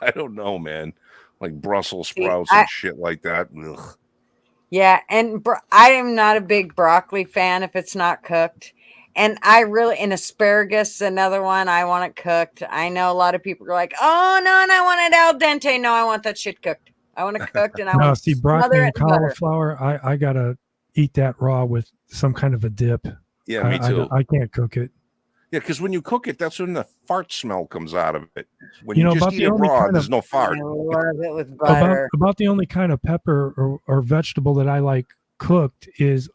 [SPEAKER 3] I don't know, man. Like Brussels sprouts and shit like that. Ugh.
[SPEAKER 1] Yeah, and I am not a big broccoli fan if it's not cooked. And I really, and asparagus is another one. I want it cooked. I know a lot of people are like, "Oh no, and I want it al dente." No, I want that shit cooked. I want it cooked, and I
[SPEAKER 4] No,
[SPEAKER 1] want to
[SPEAKER 4] see, broccoli
[SPEAKER 1] smother
[SPEAKER 4] and
[SPEAKER 1] it in butter.
[SPEAKER 4] cauliflower, I gotta eat that raw with some kind of a dip.
[SPEAKER 3] Yeah, me too.
[SPEAKER 4] I can't cook it.
[SPEAKER 3] Yeah, because when you cook it, that's when the fart smell comes out of it. When
[SPEAKER 4] You
[SPEAKER 3] you
[SPEAKER 4] know,
[SPEAKER 3] just
[SPEAKER 4] about
[SPEAKER 3] eat
[SPEAKER 4] the
[SPEAKER 3] it
[SPEAKER 4] only
[SPEAKER 3] raw,
[SPEAKER 4] kind
[SPEAKER 3] there's
[SPEAKER 4] of
[SPEAKER 3] no
[SPEAKER 1] I
[SPEAKER 3] fart.
[SPEAKER 1] love it with butter.
[SPEAKER 4] about the only kind of pepper or vegetable that I like cooked is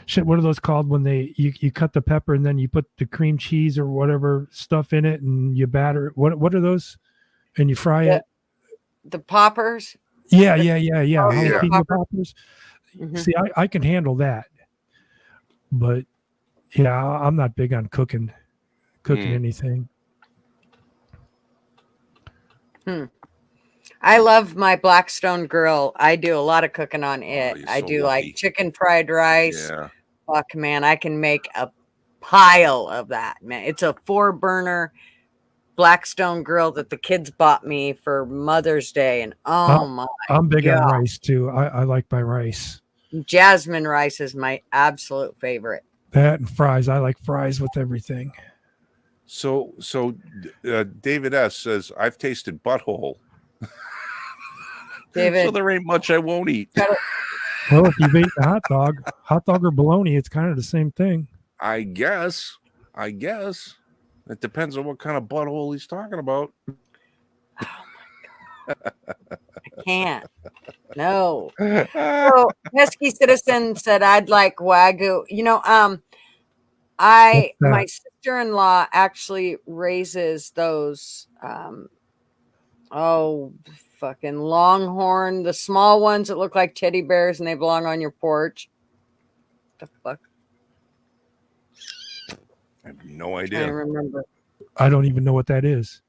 [SPEAKER 4] shit, what are those called when you cut the pepper and then you put the cream cheese or whatever stuff in it and you batter it? What are those? And you fry
[SPEAKER 1] The,
[SPEAKER 4] it?
[SPEAKER 1] the poppers.
[SPEAKER 4] Yeah.
[SPEAKER 1] The
[SPEAKER 3] Yeah.
[SPEAKER 4] Jalapeno
[SPEAKER 1] poppers.
[SPEAKER 4] poppers.
[SPEAKER 1] Mhm.
[SPEAKER 4] See, I can handle that. But yeah, I'm not big on cooking anything.
[SPEAKER 1] I love my Blackstone grill. I do a lot of cooking on it.
[SPEAKER 3] you're
[SPEAKER 1] I
[SPEAKER 3] so
[SPEAKER 1] do
[SPEAKER 3] lucky.
[SPEAKER 1] like chicken fried rice.
[SPEAKER 3] Yeah.
[SPEAKER 1] Fuck, man, I can make a pile of that, man. It's a 4-burner Blackstone grill that the kids bought me for Mother's Day, and oh my
[SPEAKER 4] I'm big on
[SPEAKER 1] god,
[SPEAKER 4] rice too. I like my rice.
[SPEAKER 1] jasmine rice is my absolute favorite.
[SPEAKER 4] That and fries. I like fries with everything.
[SPEAKER 3] So David S says, I've tasted butthole.
[SPEAKER 1] David,
[SPEAKER 3] So there ain't much I won't eat.
[SPEAKER 4] Well, if you've eaten a hot dog or bologna, it's kind of the same thing.
[SPEAKER 3] I guess. It depends on what kind of butthole he's talking about.
[SPEAKER 1] I can't. No. So Pesky Citizen said I'd like Wagyu. You know, my sister-in-law actually raises those fucking longhorn, the small ones that look like teddy bears and they belong on your porch. The fuck?
[SPEAKER 3] I have no
[SPEAKER 1] I
[SPEAKER 3] idea.
[SPEAKER 1] remember.
[SPEAKER 4] I don't even know what that is.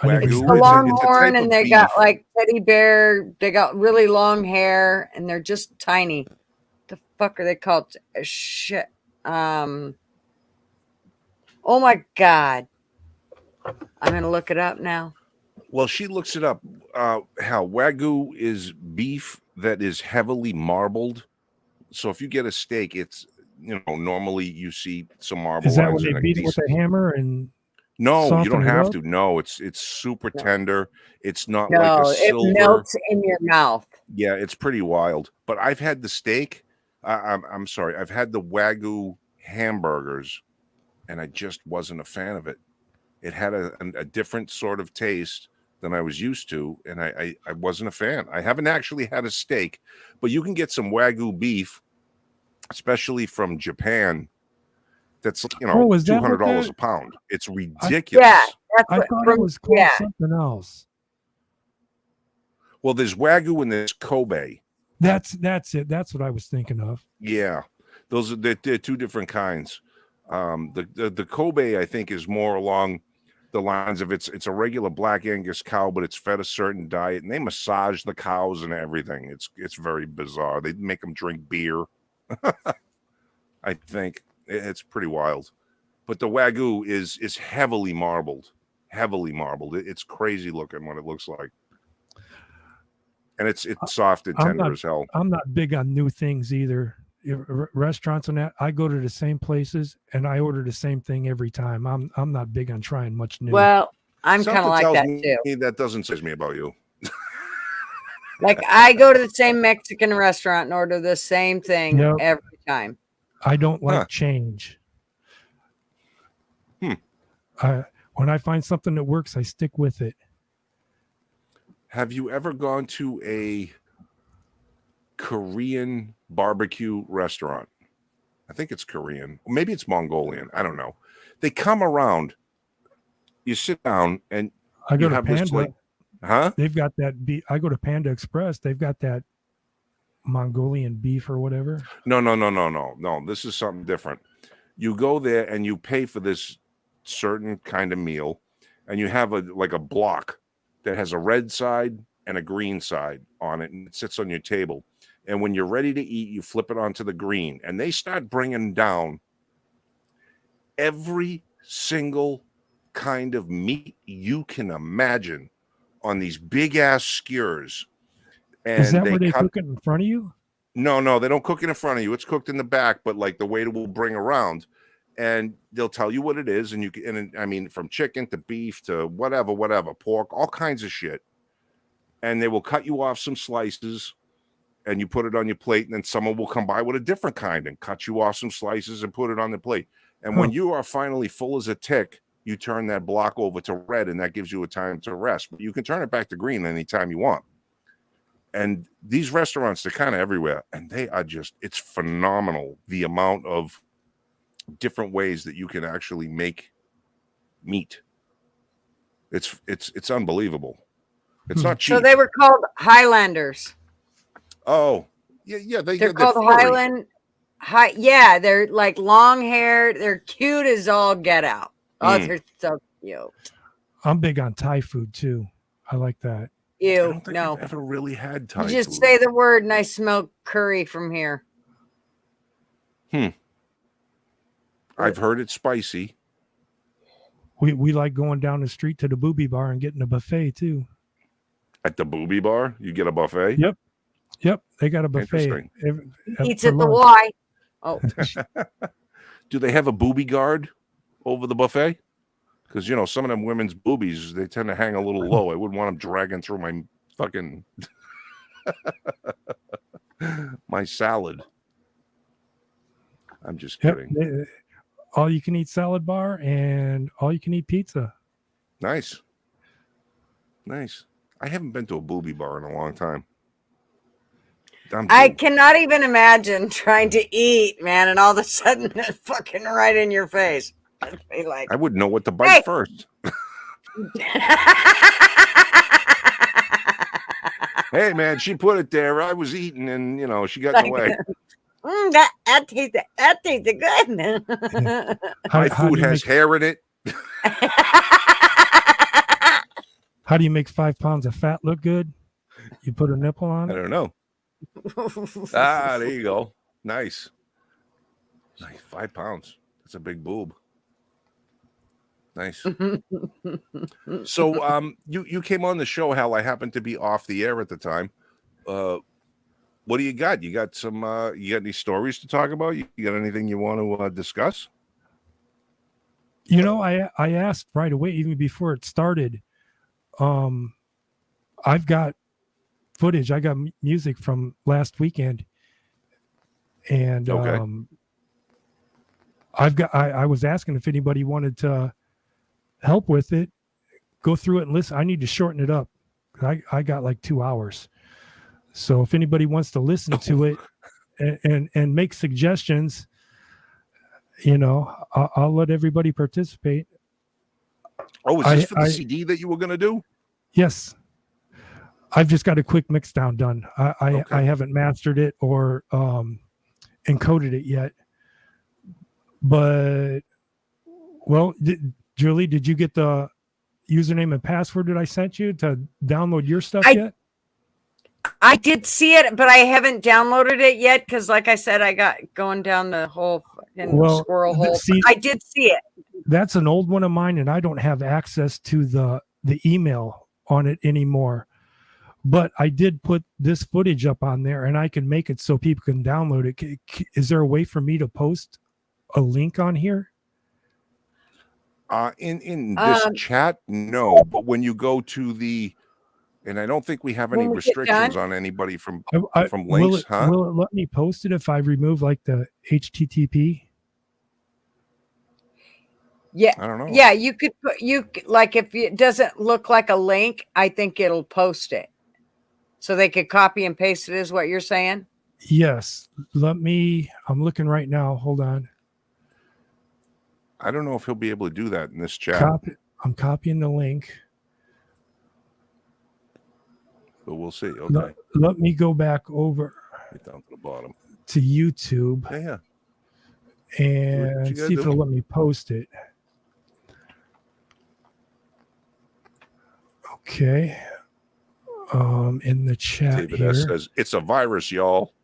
[SPEAKER 3] Wagyu.
[SPEAKER 1] It's
[SPEAKER 3] It's
[SPEAKER 1] the
[SPEAKER 3] a
[SPEAKER 1] longhorn,
[SPEAKER 3] type
[SPEAKER 1] and
[SPEAKER 3] of
[SPEAKER 1] they got
[SPEAKER 3] beef.
[SPEAKER 1] like teddy bear. They got really long hair, and they're just tiny. The fuck are they called? Shit. Oh my god. I'm gonna look it up now.
[SPEAKER 3] Well, she looks it up. How Wagyu is beef that is heavily marbled. So if you get a steak, it's normally you see some marble.
[SPEAKER 4] Is that when they beat it with a hammer and?
[SPEAKER 3] No, you don't have
[SPEAKER 4] up?
[SPEAKER 3] to. No, it's super tender. It's not
[SPEAKER 1] No,
[SPEAKER 3] like a silver.
[SPEAKER 1] it melts in your mouth.
[SPEAKER 3] Yeah, it's pretty wild. But I've had the steak. I'm sorry. I've had the Wagyu hamburgers, and I just wasn't a fan of it. It had a different sort of taste than I was used to, and I wasn't a fan. I haven't actually had a steak, but you can get some Wagyu beef, especially from Japan. That's $200 a pound. It's ridiculous.
[SPEAKER 1] Yeah,
[SPEAKER 4] I thought it was called something else.
[SPEAKER 3] Well, there's Wagyu and there's Kobe.
[SPEAKER 4] That's it. That's what I was thinking of.
[SPEAKER 3] Yeah, those are they're two different kinds. The Kobe, I think, is more along the lines of it's a regular black Angus cow, but it's fed a certain diet, and they massage the cows and everything. It's very bizarre. They make them drink beer. I think it's pretty wild. But the Wagyu is heavily marbled. It's crazy looking what it looks like. And it's soft and tender as hell.
[SPEAKER 4] I'm not big on new things either. Restaurants and that, I go to the same places and I order the same thing every time. I'm not big on trying much new.
[SPEAKER 1] Well, I'm kind of like that too.
[SPEAKER 3] That doesn't say me about you.
[SPEAKER 1] Like I go to the same Mexican restaurant and order the same thing every time.
[SPEAKER 4] I don't like change. When I find something that works, I stick with it.
[SPEAKER 3] Have you ever gone to a Korean barbecue restaurant? I think it's Korean. Maybe it's Mongolian. I don't know. They come around. You sit down and
[SPEAKER 4] I go to Panda.
[SPEAKER 3] Huh?
[SPEAKER 4] They've got that beef. I go to Panda Express. They've got that Mongolian beef or whatever.
[SPEAKER 3] No. This is something different. You go there and you pay for this certain kind of meal, and you have a block that has a red side and a green side on it, and it sits on your table. And when you're ready to eat, you flip it onto the green, and they start bringing down every single kind of meat you can imagine on these big ass skewers. And
[SPEAKER 4] is that where they cook it in front of you?
[SPEAKER 3] No, they don't cook it in front of you. It's cooked in the back, but like the waiter will bring around, and they'll tell you what it is, and you can. And I mean, from chicken to beef to whatever, pork, all kinds of shit. And they will cut you off some slices, and you put it on your plate, and then someone will come by with a different kind and cut you off some slices and put it on the plate. And when you are finally full as a tick, you turn that block over to red, and that gives you a time to rest. But you can turn it back to green anytime you want. And these restaurants, they're kind of everywhere, and they are it's phenomenal the amount of different ways that you can actually make meat. It's unbelievable. It's not cheap.
[SPEAKER 1] So they were called Highlanders.
[SPEAKER 3] Oh, yeah,
[SPEAKER 1] they're called Highland. Yeah, they're like long hair. They're cute as all get out. Oh, they're so cute.
[SPEAKER 4] I'm big on Thai food too. I like that.
[SPEAKER 3] I don't think I've ever really had Thai food.
[SPEAKER 1] You just say the word and I smell curry from here.
[SPEAKER 3] I've heard it's spicy.
[SPEAKER 4] We like going down the street to the Booby Bar and getting a buffet too.
[SPEAKER 3] At the Booby Bar, you get a buffet?
[SPEAKER 4] Yep. They got a buffet.
[SPEAKER 1] Eats at the Y. Oh.
[SPEAKER 3] Do they have a booby guard over the buffet? Because, some of them women's boobies, they tend to hang a little low. I wouldn't want them dragging through my fucking my salad. I'm just kidding.
[SPEAKER 4] All you can eat salad bar and all you can eat pizza.
[SPEAKER 3] Nice. I haven't been to a booby bar in a long time.
[SPEAKER 1] I cannot even imagine trying to eat, man, and all of a sudden it's fucking right in your face. I'd be like,
[SPEAKER 3] I wouldn't know what to bite first. Hey, man, she put it there. I was eating, and she got in the way.
[SPEAKER 1] That tasted good.
[SPEAKER 3] My food has hair in it.
[SPEAKER 4] How do you make 5 pounds of fat look good? You put a nipple on it?
[SPEAKER 3] I don't know. There you go. Nice. 5 pounds. That's a big boob. Nice. So you came on the show, Hal. I happened to be off the air at the time. What do you got? You got some you got any stories to talk about? You got anything you want to discuss?
[SPEAKER 4] I asked right away, even before it started. I've got footage. I got music from last weekend, and I was asking if anybody wanted to help with it, go through it and listen. I need to shorten it up. I got like 2 hours. So if anybody wants to listen to it and make suggestions, I'll let everybody participate.
[SPEAKER 3] Oh, is this for the CD that you were going to do?
[SPEAKER 4] Yes. I've just got a quick mix down done. I haven't mastered it or encoded it yet. But, well, Julie, did you get the username and password that I sent you to download your stuff yet?
[SPEAKER 1] I did see it, but I haven't downloaded it yet because, like I said, I got going down the whole fucking squirrel hole. I did see it.
[SPEAKER 4] That's an old one of mine, and I don't have access to the email on it anymore. But I did put this footage up on there, and I can make it so people can download it. Is there a way for me to post a link on here?
[SPEAKER 3] In this chat, no. But when you go to the, and I don't think we have any restrictions on anybody from links,
[SPEAKER 4] Will it let me post it if I remove like the HTTP?
[SPEAKER 1] Yeah,
[SPEAKER 3] I don't know.
[SPEAKER 1] Yeah, you could put like if it doesn't look like a link, I think it'll post it, so they could copy and paste it. Is what you're saying?
[SPEAKER 4] Yes. I'm looking right now. Hold on.
[SPEAKER 3] I don't know if he'll be able to do that in this chat.
[SPEAKER 4] I'm copying the link.
[SPEAKER 3] But we'll see. Okay.
[SPEAKER 4] Let me go back over
[SPEAKER 3] right down to the bottom
[SPEAKER 4] to YouTube.
[SPEAKER 3] Yeah.
[SPEAKER 4] And see if it'll let me post it. Okay. In the chat
[SPEAKER 3] David
[SPEAKER 4] here.
[SPEAKER 3] S says it's a virus, y'all.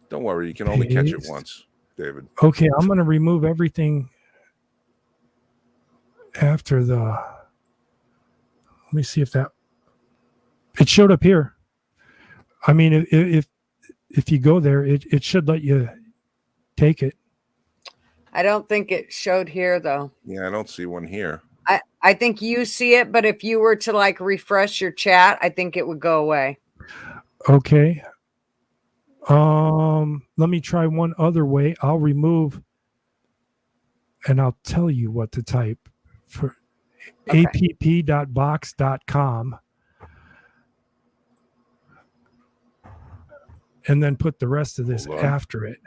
[SPEAKER 3] Don't worry, you can only catch it once, David.
[SPEAKER 4] Okay, I'm going to remove everything after the. Let me see if that. It showed up here. I mean, if you go there, it should let you take it.
[SPEAKER 1] I don't think it showed here though.
[SPEAKER 3] Yeah, I don't see one here.
[SPEAKER 1] I think you see it, but if you were to like refresh your chat, I think it would go away.
[SPEAKER 4] Okay. Let me try one other way. I'll remove, and I'll tell you what to type for app.box.com, and then put the rest of this
[SPEAKER 3] Hold on.
[SPEAKER 4] after it.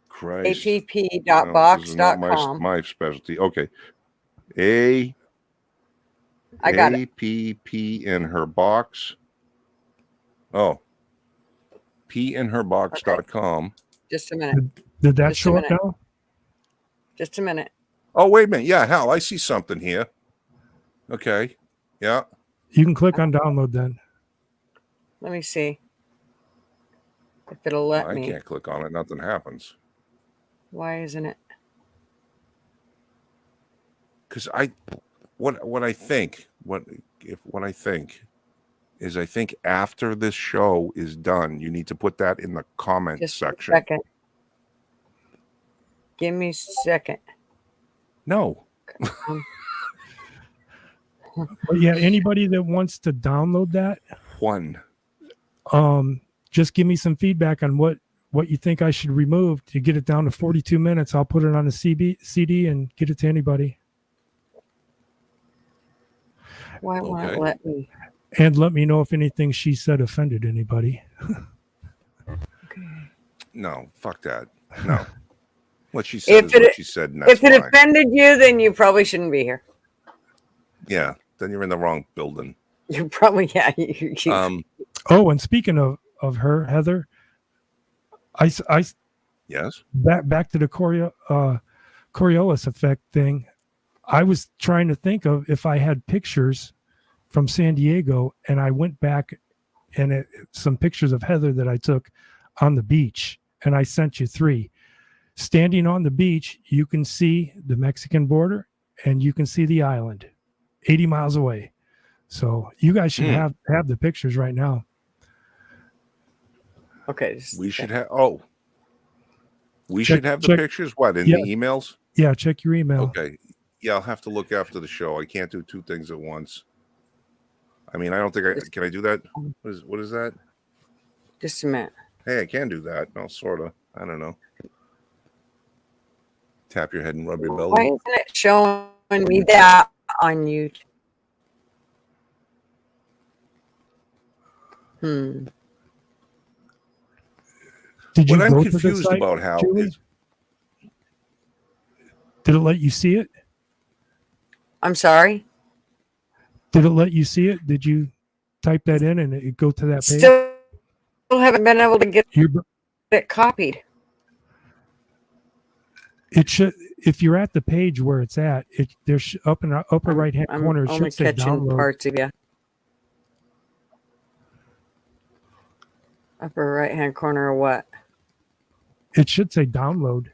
[SPEAKER 3] Christ.
[SPEAKER 1] app.box.com.
[SPEAKER 3] My specialty. Okay.
[SPEAKER 1] I got it.
[SPEAKER 3] APP in her box. Oh. pinherbox.com.
[SPEAKER 1] Just a minute.
[SPEAKER 4] Did that
[SPEAKER 1] Just a
[SPEAKER 4] show up
[SPEAKER 1] minute.
[SPEAKER 4] now?
[SPEAKER 1] Just a minute.
[SPEAKER 3] Oh, wait a minute. Yeah, hell, I see something here. Okay. Yeah.
[SPEAKER 4] You can click on download then.
[SPEAKER 1] Let me see if it'll let
[SPEAKER 3] I
[SPEAKER 1] me.
[SPEAKER 3] can't click on it. Nothing happens.
[SPEAKER 1] Why isn't it?
[SPEAKER 3] Because what I think is I think after this show is done, you need to put that in the comment
[SPEAKER 1] Just
[SPEAKER 3] section.
[SPEAKER 1] a second. Give me a second.
[SPEAKER 3] No.
[SPEAKER 4] But yeah, anybody that wants to download that,
[SPEAKER 3] One.
[SPEAKER 4] just give me some feedback on what you think I should remove to get it down to 42 minutes. I'll put it on a CD and get it to anybody.
[SPEAKER 1] Why won't
[SPEAKER 3] Okay.
[SPEAKER 1] it let me?
[SPEAKER 4] And let me know if anything she said offended anybody.
[SPEAKER 3] No, fuck that. No. What she said is what she said, and that's
[SPEAKER 1] If it
[SPEAKER 3] fine.
[SPEAKER 1] offended you, then you probably shouldn't be here.
[SPEAKER 3] Yeah, then you're in the wrong building.
[SPEAKER 1] You're probably, yeah.
[SPEAKER 4] Oh, and speaking of her, Heather, I
[SPEAKER 3] Yes.
[SPEAKER 4] back to the Coriolis effect thing. I was trying to think of if I had pictures from San Diego, and I went back and some pictures of Heather that I took on the beach, and I sent you 3. Standing on the beach, you can see the Mexican border and you can see the island 80 miles away. So you guys should have the pictures right now.
[SPEAKER 1] Okay.
[SPEAKER 3] We should have should have the pictures. What, in the emails?
[SPEAKER 4] Yeah, check your email.
[SPEAKER 3] Okay. Yeah, I'll have to look after the show. I can't do 2 things at once. I mean, I don't think can I do that? What is that?
[SPEAKER 1] Just a minute.
[SPEAKER 3] Hey, I can do that. No, sort of. I don't know. Tap your head and rub your belly.
[SPEAKER 1] Why isn't it showing me that on YouTube?
[SPEAKER 4] Did you
[SPEAKER 3] What I'm
[SPEAKER 4] go to the
[SPEAKER 3] confused
[SPEAKER 4] site,
[SPEAKER 3] about, Hal,
[SPEAKER 4] Julie?
[SPEAKER 3] is
[SPEAKER 4] Did it let you see it?
[SPEAKER 1] I'm sorry?
[SPEAKER 4] Did it let you see it? Did you type that in and it go to that page?
[SPEAKER 1] Still haven't been able to get it copied.
[SPEAKER 4] It should, if you're at the page where it's at, there's up in the upper right hand corner. It
[SPEAKER 1] I'm only
[SPEAKER 4] should say
[SPEAKER 1] catching
[SPEAKER 4] download.
[SPEAKER 1] parts of you. Upper right hand corner or what?
[SPEAKER 4] It should say download.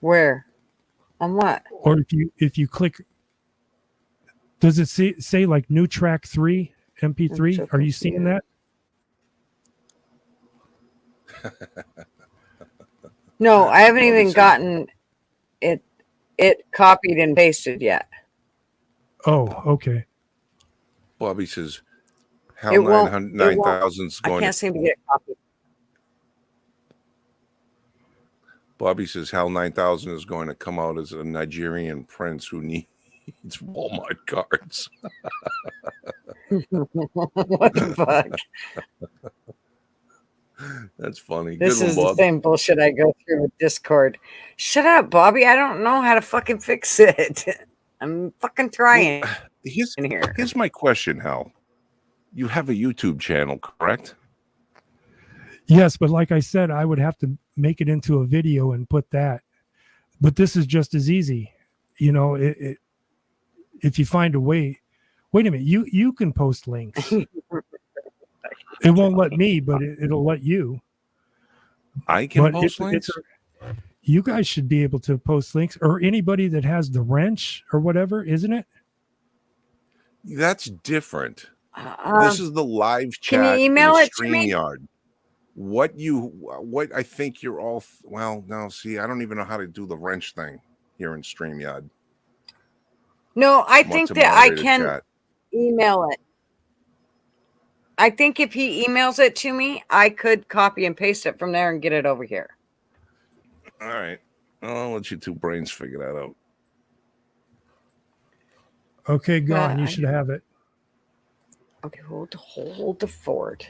[SPEAKER 1] Where? On what?
[SPEAKER 4] Or if you click, does it say like new track 3 MP3? Are you seeing that?
[SPEAKER 1] No, I haven't even gotten it copied and pasted yet.
[SPEAKER 4] Oh, okay.
[SPEAKER 3] Bobby says, how
[SPEAKER 1] It won't-
[SPEAKER 3] 9,000 is
[SPEAKER 1] I
[SPEAKER 3] going
[SPEAKER 1] can't
[SPEAKER 3] to...
[SPEAKER 1] seem to get it copied.
[SPEAKER 3] Bobby says, Hal 9000 is going to come out as a Nigerian prince who needs Walmart cards.
[SPEAKER 1] What the fuck?
[SPEAKER 3] That's funny.
[SPEAKER 1] This
[SPEAKER 3] Good
[SPEAKER 1] is
[SPEAKER 3] one,
[SPEAKER 1] the
[SPEAKER 3] Bob.
[SPEAKER 1] same bullshit I go through with Discord. Shut up, Bobby. I don't know how to fucking fix it. I'm fucking trying.
[SPEAKER 3] Well,
[SPEAKER 1] here.
[SPEAKER 3] Here's my question, Hal. You have a YouTube channel, correct?
[SPEAKER 4] Yes, but like I said, I would have to make it into a video and put that. But this is just as easy. You know, if you find a way. Wait a minute, you can post links. It won't let me, but it'll let you.
[SPEAKER 3] I can post links?
[SPEAKER 4] You guys should be able to post links, or anybody that has the wrench or whatever, isn't it?
[SPEAKER 3] That's different.
[SPEAKER 1] Um,
[SPEAKER 3] This is the live
[SPEAKER 1] can you
[SPEAKER 3] chat in
[SPEAKER 1] email it to me?
[SPEAKER 3] StreamYard. What I think you're all well, no, see, I don't even know how to do the wrench thing here in StreamYard.
[SPEAKER 1] No, I
[SPEAKER 3] Want
[SPEAKER 1] think
[SPEAKER 3] to
[SPEAKER 1] that I
[SPEAKER 3] moderate a
[SPEAKER 1] can
[SPEAKER 3] chat.
[SPEAKER 1] email it. I think if he emails it to me, I could copy and paste it from there and get it over here.
[SPEAKER 3] All right. Well, I'll let you two brains figure that out.
[SPEAKER 4] Okay, go
[SPEAKER 1] Yeah,
[SPEAKER 4] on. You should have it.
[SPEAKER 1] Okay, hold the fort.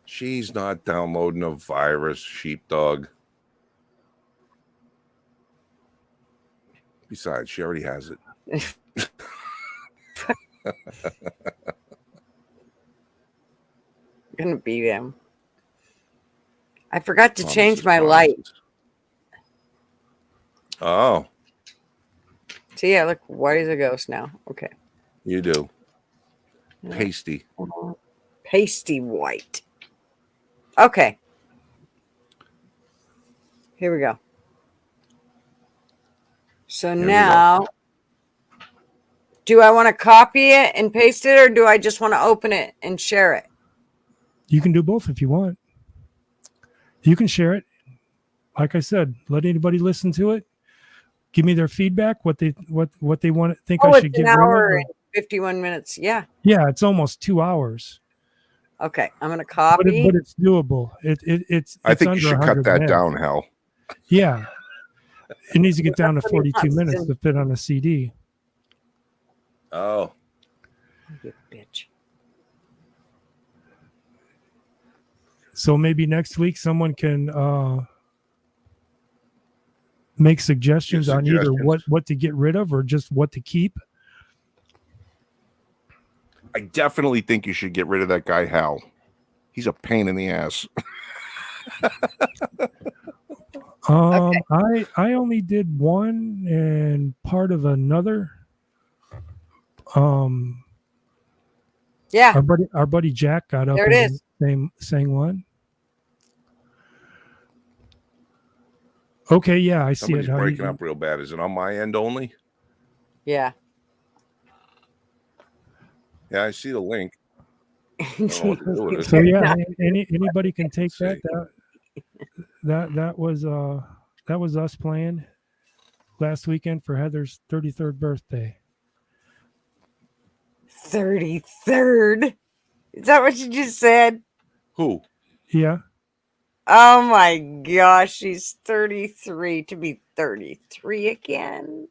[SPEAKER 3] She's not downloading a virus, sheepdog. Besides, she already has it.
[SPEAKER 1] Gonna beat him. I forgot to
[SPEAKER 3] Promises,
[SPEAKER 1] change my
[SPEAKER 3] promises.
[SPEAKER 1] light.
[SPEAKER 3] Oh,
[SPEAKER 1] See, I look white as a ghost now. Okay.
[SPEAKER 3] you do.
[SPEAKER 1] Yeah.
[SPEAKER 3] Pasty.
[SPEAKER 1] Pasty white. Okay. Here we go. So
[SPEAKER 3] we go.
[SPEAKER 1] now, do I want to copy it and paste it, or do I just want to open it and share it?
[SPEAKER 4] You can do both if you want. You can share it. Like I said, let anybody listen to it. Give me their feedback, what they want to think I should
[SPEAKER 1] It's
[SPEAKER 4] get
[SPEAKER 1] an hour
[SPEAKER 4] rid
[SPEAKER 1] and
[SPEAKER 4] of.
[SPEAKER 1] 51 minutes. Yeah.
[SPEAKER 4] Yeah, it's almost 2 hours.
[SPEAKER 1] Okay. I'm gonna
[SPEAKER 4] But,
[SPEAKER 1] copy.
[SPEAKER 4] but it's doable. It's
[SPEAKER 3] I think
[SPEAKER 4] under
[SPEAKER 3] you should cut
[SPEAKER 4] 100
[SPEAKER 3] that
[SPEAKER 4] meg.
[SPEAKER 3] down, Hal.
[SPEAKER 4] Yeah. It needs to get down to
[SPEAKER 1] That's what he
[SPEAKER 4] 42
[SPEAKER 1] wants
[SPEAKER 4] minutes
[SPEAKER 1] to-
[SPEAKER 4] to fit on a CD.
[SPEAKER 3] Oh,
[SPEAKER 1] You bitch.
[SPEAKER 4] So maybe next week someone can make suggestions on either
[SPEAKER 3] suggestions.
[SPEAKER 4] what to get rid of or just what to keep.
[SPEAKER 3] I definitely think you should get rid of that guy, Hal. He's a pain in the ass.
[SPEAKER 4] I only did one and part of another.
[SPEAKER 1] Yeah.
[SPEAKER 4] Our buddy Jack got up
[SPEAKER 1] There it
[SPEAKER 4] and sang one. Okay, yeah, I see
[SPEAKER 3] Somebody's
[SPEAKER 4] it. How
[SPEAKER 3] breaking
[SPEAKER 4] you-
[SPEAKER 3] up real bad. Is it on my end only?
[SPEAKER 1] Yeah.
[SPEAKER 3] Yeah, I see the link. I don't know what to do with it.
[SPEAKER 4] So yeah, anybody can take
[SPEAKER 3] Let's
[SPEAKER 4] that was us playing last weekend for Heather's 33rd birthday.
[SPEAKER 1] 33rd. Is that what you just said?
[SPEAKER 3] Who?
[SPEAKER 4] Yeah.
[SPEAKER 1] Oh my gosh, she's 33 to be 33 again.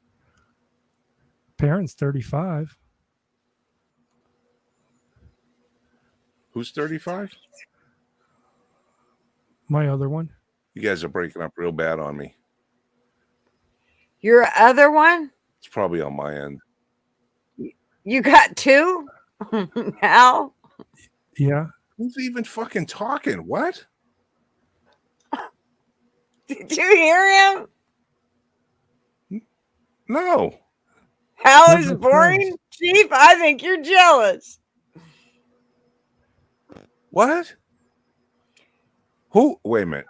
[SPEAKER 4] Parents 35.
[SPEAKER 3] Who's 35?
[SPEAKER 4] My other one.
[SPEAKER 3] You guys are breaking up real bad on me.
[SPEAKER 1] Your other one?
[SPEAKER 3] It's probably on my end.
[SPEAKER 1] You got two? Hal?
[SPEAKER 4] Yeah.
[SPEAKER 3] Who's even fucking talking? What?
[SPEAKER 1] Did you hear him?
[SPEAKER 3] No.
[SPEAKER 1] Hal
[SPEAKER 4] They're
[SPEAKER 1] is
[SPEAKER 4] good
[SPEAKER 1] boring?
[SPEAKER 4] friends.
[SPEAKER 1] Chief, I think you're jealous.
[SPEAKER 3] What? Who? Wait a minute.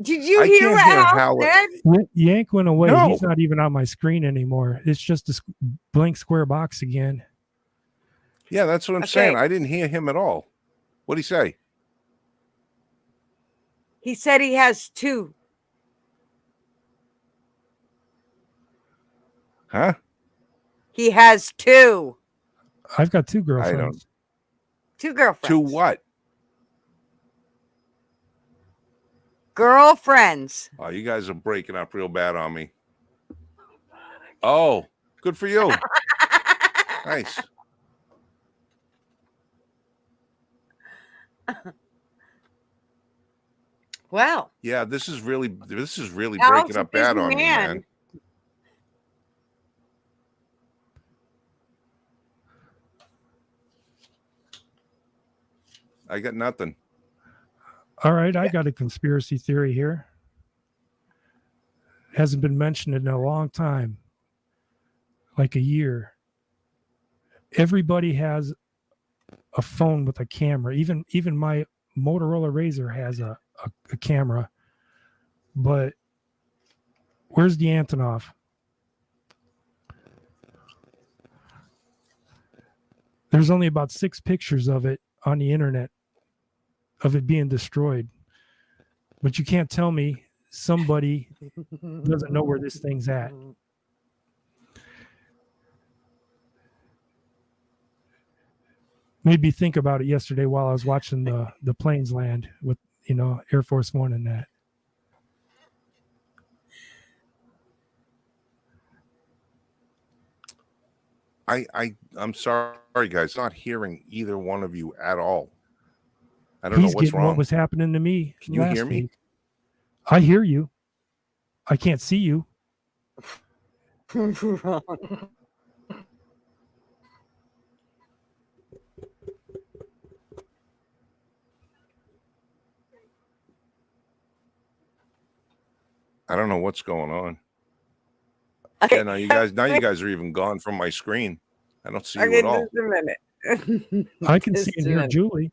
[SPEAKER 1] Did you
[SPEAKER 3] I
[SPEAKER 1] hear
[SPEAKER 3] can't
[SPEAKER 1] what
[SPEAKER 3] hear
[SPEAKER 1] Hal
[SPEAKER 3] Hal.
[SPEAKER 1] said?
[SPEAKER 4] Yank went away.
[SPEAKER 3] No.
[SPEAKER 4] He's not even on my screen anymore. It's just a blank square box again.
[SPEAKER 3] Yeah, that's what I'm
[SPEAKER 1] Okay.
[SPEAKER 3] saying. I didn't hear him at all. What'd he say?
[SPEAKER 1] He said he has two.
[SPEAKER 3] Huh?
[SPEAKER 1] He has two.
[SPEAKER 4] I've got two
[SPEAKER 3] I don't.
[SPEAKER 4] girlfriends.
[SPEAKER 1] Two girlfriends.
[SPEAKER 3] To what?
[SPEAKER 1] Girlfriends.
[SPEAKER 3] Oh, you guys are breaking up real bad on me. Oh, good for you. Nice.
[SPEAKER 1] Wow.
[SPEAKER 3] Yeah, this is really breaking
[SPEAKER 1] Hal's
[SPEAKER 3] up
[SPEAKER 1] a busy
[SPEAKER 3] bad on me,
[SPEAKER 1] man.
[SPEAKER 3] man. I got nothing.
[SPEAKER 4] All right, I got a conspiracy theory here. Hasn't been mentioned in a long time, like a year. Everybody has a phone with a camera. Even Motorola Razr has a camera, but where's the Antonov? There's only about 6 pictures of it on the internet of it being destroyed. But you can't tell me somebody doesn't know where this thing's at. Made me think about it yesterday while I was watching the planes land with, Air Force One and that.
[SPEAKER 3] I'm sorry, guys. Not hearing either one of you at all. I don't know what's
[SPEAKER 4] getting
[SPEAKER 3] wrong.
[SPEAKER 4] What was happening to me?
[SPEAKER 3] Can you hear me?
[SPEAKER 4] Week. I hear you. I can't see you.
[SPEAKER 3] I don't know what's going on. Yeah, now you guys are even gone from my screen. I don't see you at all.
[SPEAKER 1] Just a minute.
[SPEAKER 4] I can see and hear Julie.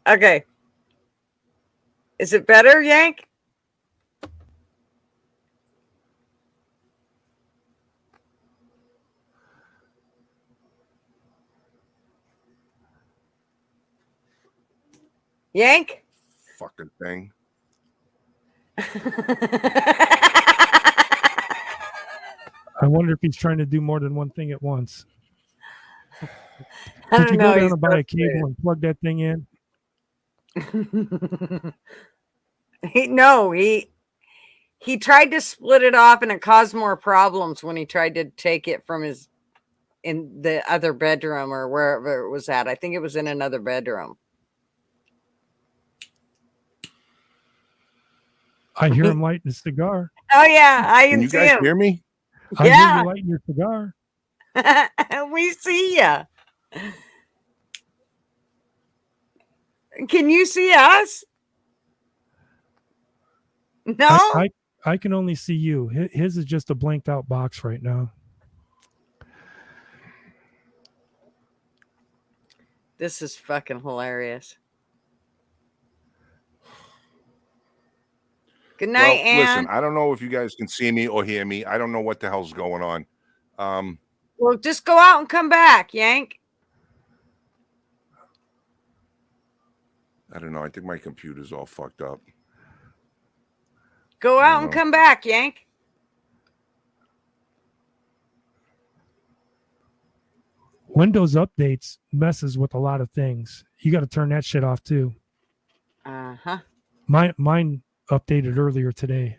[SPEAKER 1] Okay. Is it better, Yank? Yank?
[SPEAKER 3] Fucking thing.
[SPEAKER 4] I wonder if he's trying to do more than one thing at once.
[SPEAKER 1] I
[SPEAKER 4] Did
[SPEAKER 1] don't
[SPEAKER 4] you
[SPEAKER 1] know.
[SPEAKER 4] go down and buy a cable and plug that thing in?
[SPEAKER 1] He tried to split it off, and it caused more problems when he tried to take it from in the other bedroom or wherever it was at. I think it was in another bedroom.
[SPEAKER 4] I hear him lighting a cigar.
[SPEAKER 1] Oh yeah, I can
[SPEAKER 3] you
[SPEAKER 1] see
[SPEAKER 3] guys
[SPEAKER 1] him.
[SPEAKER 3] hear me?
[SPEAKER 4] I hear you lighting your cigar.
[SPEAKER 1] We see ya. Can you see us? No.
[SPEAKER 4] I can only see you. His is just a blanked out box right now.
[SPEAKER 1] This is fucking hilarious. Good night, Ann.
[SPEAKER 3] Listen, I don't know if you guys can see me or hear me. I don't know what the hell's going on.
[SPEAKER 1] Well, just go out and come back, Yank.
[SPEAKER 3] I don't know. I think my computer's all fucked up.
[SPEAKER 1] Go out and come back, Yank.
[SPEAKER 4] Windows updates messes with a lot of things. You got to turn that shit off too.
[SPEAKER 1] Uh-huh.
[SPEAKER 4] Mine updated earlier today.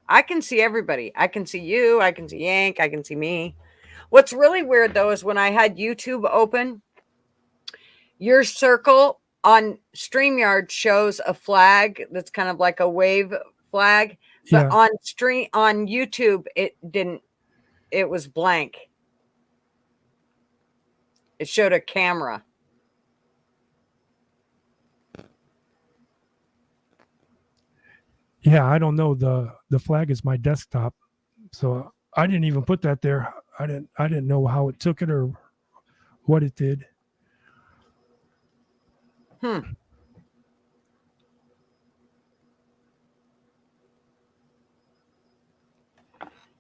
[SPEAKER 1] I can see everybody. I can see you. I can see Yank. I can see me. What's really weird, though, is when I had YouTube open, your circle on StreamYard shows a flag that's kind of like a wave flag. But on YouTube, it didn't. It was blank. It showed a camera.
[SPEAKER 4] Yeah, I don't know. The flag is my desktop, so I didn't even put that there. I didn't know how it took it or what it did.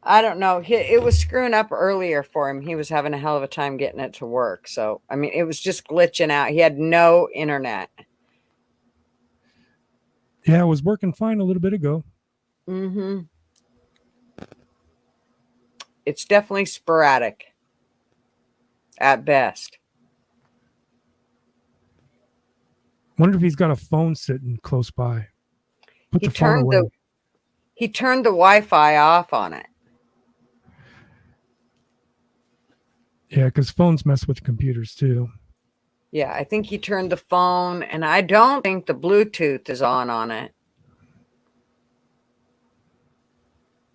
[SPEAKER 1] I don't know. It was screwing up earlier for him. He was having a hell of a time getting it to work. So, I mean, it was just glitching out. He had no internet.
[SPEAKER 4] Yeah, it was working fine a little bit ago.
[SPEAKER 1] Mm-hmm. It's definitely sporadic at best.
[SPEAKER 4] Wonder if he's got a phone sitting close by.
[SPEAKER 1] He turned the Wi-Fi off on it.
[SPEAKER 4] Yeah, because phones mess with computers too.
[SPEAKER 1] Yeah, I think he turned the phone, and I don't think the Bluetooth is on it.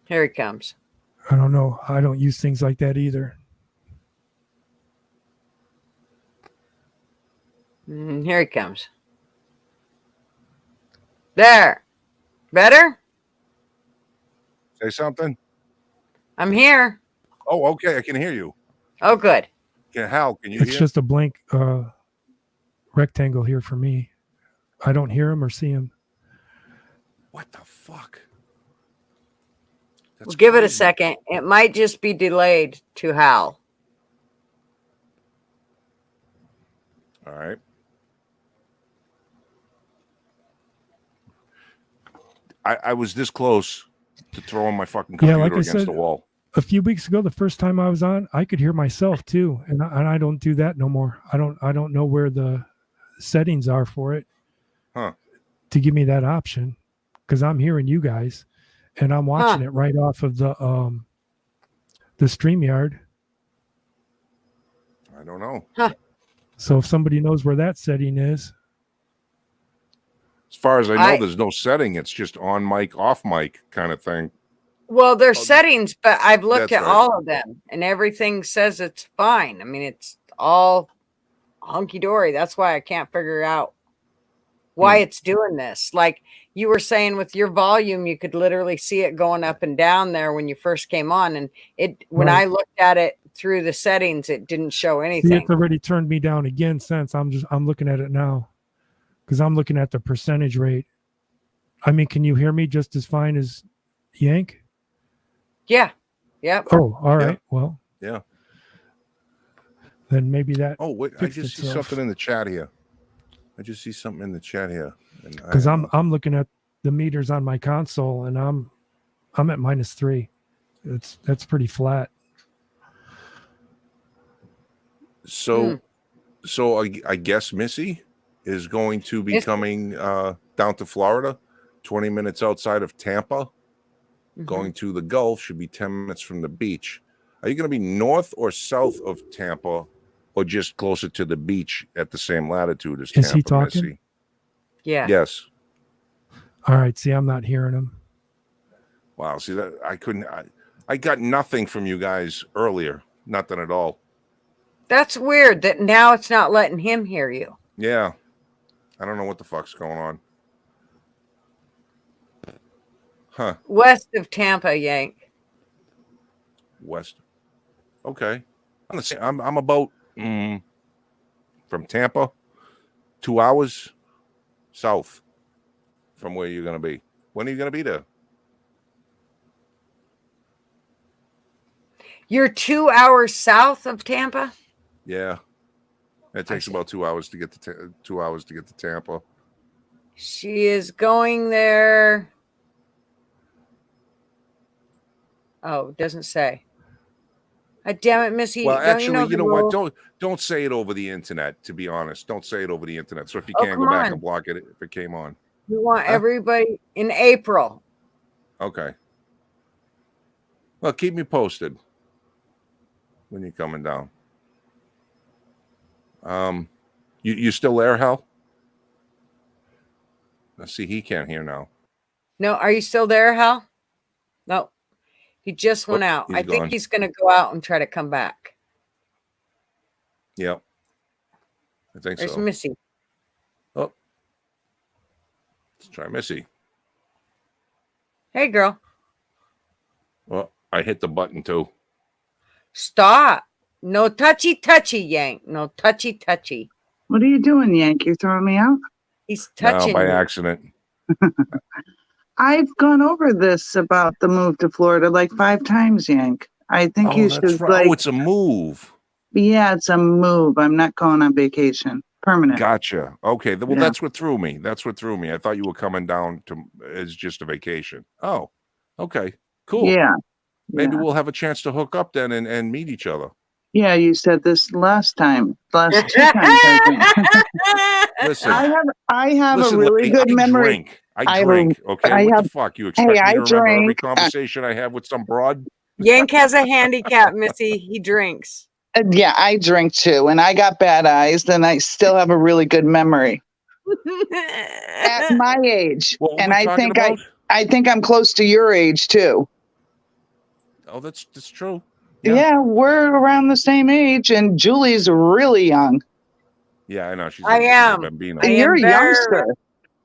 [SPEAKER 1] Here he comes.
[SPEAKER 4] I don't know. I don't use things like that either.
[SPEAKER 1] Here he comes. There. Better?
[SPEAKER 3] Say something.
[SPEAKER 1] I'm here.
[SPEAKER 3] Oh, okay. I can hear you.
[SPEAKER 1] Oh, good.
[SPEAKER 3] Hal, can you
[SPEAKER 4] It's
[SPEAKER 3] hear?
[SPEAKER 4] just a blank rectangle here for me. I don't hear him or see him.
[SPEAKER 3] What the fuck?
[SPEAKER 1] We'll give it a second. It might just be delayed to Hal.
[SPEAKER 3] All right. I was this close to throwing my fucking computer against the wall.
[SPEAKER 4] A few weeks ago, the first time I was on, I could hear myself too, and I don't do that no more. I don't know where the settings are for it, to give me that option, because I'm hearing you guys, and I'm watching it right off of the StreamYard.
[SPEAKER 3] I don't know.
[SPEAKER 4] So if somebody knows where that setting is.
[SPEAKER 3] As far as I know, there's no setting. It's just on mic, off mic kind of thing.
[SPEAKER 1] Well, there's settings, but I've looked at all of them, and everything says it's fine. I mean, it's all hunky-dory. That's why I can't figure out why it's doing this. Like you were saying with your volume, you could literally see it going up and down there when you first came on, and when I looked at it through the settings, it didn't show anything.
[SPEAKER 4] See, it's already turned me down again since I'm looking at it now, because I'm looking at the percentage rate. I mean, can you hear me just as fine as Yank?
[SPEAKER 1] Yeah. Yep.
[SPEAKER 4] Oh, all right. Well.
[SPEAKER 3] Yeah.
[SPEAKER 4] Then maybe that.
[SPEAKER 3] Oh wait, I just see something in the chat here.
[SPEAKER 4] Because I'm looking at the meters on my console, and I'm at -3. That's pretty flat.
[SPEAKER 3] So I guess Missy is going to be coming down to Florida, 20 minutes outside of Tampa. Going to the Gulf, should be 10 minutes from the beach. Are you going to be north or south of Tampa, or just closer to the beach at the same latitude as Tampa?
[SPEAKER 4] Is he talking?
[SPEAKER 3] Missy?
[SPEAKER 1] Yeah.
[SPEAKER 3] Yes.
[SPEAKER 4] All right. See, I'm not hearing him.
[SPEAKER 3] Wow. See that I got nothing from you guys earlier. Nothing at all.
[SPEAKER 1] That's weird that now it's not letting him hear you.
[SPEAKER 3] Yeah. I don't know what the fuck's going on. Huh.
[SPEAKER 1] West of Tampa, Yank.
[SPEAKER 3] West. Okay. I'm about from Tampa, 2 hours south from where you're going to be. When are you going to be there?
[SPEAKER 1] You're 2 hours south of Tampa?
[SPEAKER 3] Yeah. It takes about 2 hours to get to 2 hours to get to Tampa.
[SPEAKER 1] She is going there. Oh, it doesn't say. Damn it, Missy.
[SPEAKER 3] Well, actually, you know what? Don't say it over the internet, to be honest. Don't say it over the internet. So if you can't go back and block it if it came on.
[SPEAKER 1] We want everybody in April.
[SPEAKER 3] Okay. Well, keep me posted when you're coming down. You still there, Hal? Let's see, he can't hear now.
[SPEAKER 1] No, are you still there, Hal? No. He just went out. I think he's going to go out and try to come back.
[SPEAKER 3] Yep. I think so.
[SPEAKER 1] There's Missy.
[SPEAKER 3] Oh. Let's try Missy.
[SPEAKER 1] Hey, girl.
[SPEAKER 3] Well, I hit the button too.
[SPEAKER 1] Stop. No touchy, Yank. No touchy.
[SPEAKER 5] What are you doing, Yank? You throwing me out?
[SPEAKER 1] He's touching
[SPEAKER 3] by
[SPEAKER 1] you.
[SPEAKER 3] accident.
[SPEAKER 5] I've gone over this about the move to Florida like 5 times, Yank. I think you should like.
[SPEAKER 3] Oh, it's a move.
[SPEAKER 5] Yeah, it's a move. I'm not going on vacation. Permanent.
[SPEAKER 3] Gotcha. Okay. Well, that's what threw me. I thought you were coming down as just a vacation. Oh, okay. Cool.
[SPEAKER 5] Yeah.
[SPEAKER 3] Maybe we'll have a chance to hook up then and meet each other.
[SPEAKER 5] Yeah, you said this last 2 times. I think.
[SPEAKER 3] Listen,
[SPEAKER 5] I have a really good memory.
[SPEAKER 3] I drink. Okay. What the fuck? You expect me to remember every conversation I have with some broad?
[SPEAKER 1] Yank has a handicap, Missy. He drinks.
[SPEAKER 5] Yeah, I drink too, and I got bad eyes, and I still have a really good memory at my age. And I think I'm close to your age too.
[SPEAKER 3] Oh, that's true.
[SPEAKER 5] Yeah, we're around the same age, and Julie's really young.
[SPEAKER 3] Yeah, I know.
[SPEAKER 1] I am.
[SPEAKER 5] You're a youngster.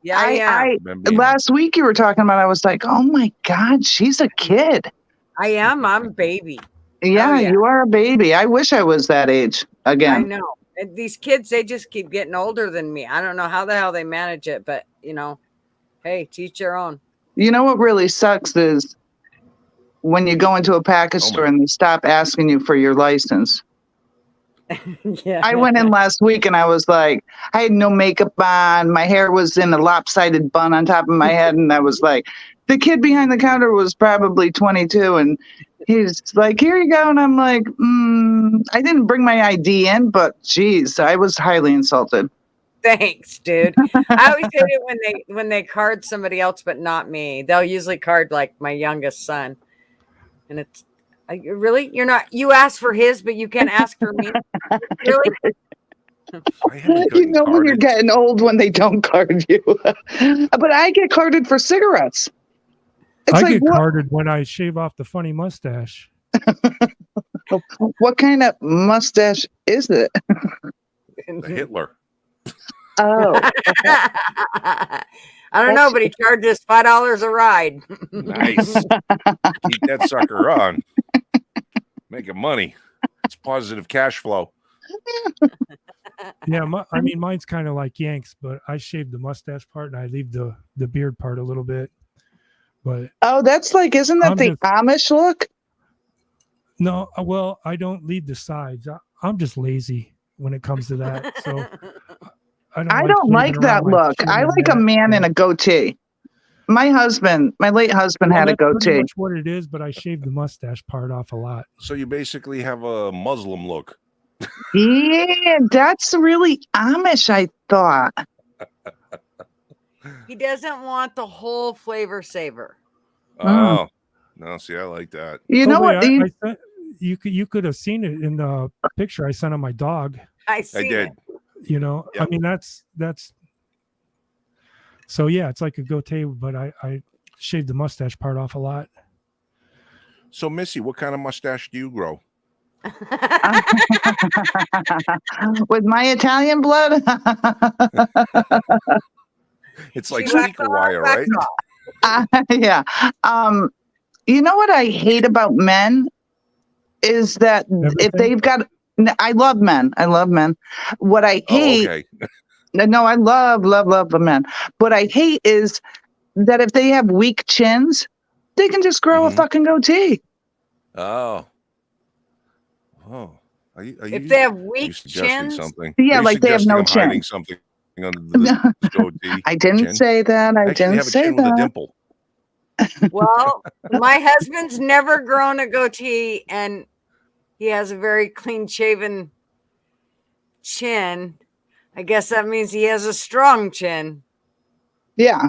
[SPEAKER 1] Yeah, I am.
[SPEAKER 5] Last week you were talking about, I was like, oh my God, she's a kid.
[SPEAKER 1] I am. I'm a baby.
[SPEAKER 5] Yeah, you are a baby. I wish I was that age again.
[SPEAKER 1] I know. And these kids, they just keep getting older than me. I don't know how the hell they manage it, but hey, teach their own.
[SPEAKER 5] You know what really sucks is when you go into a package store and they stop asking you for your license.
[SPEAKER 1] Yeah.
[SPEAKER 5] I went in last week and I was like, I had no makeup on. My hair was in a lopsided bun on top of my head. And I was like, the kid behind the counter was probably 22. And he's like, here you go. And I'm like, I didn't bring my ID in, but geez, I was highly insulted.
[SPEAKER 1] Thanks, dude. I always hate it when they card somebody else, but not me. They'll usually card like my youngest son. And it's really, you asked for his, but you can't ask for me. Really?
[SPEAKER 5] You know, when you're getting old when they don't card you. But I get carded for cigarettes.
[SPEAKER 4] I get carded when I shave off the funny mustache.
[SPEAKER 5] What kind of mustache is it?
[SPEAKER 3] The Hitler.
[SPEAKER 5] Oh.
[SPEAKER 1] I don't know, but he charges $5 a ride.
[SPEAKER 3] Nice. Keep that sucker on. Making money. It's positive cash flow.
[SPEAKER 4] Yeah, mine's kind of like Yanks, but I shave the mustache part and I leave the beard part a little bit. But
[SPEAKER 5] that's like, isn't that the Amish look?
[SPEAKER 4] No, well, I don't leave the sides. I'm just lazy when it comes to that. So
[SPEAKER 5] I don't like that look. I like a man in a goatee. My late husband had a goatee.
[SPEAKER 4] Pretty much what it is, but I shaved the mustache part off a lot.
[SPEAKER 3] So you basically have a Muslim look.
[SPEAKER 5] Yeah, that's really Amish, I thought.
[SPEAKER 1] He doesn't want the whole flavor saver.
[SPEAKER 3] Oh, no, see, I like that.
[SPEAKER 5] You know what?
[SPEAKER 4] You could have seen it in the picture I sent on my dog.
[SPEAKER 1] I did.
[SPEAKER 4] You know, yep. I mean, that's so yeah, it's like a goatee, but I shaved the mustache part off a lot.
[SPEAKER 3] So Missy, what kind of mustache do you grow?
[SPEAKER 5] With my Italian blood?
[SPEAKER 3] It's like speaker wire, right?
[SPEAKER 5] Yeah. You know what I hate about men is that if they've got, I love men. What I hate, no, I love the men. What I hate is that if they have weak chins, they can just grow a fucking goatee.
[SPEAKER 3] Oh.
[SPEAKER 1] If they have weak chins,
[SPEAKER 5] yeah, like they have no chin.
[SPEAKER 3] Hiding something under the goatee.
[SPEAKER 5] I didn't say that. I didn't say that.
[SPEAKER 3] With a dimple.
[SPEAKER 1] Well, my husband's never grown a goatee, and he has a very clean-shaven chin. I guess that means he has a strong chin.
[SPEAKER 5] Yeah.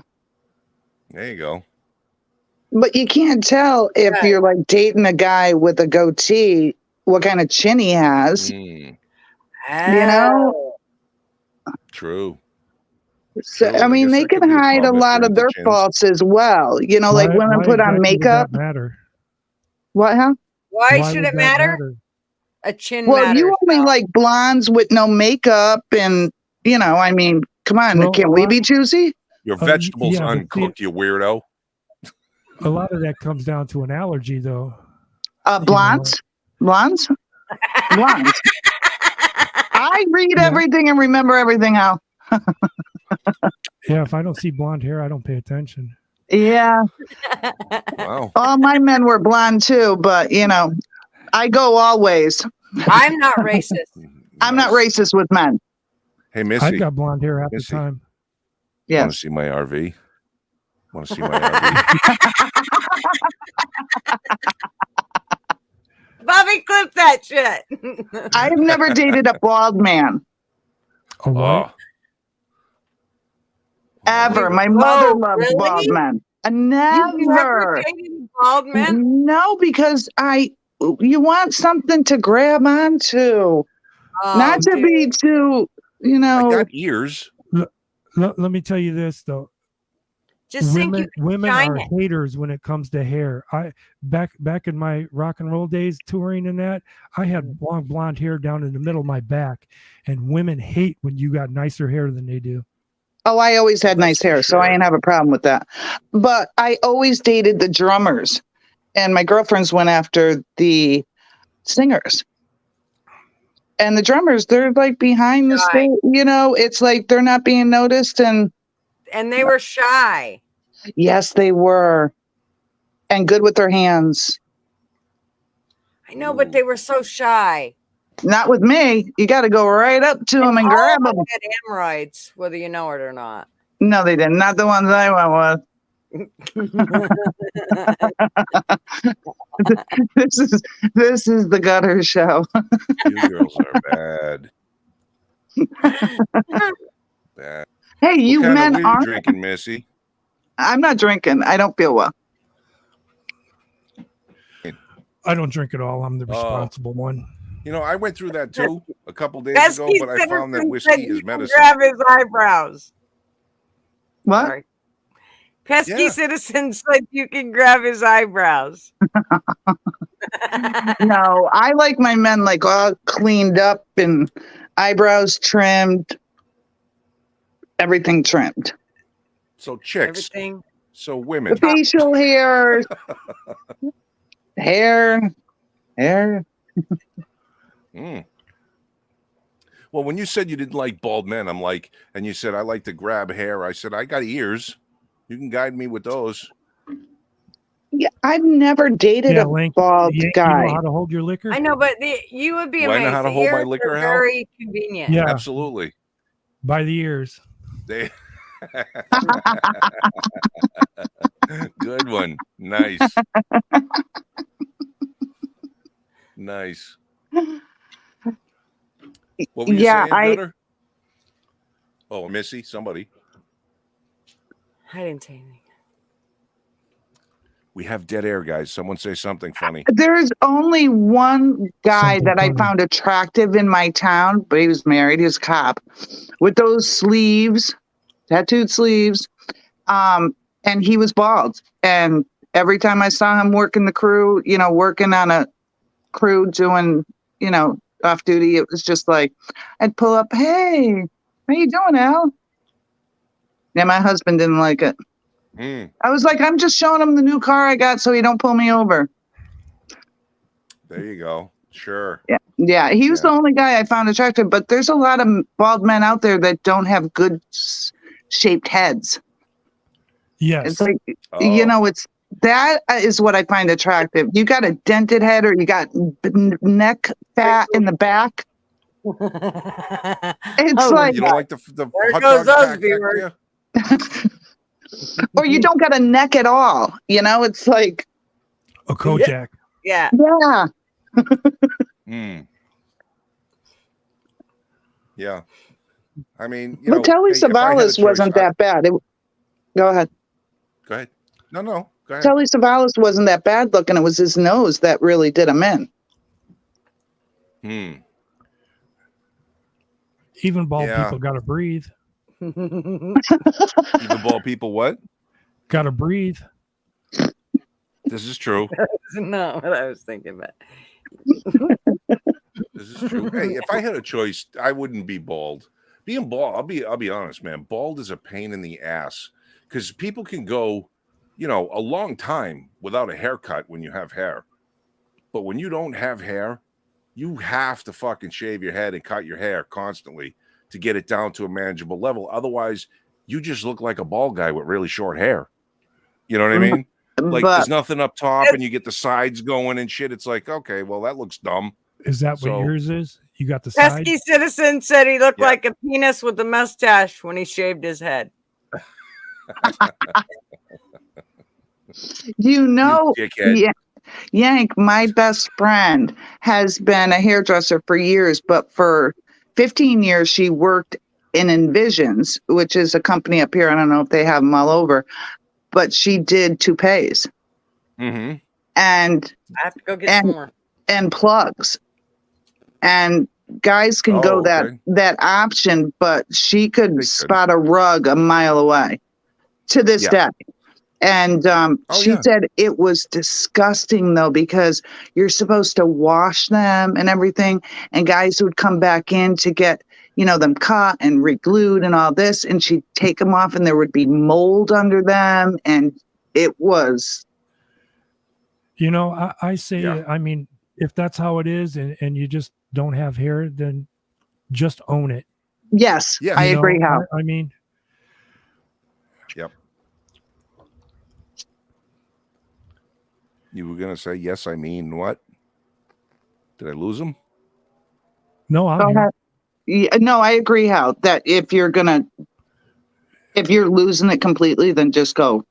[SPEAKER 3] There you go.
[SPEAKER 5] But you can't tell if you're like dating a guy with a goatee what kind of chin he has. You know?
[SPEAKER 3] True.
[SPEAKER 5] So, I mean, they can hide a lot of their faults as well. You know, like women put on makeup.
[SPEAKER 4] Matter?
[SPEAKER 5] What, huh?
[SPEAKER 1] Why should it matter? A chin matters.
[SPEAKER 5] You only like blondes with no makeup and, you know, I mean, come on, can't we be choosy?
[SPEAKER 3] Your vegetables uncooked, you weirdo.
[SPEAKER 4] A lot of that comes down to an allergy, though.
[SPEAKER 5] Blondes? Blondes? Blondes. I read everything and remember everything out.
[SPEAKER 4] Yeah, if I don't see blonde hair, I don't pay attention.
[SPEAKER 5] Yeah.
[SPEAKER 3] Wow.
[SPEAKER 5] All my men were blonde too, but you know, I go always.
[SPEAKER 1] I'm not racist.
[SPEAKER 5] I'm not racist with men.
[SPEAKER 3] Hey, Missy.
[SPEAKER 4] I've got blonde hair half the time.
[SPEAKER 5] Yeah.
[SPEAKER 3] Want to see my RV? Want to see my RV?
[SPEAKER 1] Bobby, clip that shit.
[SPEAKER 5] I've never dated a bald man.
[SPEAKER 4] Oh, what?
[SPEAKER 5] Ever. My mother loved bald men. Never.
[SPEAKER 1] Dated bald men?
[SPEAKER 5] No, because you want something to grab onto. Not to be too, you know.
[SPEAKER 3] I got ears.
[SPEAKER 4] Let me tell you this though.
[SPEAKER 1] Just
[SPEAKER 4] women are haters when it comes to hair. Back in my rock and roll days touring and that, I had long blonde hair down in the middle of my back, and women hate when you got nicer hair than they do.
[SPEAKER 5] Oh, I always had nice hair, so I didn't have a problem with that. But I always dated the drummers, and my girlfriends went after the singers. And the drummers, they're like behind the
[SPEAKER 1] Shy.
[SPEAKER 5] stage, you know, it's like they're not being noticed. And
[SPEAKER 1] they were shy.
[SPEAKER 5] yes, they were. And good with their hands.
[SPEAKER 1] I know, but they were so shy.
[SPEAKER 5] Not with me. You got to go right up to them and
[SPEAKER 1] all
[SPEAKER 5] grab
[SPEAKER 1] of
[SPEAKER 5] them.
[SPEAKER 1] had hemorrhoids, whether you know it or not.
[SPEAKER 5] No, they didn't. Not the ones I went with. This is the gutter show.
[SPEAKER 3] You girls are bad. Bad.
[SPEAKER 5] Hey, you
[SPEAKER 3] What kind
[SPEAKER 5] men
[SPEAKER 3] of weed you
[SPEAKER 5] aren't.
[SPEAKER 3] drinking, Missy?
[SPEAKER 5] I'm not drinking. I don't feel well.
[SPEAKER 4] I don't drink at all. I'm the responsible one.
[SPEAKER 3] You know, I went through that too a couple days
[SPEAKER 1] Pesky
[SPEAKER 3] ago, but I found that
[SPEAKER 1] Citizen
[SPEAKER 3] whiskey
[SPEAKER 1] said
[SPEAKER 3] is
[SPEAKER 1] you can
[SPEAKER 3] medicine.
[SPEAKER 1] grab his eyebrows.
[SPEAKER 5] What?
[SPEAKER 1] Sorry. Pesky
[SPEAKER 3] Yeah.
[SPEAKER 1] Citizen said you can grab his eyebrows.
[SPEAKER 5] No, I like my men like all cleaned up and eyebrows trimmed, everything trimmed.
[SPEAKER 3] So chicks,
[SPEAKER 1] Everything.
[SPEAKER 3] so
[SPEAKER 5] The
[SPEAKER 3] women.
[SPEAKER 5] facial hair, hair.
[SPEAKER 3] Mm. Well, when you said you didn't like bald men, I'm like, and you said I like to grab hair. I said I got ears. You can guide me with those.
[SPEAKER 5] Yeah, I've never dated
[SPEAKER 4] Yeah,
[SPEAKER 5] a
[SPEAKER 4] Link,
[SPEAKER 5] bald
[SPEAKER 4] you
[SPEAKER 5] guy.
[SPEAKER 4] know how to hold your liquor?
[SPEAKER 1] I know, but you would be
[SPEAKER 3] Do I
[SPEAKER 1] amazed.
[SPEAKER 3] know how to
[SPEAKER 1] The
[SPEAKER 3] hold my
[SPEAKER 1] ears
[SPEAKER 3] liquor,
[SPEAKER 1] are
[SPEAKER 3] Hal?
[SPEAKER 1] very convenient.
[SPEAKER 4] Yeah.
[SPEAKER 3] Absolutely.
[SPEAKER 4] By the ears.
[SPEAKER 3] They. Good one. Nice. Nice. What were you
[SPEAKER 5] Yeah,
[SPEAKER 3] saying, Gutter? Oh, Missy, somebody.
[SPEAKER 1] I didn't say anything.
[SPEAKER 3] We have dead air, guys. Someone say something funny.
[SPEAKER 5] There's only one guy
[SPEAKER 4] Something
[SPEAKER 5] that I
[SPEAKER 4] funny.
[SPEAKER 5] found attractive in my town, but he was married. He was a cop with those sleeves, tattooed sleeves. And he was bald. And every time I saw him working the crew, you know, working on a crew doing, you know, off duty, it was just like, I'd pull up, hey, how you doing, Al? Yeah, my husband didn't like it.
[SPEAKER 3] Mm,
[SPEAKER 5] I was like, I'm just showing him the new car I got so he don't pull me over.
[SPEAKER 3] there you go. Sure.
[SPEAKER 5] Yeah, he was
[SPEAKER 3] Yeah.
[SPEAKER 5] the only guy I found attractive, but there's a lot of bald men out there that don't have good shaped heads.
[SPEAKER 4] Yes.
[SPEAKER 5] It's like,
[SPEAKER 3] Oh,
[SPEAKER 5] you know, that is what I find attractive. You got a dented head or you got neck fat in the back. It's
[SPEAKER 1] Oh,
[SPEAKER 5] like,
[SPEAKER 3] you don't like the
[SPEAKER 1] There
[SPEAKER 3] hot
[SPEAKER 1] goes
[SPEAKER 3] dog
[SPEAKER 1] those
[SPEAKER 3] pack back
[SPEAKER 1] viewers.
[SPEAKER 3] there?
[SPEAKER 5] or you don't got a neck at all. You know, it's like,
[SPEAKER 4] A Kojak.
[SPEAKER 1] yeah.
[SPEAKER 5] yeah.
[SPEAKER 3] Mm. Yeah. I mean,
[SPEAKER 5] But Telly Savalas wasn't that bad. Go ahead.
[SPEAKER 3] Go ahead. No, go ahead.
[SPEAKER 5] Telly Savalas wasn't that bad looking. It was his nose that really did him in.
[SPEAKER 3] Hmm.
[SPEAKER 4] Even bald
[SPEAKER 3] Yeah.
[SPEAKER 4] people got to breathe.
[SPEAKER 3] Even bald people, what?
[SPEAKER 4] Got to breathe.
[SPEAKER 3] This is true.
[SPEAKER 1] Not what I was thinking about.
[SPEAKER 3] This is true. Hey, if I had a choice, I wouldn't be bald. Being bald, I'll be honest, man. Bald is a pain in the ass because people can go, you know, a long time without a haircut when you have hair. But when you don't have hair, you have to fucking shave your head and cut your hair constantly to get it down to a manageable level. Otherwise, you just look like a bald guy with really short hair. You know what I mean? Like
[SPEAKER 5] But
[SPEAKER 3] there's nothing up top and you get the sides going and shit. It's like, okay, well, that looks dumb.
[SPEAKER 4] Is that
[SPEAKER 3] So-
[SPEAKER 4] what yours is? You got the side?
[SPEAKER 1] Pesky Citizen said he looked
[SPEAKER 3] Yeah.
[SPEAKER 1] like a penis with a mustache when he shaved his head.
[SPEAKER 5] you know,
[SPEAKER 3] You dickhead.
[SPEAKER 5] yeah, Yank, my best friend, has been a hairdresser for years, but for 15 years she worked in Envisions, which is a company up here. I don't know if they have them all over, but she did toupees
[SPEAKER 3] Mm-hmm.
[SPEAKER 5] and
[SPEAKER 1] I have to go get
[SPEAKER 5] And-
[SPEAKER 1] some more.
[SPEAKER 5] plugs. And guys can go
[SPEAKER 3] Oh, okay.
[SPEAKER 5] that option, but she could
[SPEAKER 3] could.
[SPEAKER 5] spot a rug a mile away to this
[SPEAKER 3] Yeah.
[SPEAKER 5] day. And
[SPEAKER 3] Oh,
[SPEAKER 5] she
[SPEAKER 3] yeah.
[SPEAKER 5] said it was disgusting though, because you're supposed to wash them and everything. And guys would come back in to get, you know, them cut and re-glued and all this. And she'd take them off and there would be mold under them. And it was,
[SPEAKER 4] You know, I say,
[SPEAKER 3] Yeah.
[SPEAKER 4] I mean, if that's how it is, and you just don't have hair, then just own it.
[SPEAKER 5] Yes,
[SPEAKER 3] Yeah.
[SPEAKER 5] I
[SPEAKER 4] You know,
[SPEAKER 5] agree, Hal.
[SPEAKER 4] I mean,
[SPEAKER 3] Yep. You were gonna say yes. I mean what? Did I lose him?
[SPEAKER 4] no, I'm
[SPEAKER 5] Go
[SPEAKER 4] here.
[SPEAKER 5] ahead. Yeah, no, I agree, Hal, that if you're losing it completely, then just go.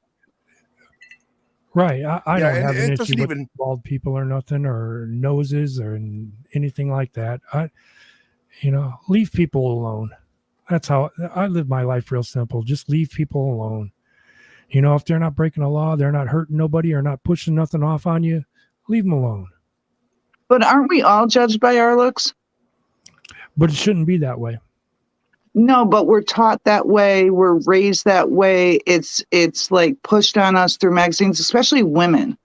[SPEAKER 4] Right. I
[SPEAKER 3] Yeah,
[SPEAKER 4] don't
[SPEAKER 3] and
[SPEAKER 4] have an
[SPEAKER 3] it
[SPEAKER 4] issue
[SPEAKER 3] doesn't
[SPEAKER 4] with
[SPEAKER 3] even-
[SPEAKER 4] bald people or nothing, or noses or anything like that. Leave people alone. That's how I live my life, real simple. Just leave people alone. If they're not breaking a law, they're not hurting nobody or not pushing nothing off on you, leave them alone.
[SPEAKER 5] But aren't we all judged by our looks?
[SPEAKER 4] But it shouldn't be that way.
[SPEAKER 5] No, but we're taught that way. We're raised that way. It's like pushed on us through magazines, especially women.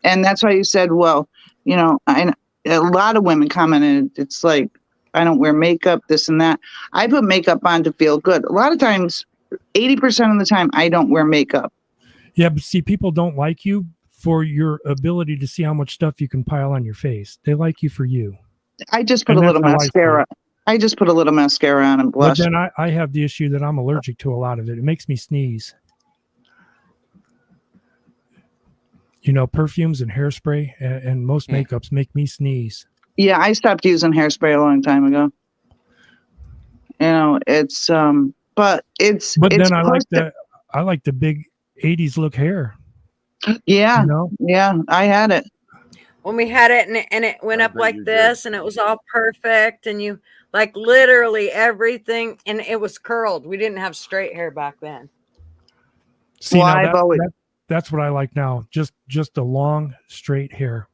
[SPEAKER 5] And that's why you said, well, a lot of women commented, it's like, I don't wear makeup, this and that. I put makeup on to feel good. A lot of times, 80% of the time, I don't wear makeup.
[SPEAKER 4] Yeah, but see, people don't like you for your ability to see how much stuff you can pile on your face. They like you for you.
[SPEAKER 5] I just put
[SPEAKER 4] And
[SPEAKER 5] a
[SPEAKER 4] that's
[SPEAKER 5] little
[SPEAKER 4] how I feel.
[SPEAKER 5] mascara. I just put a little mascara on and
[SPEAKER 4] But
[SPEAKER 5] blush.
[SPEAKER 4] then I have the issue that I'm allergic to a lot of it. It makes me sneeze. Perfumes and hairspray and most makeups make me sneeze.
[SPEAKER 5] Yeah, I stopped using hairspray a long time ago. It's but it's
[SPEAKER 4] But
[SPEAKER 5] it's
[SPEAKER 4] then I
[SPEAKER 5] posted-
[SPEAKER 4] like the big 80s look hair.
[SPEAKER 5] Yeah,
[SPEAKER 4] You know?
[SPEAKER 5] yeah, I had it.
[SPEAKER 1] When we had it and it went
[SPEAKER 3] I
[SPEAKER 1] up
[SPEAKER 3] bet
[SPEAKER 1] like
[SPEAKER 3] you did.
[SPEAKER 1] this and it was all perfect and you like literally everything and it was curled. We didn't have straight hair back then.
[SPEAKER 4] See,
[SPEAKER 5] Well,
[SPEAKER 4] now
[SPEAKER 5] I've always-
[SPEAKER 4] that's what I like now. Just a long straight hair.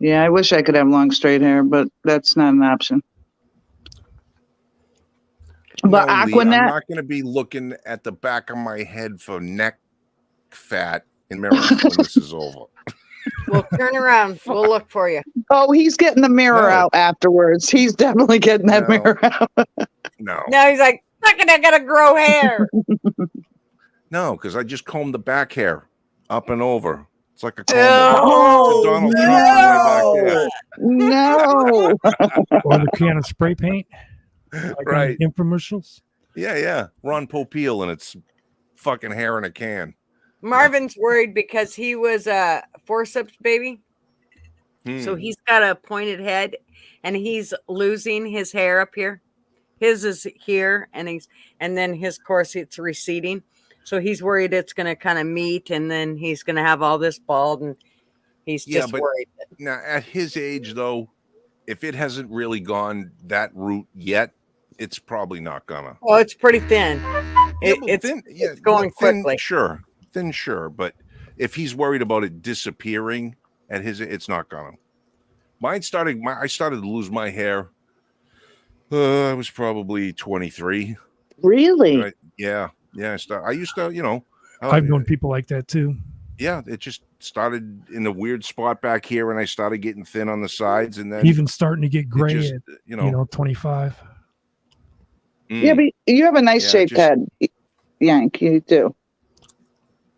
[SPEAKER 5] Yeah, I wish I could have long straight hair, but that's not an option. But
[SPEAKER 3] No, Lee, I'm
[SPEAKER 5] Aquanet,
[SPEAKER 3] not going to be looking at the back of my head for neck fat in Maryland when this is over.
[SPEAKER 1] We'll turn around. We'll look for you.
[SPEAKER 5] oh, he's getting the mirror
[SPEAKER 3] No.
[SPEAKER 5] out afterwards. He's definitely getting that
[SPEAKER 3] No.
[SPEAKER 5] mirror out.
[SPEAKER 3] No,
[SPEAKER 1] Now he's like, fuck it, I gotta grow hair.
[SPEAKER 3] no, because I just combed the back hair up and over. It's like a comb
[SPEAKER 1] Oh,
[SPEAKER 3] over. Donald Trump in my
[SPEAKER 5] No.
[SPEAKER 4] Or the can of spray paint. Like on
[SPEAKER 3] Right.
[SPEAKER 4] the infomercials.
[SPEAKER 3] Yeah. Ron Popeil and it's fucking hair in a can.
[SPEAKER 1] Marvin's worried because he was a forceps baby. So he's got a pointed head and he's losing his hair up here. His is here and then his course it's receding. So he's worried it's going to kind of meet and then he's going to have all this bald and he's just
[SPEAKER 3] but
[SPEAKER 1] worried.
[SPEAKER 3] now at his age though, if it hasn't really gone that route yet, it's probably not gonna.
[SPEAKER 1] Well, it's pretty thin. It's going quickly.
[SPEAKER 3] Sure, but if he's worried about it disappearing at his, it's not gonna. I started to lose my hair. I was probably 23.
[SPEAKER 5] Really?
[SPEAKER 3] Right? Yeah. I used to,
[SPEAKER 4] I've known people like that too.
[SPEAKER 3] Yeah, it just started in a weird spot back here, and I started getting thin on the sides, and then
[SPEAKER 4] Even starting to get gray
[SPEAKER 3] just,
[SPEAKER 4] at 25.
[SPEAKER 5] Yeah, but you have a nice
[SPEAKER 3] Yeah,
[SPEAKER 5] shaped
[SPEAKER 3] just-
[SPEAKER 5] head, Yank. You do.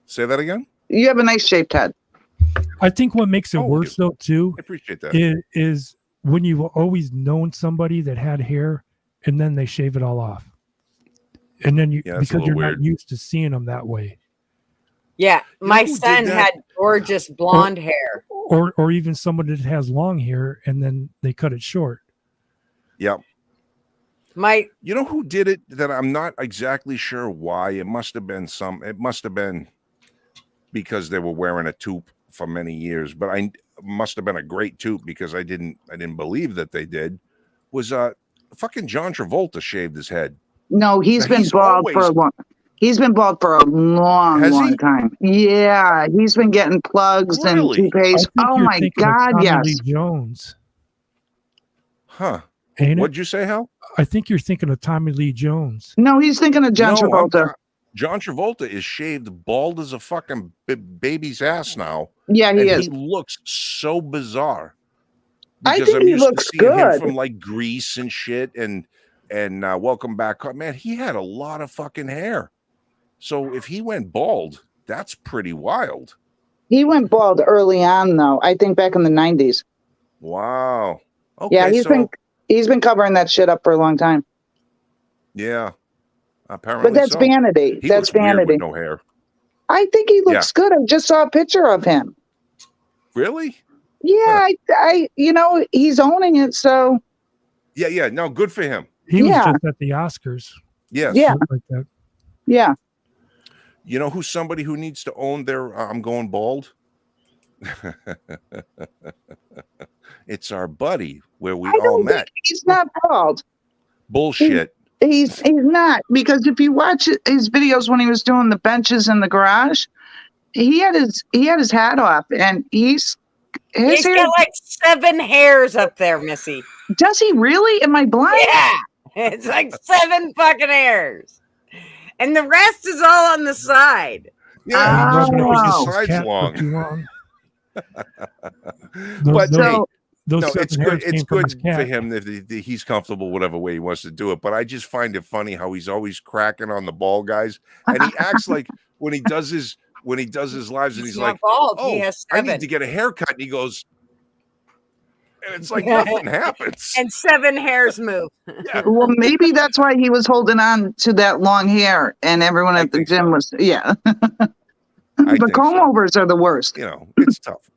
[SPEAKER 3] Say that again.
[SPEAKER 5] You have a nice shaped head.
[SPEAKER 4] I think what makes it
[SPEAKER 3] Oh,
[SPEAKER 4] worse though too
[SPEAKER 3] I appreciate that.
[SPEAKER 4] is when you've always known somebody that had hair and then they shave it all off. And then
[SPEAKER 3] Yeah, that's a
[SPEAKER 4] because
[SPEAKER 3] little
[SPEAKER 4] you're
[SPEAKER 3] weird.
[SPEAKER 4] not used to seeing them that way.
[SPEAKER 1] Yeah,
[SPEAKER 3] You know
[SPEAKER 1] my
[SPEAKER 3] who did
[SPEAKER 1] son
[SPEAKER 3] that?
[SPEAKER 1] had gorgeous blonde hair.
[SPEAKER 4] Or even somebody that has long hair and then they cut it short.
[SPEAKER 3] Yep.
[SPEAKER 1] My
[SPEAKER 3] You know who did it that I'm not exactly sure why. It must have been because they were wearing a tube for many years, but I must have been a great tube because I didn't believe that they did. Was fucking John Travolta shaved his head.
[SPEAKER 5] No, he's
[SPEAKER 3] Now,
[SPEAKER 5] been
[SPEAKER 3] he's
[SPEAKER 5] bald for a
[SPEAKER 3] always-
[SPEAKER 5] long. He's been bald for a long,
[SPEAKER 3] Has he?
[SPEAKER 5] long time. Yeah, he's been getting plugs
[SPEAKER 3] Really?
[SPEAKER 5] and toupees. Oh
[SPEAKER 4] you're
[SPEAKER 5] my
[SPEAKER 4] thinking of
[SPEAKER 5] God,
[SPEAKER 4] Tommy
[SPEAKER 5] yes.
[SPEAKER 4] Lee Jones.
[SPEAKER 3] Huh.
[SPEAKER 4] Ain't it?
[SPEAKER 3] What'd you say, Hal?
[SPEAKER 4] I think you're thinking of Tommy Lee Jones.
[SPEAKER 5] No, he's thinking of John
[SPEAKER 3] No,
[SPEAKER 5] Travolta.
[SPEAKER 3] John Travolta is shaved bald as a fucking baby's ass now.
[SPEAKER 5] Yeah, he
[SPEAKER 3] and
[SPEAKER 5] is.
[SPEAKER 3] he looks so bizarre.
[SPEAKER 5] I
[SPEAKER 3] Because
[SPEAKER 5] think he looks
[SPEAKER 3] to seeing him
[SPEAKER 5] good.
[SPEAKER 3] from like Grease and shit and Welcome Back. Man, he had a lot of fucking hair. So if he went bald, that's pretty wild.
[SPEAKER 5] He went bald early on, though. I think back in the 90s.
[SPEAKER 3] Wow. Okay.
[SPEAKER 5] Yeah, he's been covering that shit up for a long time.
[SPEAKER 3] Yeah. Apparently,
[SPEAKER 5] But that's vanity.
[SPEAKER 3] He
[SPEAKER 5] That's
[SPEAKER 3] looks weird
[SPEAKER 5] vanity.
[SPEAKER 3] with no hair.
[SPEAKER 5] I think he looks good. I just saw a picture of him.
[SPEAKER 3] Really?
[SPEAKER 5] Yeah, I he's owning it. So
[SPEAKER 3] yeah. No, good for him.
[SPEAKER 4] He was just at the Oscars.
[SPEAKER 3] Yes.
[SPEAKER 5] Yeah.
[SPEAKER 4] Like that.
[SPEAKER 5] Yeah.
[SPEAKER 3] You know who's somebody who needs to own their I'm going bald? It's our buddy where we all met.
[SPEAKER 5] He's not bald.
[SPEAKER 3] Bullshit.
[SPEAKER 5] He's not, because if you watch his videos when he was doing the benches in the garage, he had his hat off, and he's
[SPEAKER 1] got like 7 hairs up there, Missy.
[SPEAKER 5] Does he really? Am I blind?
[SPEAKER 1] Yeah, it's like 7 fucking hairs, and the rest is all on the side.
[SPEAKER 3] Yeah,
[SPEAKER 4] he
[SPEAKER 3] he
[SPEAKER 4] just
[SPEAKER 3] his sides long.
[SPEAKER 4] But
[SPEAKER 3] it's good. It's good for him that he's comfortable whatever way he wants to do it. But I just find it funny how he's always cracking on the bald guys, and he acts like when he does his lives, and he's like,
[SPEAKER 1] bald.
[SPEAKER 3] "Oh,
[SPEAKER 1] he has
[SPEAKER 3] I need to get a haircut," and he goes, and it's like nothing happens,
[SPEAKER 1] and 7 hairs move.
[SPEAKER 3] Yeah.
[SPEAKER 5] Well, maybe that's why he was holding on to that long hair, and everyone at the gym was, yeah. The comb overs are the worst.
[SPEAKER 3] You know, it's tough.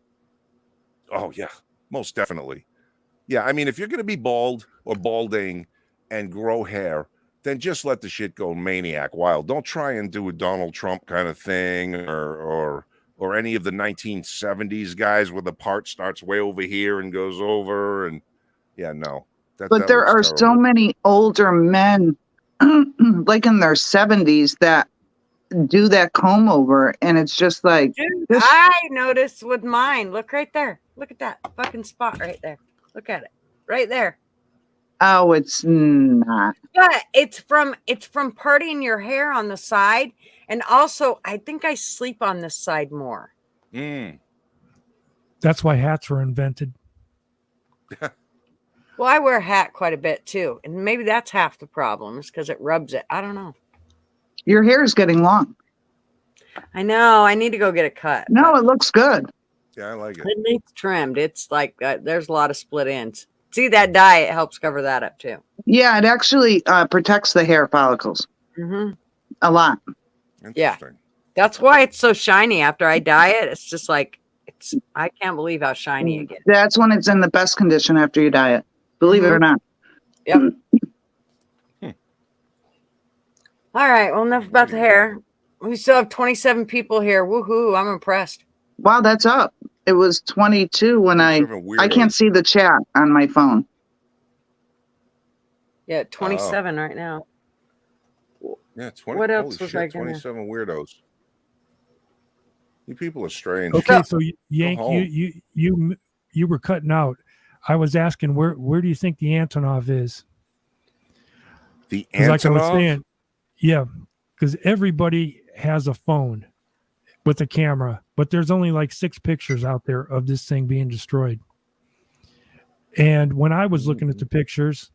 [SPEAKER 3] Oh yeah, most definitely. Yeah, I mean, if you're going to be bald or balding and grow hair, then just let the shit go maniac wild. Don't try and do a Donald Trump kind of thing or any of the 1970s guys where the part starts way over here and goes over. And yeah, no.
[SPEAKER 5] But there are so many older men, like in their 70s, that do that comb over, and it's just like,
[SPEAKER 1] dude, I noticed with mine. Look right there. Look at that fucking spot right there. Look at it right there.
[SPEAKER 5] Oh, it's not.
[SPEAKER 1] But it's from parting your hair on the side, and also I think I sleep on this side more.
[SPEAKER 4] That's why hats were invented.
[SPEAKER 1] Well, I wear a hat quite a bit too, and maybe that's half the problem is because it rubs it. I don't know.
[SPEAKER 5] Your hair is getting long.
[SPEAKER 1] I know. I need to go get it cut.
[SPEAKER 5] No, it looks good.
[SPEAKER 3] Yeah, I like it.
[SPEAKER 1] It needs trimmed. It's like there's a lot of split ends. See, that dye, it helps cover that up too.
[SPEAKER 5] Yeah, it actually protects the hair follicles a lot.
[SPEAKER 1] Yeah, that's why it's so shiny after I dye it. It's just like I can't believe how shiny it gets.
[SPEAKER 5] That's when it's in the best condition after you dye it. Believe it or not.
[SPEAKER 1] Yep. All right. Well, enough about the hair. We still have 27 people here. Woohoo! I'm impressed.
[SPEAKER 5] Wow, that's up. It was 22 when I can't see the chat on my phone.
[SPEAKER 1] Yeah, 27 right now.
[SPEAKER 3] Yeah, 20.
[SPEAKER 1] What else was I gonna?
[SPEAKER 3] 27 weirdos. You people are strange.
[SPEAKER 4] Okay, so Yank, you were cutting out. I was asking where do you think the Antonov is?
[SPEAKER 3] The Antonov?
[SPEAKER 4] Like I was saying, yeah, because everybody has a phone with a camera, but there's only like 6 pictures out there of this thing being destroyed. And when I was looking at the pictures,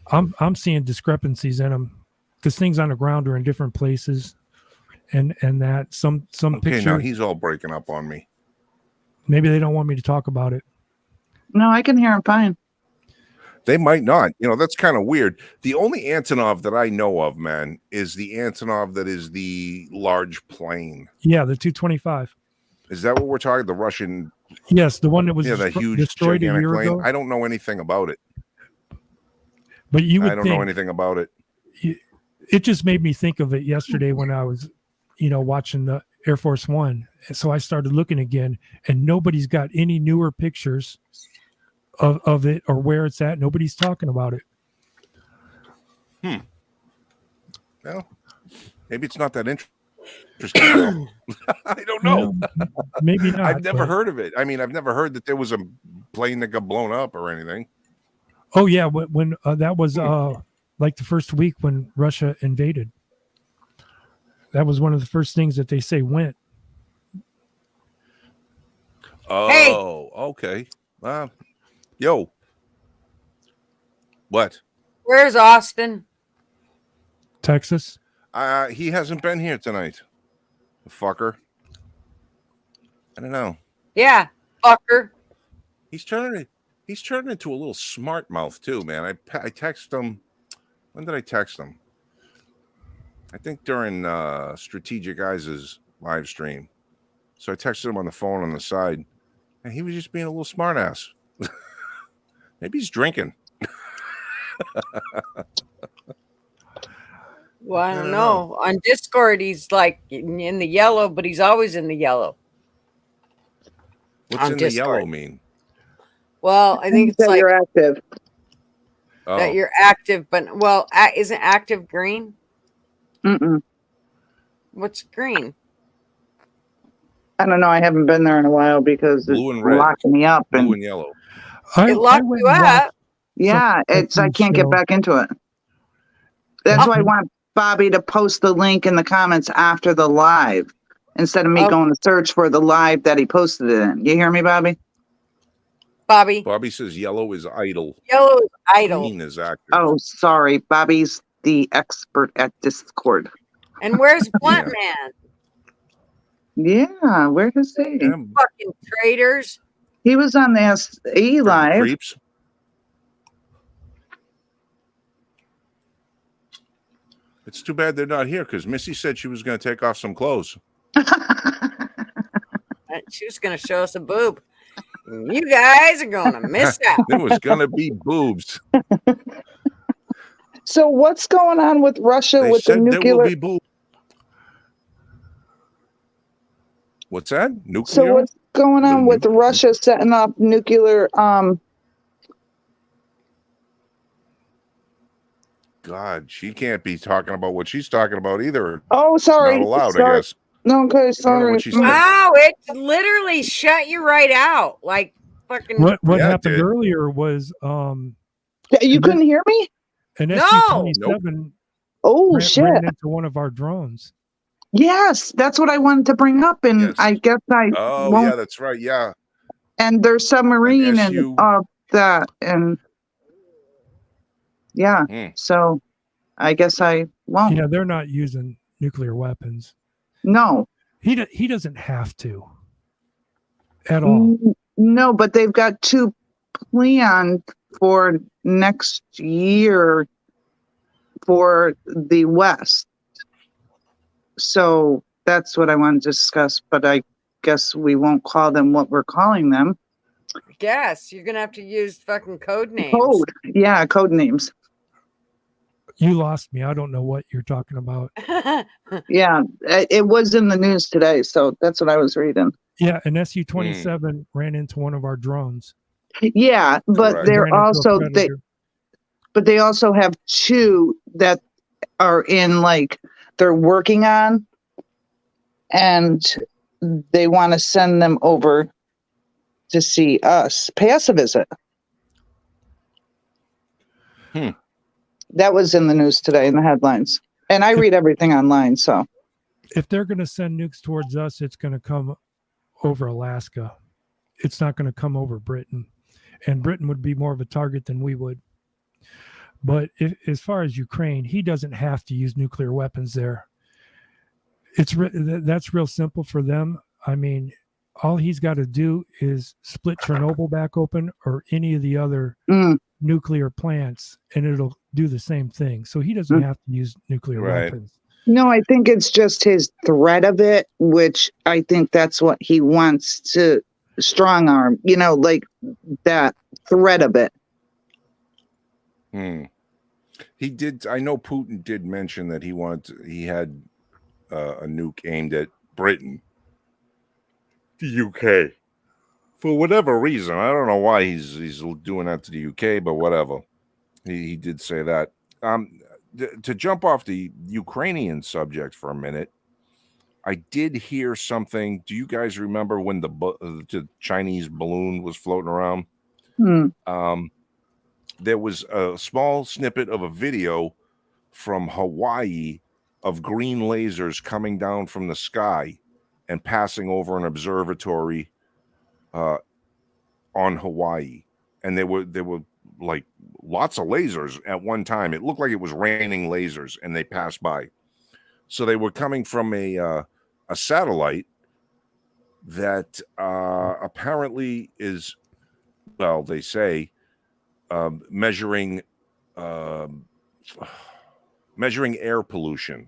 [SPEAKER 4] I'm seeing discrepancies in them because things on the ground are in different places, and that some
[SPEAKER 3] okay,
[SPEAKER 4] pictures.
[SPEAKER 3] Now he's all breaking up on me.
[SPEAKER 4] Maybe they don't want me to talk about it.
[SPEAKER 5] No, I can hear him fine.
[SPEAKER 3] They might not. You know, that's kind of weird. The only Antonov that I know of, man, is the Antonov that is the large plane.
[SPEAKER 4] Yeah, the 225.
[SPEAKER 3] Is that what we're talking? The Russian?
[SPEAKER 4] Yes, the one that was
[SPEAKER 3] the huge
[SPEAKER 4] destroyed a year
[SPEAKER 3] plane.
[SPEAKER 4] ago.
[SPEAKER 3] I don't know anything about it.
[SPEAKER 4] But I
[SPEAKER 3] don't know anything about it.
[SPEAKER 4] It just made me think of it yesterday when I was, watching the Air Force One. So I started looking again, and nobody's got any newer pictures of it or where it's at. Nobody's talking about it.
[SPEAKER 3] Well, maybe it's not that interesting. I don't know.
[SPEAKER 4] Maybe not.
[SPEAKER 3] I've never heard of it. I mean, I've never heard that there was a plane that got blown up or anything.
[SPEAKER 4] Oh yeah, when that was like the first week when Russia invaded. That was one of the first things that they say went.
[SPEAKER 3] Oh,
[SPEAKER 1] hey.
[SPEAKER 3] Okay. Yo. What?
[SPEAKER 1] Where's Austin?
[SPEAKER 4] Texas.
[SPEAKER 3] He hasn't been here tonight. The fucker. I don't know.
[SPEAKER 1] Yeah, fucker.
[SPEAKER 3] He's turning into a little smart mouth too, man. I text him. When did I text him? I think during Strategic Eyes' live stream. So I texted him on the phone on the side, and he was just being a little smartass. Maybe he's drinking.
[SPEAKER 1] Well, I don't know. On Discord, he's like in the yellow, but he's always in the yellow.
[SPEAKER 3] What's in the yellow mean?
[SPEAKER 1] Well, I think it's
[SPEAKER 5] that
[SPEAKER 1] like
[SPEAKER 5] you're active.
[SPEAKER 1] that you're active, but isn't active green?
[SPEAKER 5] Mm-mm.
[SPEAKER 1] What's green?
[SPEAKER 5] I don't know. I haven't been there in a while because
[SPEAKER 3] Blue
[SPEAKER 5] it's
[SPEAKER 3] and red.
[SPEAKER 5] locking me up.
[SPEAKER 3] Blue and yellow.
[SPEAKER 1] It locked you up.
[SPEAKER 5] Yeah, I can't get back into it. That's why I want Bobby to post the link in the comments after the live instead of me going to search for the live that he posted it in. You hear me, Bobby?
[SPEAKER 3] Bobby says yellow is idle.
[SPEAKER 1] Yellow is idle.
[SPEAKER 3] Green is active.
[SPEAKER 5] Oh, sorry. Bobby's the expert at Discord.
[SPEAKER 1] And where's Blunt Man?
[SPEAKER 5] Yeah, where is he?
[SPEAKER 1] Fucking traitors.
[SPEAKER 5] He was on the SE live.
[SPEAKER 3] Creeps. It's too bad they're not here because Missy said she was going to take off some clothes.
[SPEAKER 1] She was going to show us a boob. You guys are going to miss out.
[SPEAKER 3] There was going to be boobs.
[SPEAKER 5] So what's going on with Russia
[SPEAKER 3] They
[SPEAKER 5] with the
[SPEAKER 3] said
[SPEAKER 5] nuclear?
[SPEAKER 3] there will be boobs. What's that? Nuclear?
[SPEAKER 5] So what's going on with Russia setting up nuclear?
[SPEAKER 3] God, she can't be talking about what she's talking about either.
[SPEAKER 5] Oh, sorry.
[SPEAKER 3] Not allowed,
[SPEAKER 5] sorry.
[SPEAKER 3] I guess.
[SPEAKER 5] No, okay, sorry.
[SPEAKER 1] Wow, it literally shut you right out. Like fucking.
[SPEAKER 4] What happened earlier was
[SPEAKER 5] you couldn't hear me?
[SPEAKER 4] an
[SPEAKER 1] No.
[SPEAKER 4] SU-27
[SPEAKER 5] Oh
[SPEAKER 4] ran
[SPEAKER 5] shit.
[SPEAKER 4] into one of our drones.
[SPEAKER 5] Yes, that's what I wanted to bring up, and
[SPEAKER 3] Yes.
[SPEAKER 5] I guess I
[SPEAKER 3] Oh,
[SPEAKER 5] won't.
[SPEAKER 3] yeah, that's right. Yeah.
[SPEAKER 5] And there's submarine and
[SPEAKER 3] SU.
[SPEAKER 5] all that, and yeah.
[SPEAKER 3] Mm.
[SPEAKER 5] So I guess I won't.
[SPEAKER 4] Yeah, they're not using nuclear weapons.
[SPEAKER 5] No.
[SPEAKER 4] He doesn't have to at all.
[SPEAKER 5] No, but they've got two planned for next year for the West. So that's what I want to discuss, but I guess we won't call them what we're calling them.
[SPEAKER 1] Yes, you're gonna have to use fucking code names.
[SPEAKER 5] Code. Yeah, code names.
[SPEAKER 4] You lost me. I don't know what you're talking about.
[SPEAKER 5] Yeah, it was in the news today, so that's what I was reading.
[SPEAKER 4] Yeah, an SU-27 ran into one of our drones.
[SPEAKER 5] Yeah, but
[SPEAKER 3] Correct.
[SPEAKER 5] they're
[SPEAKER 4] Ran into a
[SPEAKER 5] also
[SPEAKER 4] predator.
[SPEAKER 5] but they also have two that are in like they're working on, and they want to send them over to see us, pay us a visit. That was in the news today in the headlines, and I read everything online. So
[SPEAKER 4] If they're going to send nukes towards us, it's going to come over Alaska. It's not going to come over Britain, and Britain would be more of a target than we would. But as far as Ukraine, he doesn't have to use nuclear weapons there. That's real simple for them. I mean, all he's got to do is split Chernobyl back open or any of the other nuclear plants, and it'll do the same thing. So he doesn't have to use nuclear weapons.
[SPEAKER 5] no, I think it's just his threat of it, which I think that's what he wants to strong arm. You know, like that threat of it.
[SPEAKER 3] He did. I know Putin did mention that he had a nuke aimed at Britain, the UK, for whatever reason. I don't know why he's doing that to the UK, but whatever. He did say that. To jump off the Ukrainian subject for a minute, I did hear something. Do you guys remember when the Chinese balloon was floating around? There was a small snippet of a video from Hawaii of green lasers coming down from the sky and passing over an observatory on Hawaii. And there were like lots of lasers at one time. It looked like it was raining lasers, and they passed by. So they were coming from a satellite that apparently is well, they say measuring um, measuring air pollution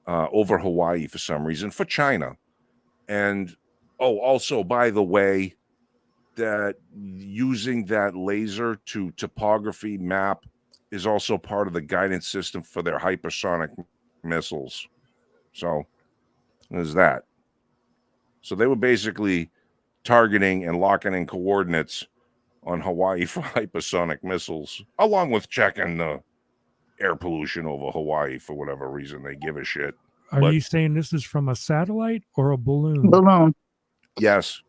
[SPEAKER 3] over Hawaii for some reason for China. And also, by the way, that using that laser to topography map is also part of the guidance system for their hypersonic missiles. So there's that. So they were basically targeting and locking in coordinates on Hawaii for hypersonic missiles, along with checking the air pollution over Hawaii for whatever reason they give a shit.
[SPEAKER 4] Are you saying this is from a satellite or a balloon?
[SPEAKER 5] Balloon.
[SPEAKER 3] Yes.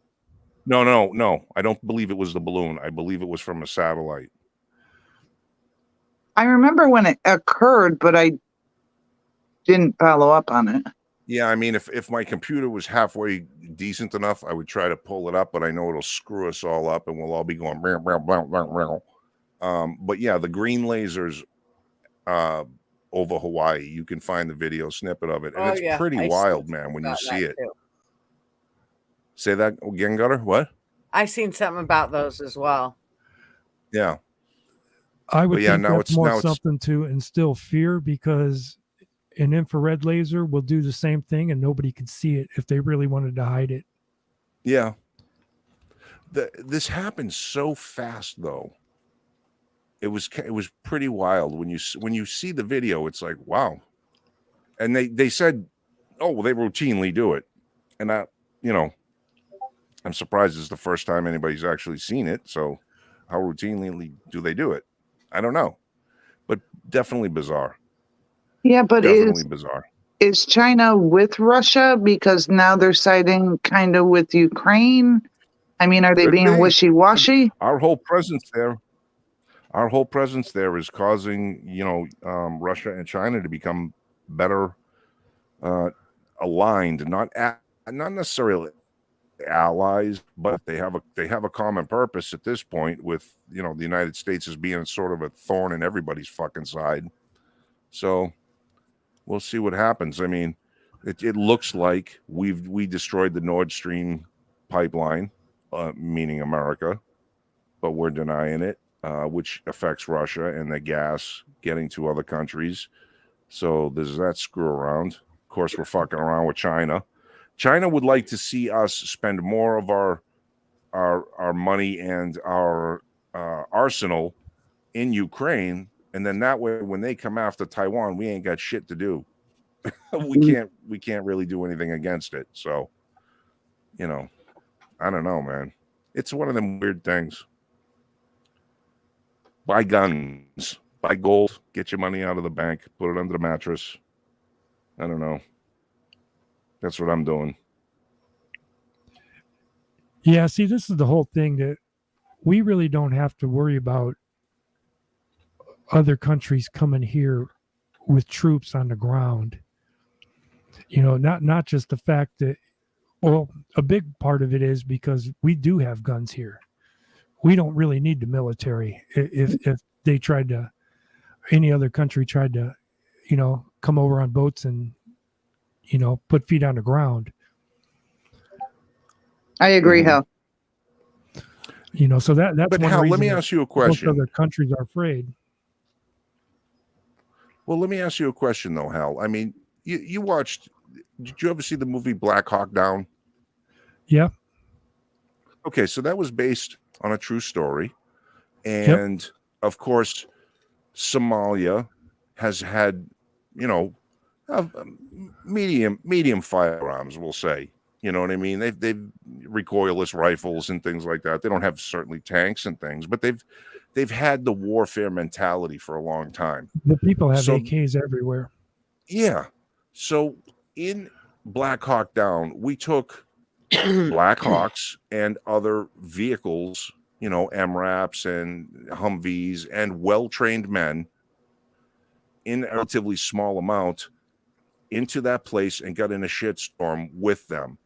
[SPEAKER 3] No. I don't believe it was the balloon. I believe it was from a satellite.
[SPEAKER 5] I remember when it occurred, but I didn't follow up on it.
[SPEAKER 3] Yeah, I mean, if my computer was halfway decent enough, I would try to pull it up, but I know it'll screw us all up and we'll all be going. But yeah, the green lasers over Hawaii, you can find the video snippet of it, and it's pretty wild, man, when you see it. Say that again, Gutter? What?
[SPEAKER 1] I seen something about those as well.
[SPEAKER 3] Yeah.
[SPEAKER 4] I would think that's more something to instill fear, because an infrared laser will do the same thing and nobody could see it if they really wanted to hide it.
[SPEAKER 3] Yeah. This happened so fast, though. It was pretty wild when you see the video. It's like, wow. And they said, oh, well, they routinely do it, and that, I'm surprised it's the first time anybody's actually seen it. So how routinely do they do it? I don't know, but definitely bizarre.
[SPEAKER 5] Yeah, but
[SPEAKER 3] definitely bizarre.
[SPEAKER 5] Is China with Russia? Because now they're siding kind of with Ukraine. I mean, are they being wishy-washy?
[SPEAKER 3] Our whole presence there is causing, Russia and China to become better aligned, not necessarily allies, but they have a common purpose at this point, with the United States as being sort of a thorn in everybody's fucking side. So we'll see what happens. I mean, it looks like we destroyed the Nord Stream pipeline, meaning America, but we're denying it, which affects Russia and the gas getting to other countries. So there's that screw around. Of course, we're fucking around with China. China would like to see us spend more of our money and our arsenal in Ukraine, and then that way, when they come after Taiwan, we ain't got shit to do. we can't really do anything against it. So, I don't know, man. It's one of them weird things. Buy guns, buy gold, get your money out of the bank, put it under the mattress. I don't know. That's what I'm doing.
[SPEAKER 4] Yeah, see, this is the whole thing, that we really don't have to worry about other countries coming here with troops on the ground. Not just the fact that, well, a big part of it is because we do have guns here. We don't really need the military. If they tried to, any other country tried to, come over on boats and, put feet on the ground.
[SPEAKER 5] I agree, Hal.
[SPEAKER 4] So that's
[SPEAKER 3] but
[SPEAKER 4] one
[SPEAKER 3] Hal,
[SPEAKER 4] reason
[SPEAKER 3] let me ask you a question.
[SPEAKER 4] Most other countries are afraid.
[SPEAKER 3] Well, let me ask you a question, though, Hal. I mean, you watched, did you ever see the movie Black Hawk Down?
[SPEAKER 4] Yeah.
[SPEAKER 3] Okay, so that was based on a true story. And, of course, Somalia has had, medium firearms, we'll say. You know what I mean? They've recoilless rifles and things like that. They don't have certainly tanks and things, but they've had the warfare mentality for a long time.
[SPEAKER 4] The people have AKs everywhere.
[SPEAKER 3] Yeah. So in Black Hawk Down, we took Black Hawks and other vehicles, MRAPs and Humvees, and well-trained men in a relatively small amount into that place and got in a shitstorm with them.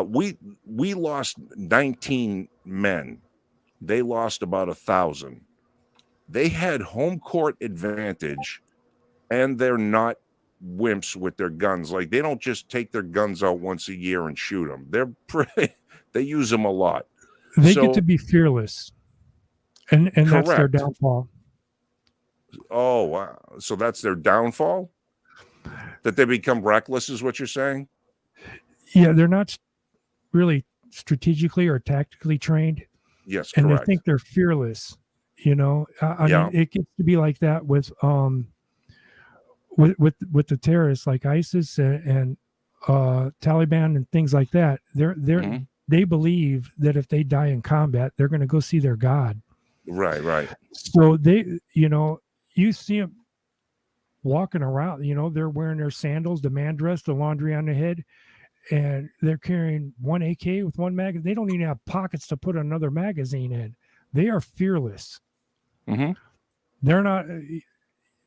[SPEAKER 3] We lost 19 men. They lost about 1,000. They had home court advantage, and they're not wimps with their guns. Like, they don't just take their guns out once a year and shoot them. They use them a lot.
[SPEAKER 4] They
[SPEAKER 3] So
[SPEAKER 4] get to be fearless, and that's their
[SPEAKER 3] correct.
[SPEAKER 4] downfall.
[SPEAKER 3] Oh, wow. So that's their downfall? That they become reckless is what you're saying?
[SPEAKER 4] Yeah, they're not really strategically or tactically trained,
[SPEAKER 3] Yes,
[SPEAKER 4] and they
[SPEAKER 3] correct.
[SPEAKER 4] think they're fearless. You know, I
[SPEAKER 3] Yeah.
[SPEAKER 4] mean, it gets to be like that with the terrorists like ISIS and Taliban and things like that.
[SPEAKER 3] Mhm.
[SPEAKER 4] They believe that if they die in combat, they're going to go see their God.
[SPEAKER 3] Right, right.
[SPEAKER 4] So they, you know, you see them walking around. You know, they're wearing their sandals, the man dress, the laundry on their head, and they're carrying one AK with one magazine. They don't even have pockets to put another magazine in. They are fearless.
[SPEAKER 3] Mhm.
[SPEAKER 4] They're not.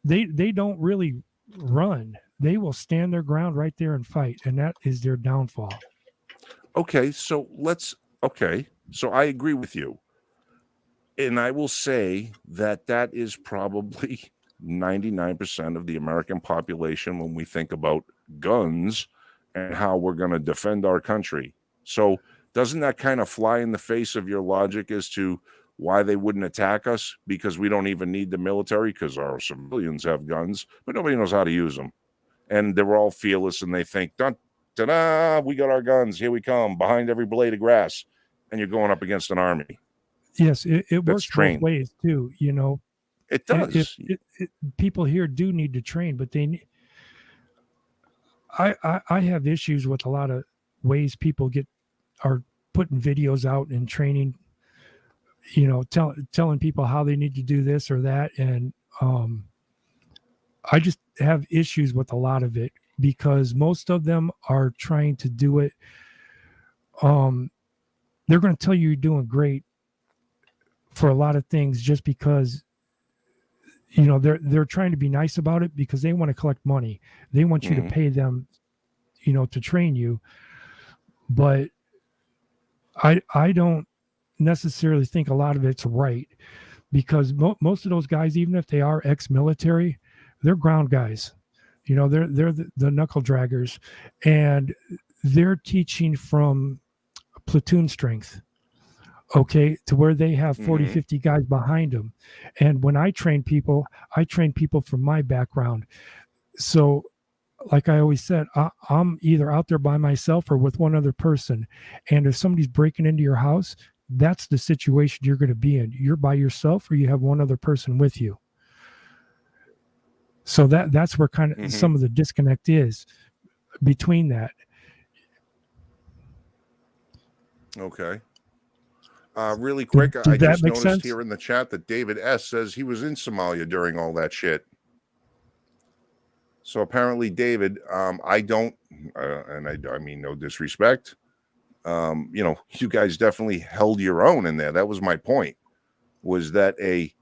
[SPEAKER 4] They don't really run. They will stand their ground right there and fight, and that is their downfall.
[SPEAKER 3] Okay, so so I agree with you. And I will say that that is probably 99% of the American population when we think about guns and how we're going to defend our country. So doesn't that kind of fly in the face of your logic as to why they wouldn't attack us? Because we don't even need the military because our civilians have guns, but nobody knows how to use them. And they're all fearless and they think, dun, ta-da, we got our guns. Here we come behind every blade of grass. And you're going up against an army.
[SPEAKER 4] Yes, it
[SPEAKER 3] That's
[SPEAKER 4] works
[SPEAKER 3] trained.
[SPEAKER 4] both ways too. You know,
[SPEAKER 3] It does.
[SPEAKER 4] People here do need to train, but I have issues with a lot of ways people are putting videos out and training. You know, telling people how they need to do this or that, and I just have issues with a lot of it because most of them are trying to do it. They're going to tell you you're doing great for a lot of things just because, you know, they're trying to be nice about it because they want to collect money. They want you to pay them, you know, to train you. But I don't necessarily think a lot of it's right because most of those guys, even if they are ex-military, they're ground guys. You know, they're the knuckle draggers, and they're teaching from platoon strength, okay, to where they have 40, 50 guys behind them. And when I train people from my background. So like I always said, I'm either out there by myself or with one other person. And if somebody's breaking into your house, that's the situation you're going to be in. You're by yourself or you have one other person with you. So that's where kind of some of the disconnect is between that.
[SPEAKER 3] Okay. Really quick,
[SPEAKER 4] Did
[SPEAKER 3] I
[SPEAKER 4] that
[SPEAKER 3] just
[SPEAKER 4] make
[SPEAKER 3] noticed
[SPEAKER 4] sense?
[SPEAKER 3] here in the chat that David S. says he was in Somalia during all that shit. So apparently, David, I don't, and I mean no disrespect. You know, you guys definitely held your own in there. That was my point. Was that a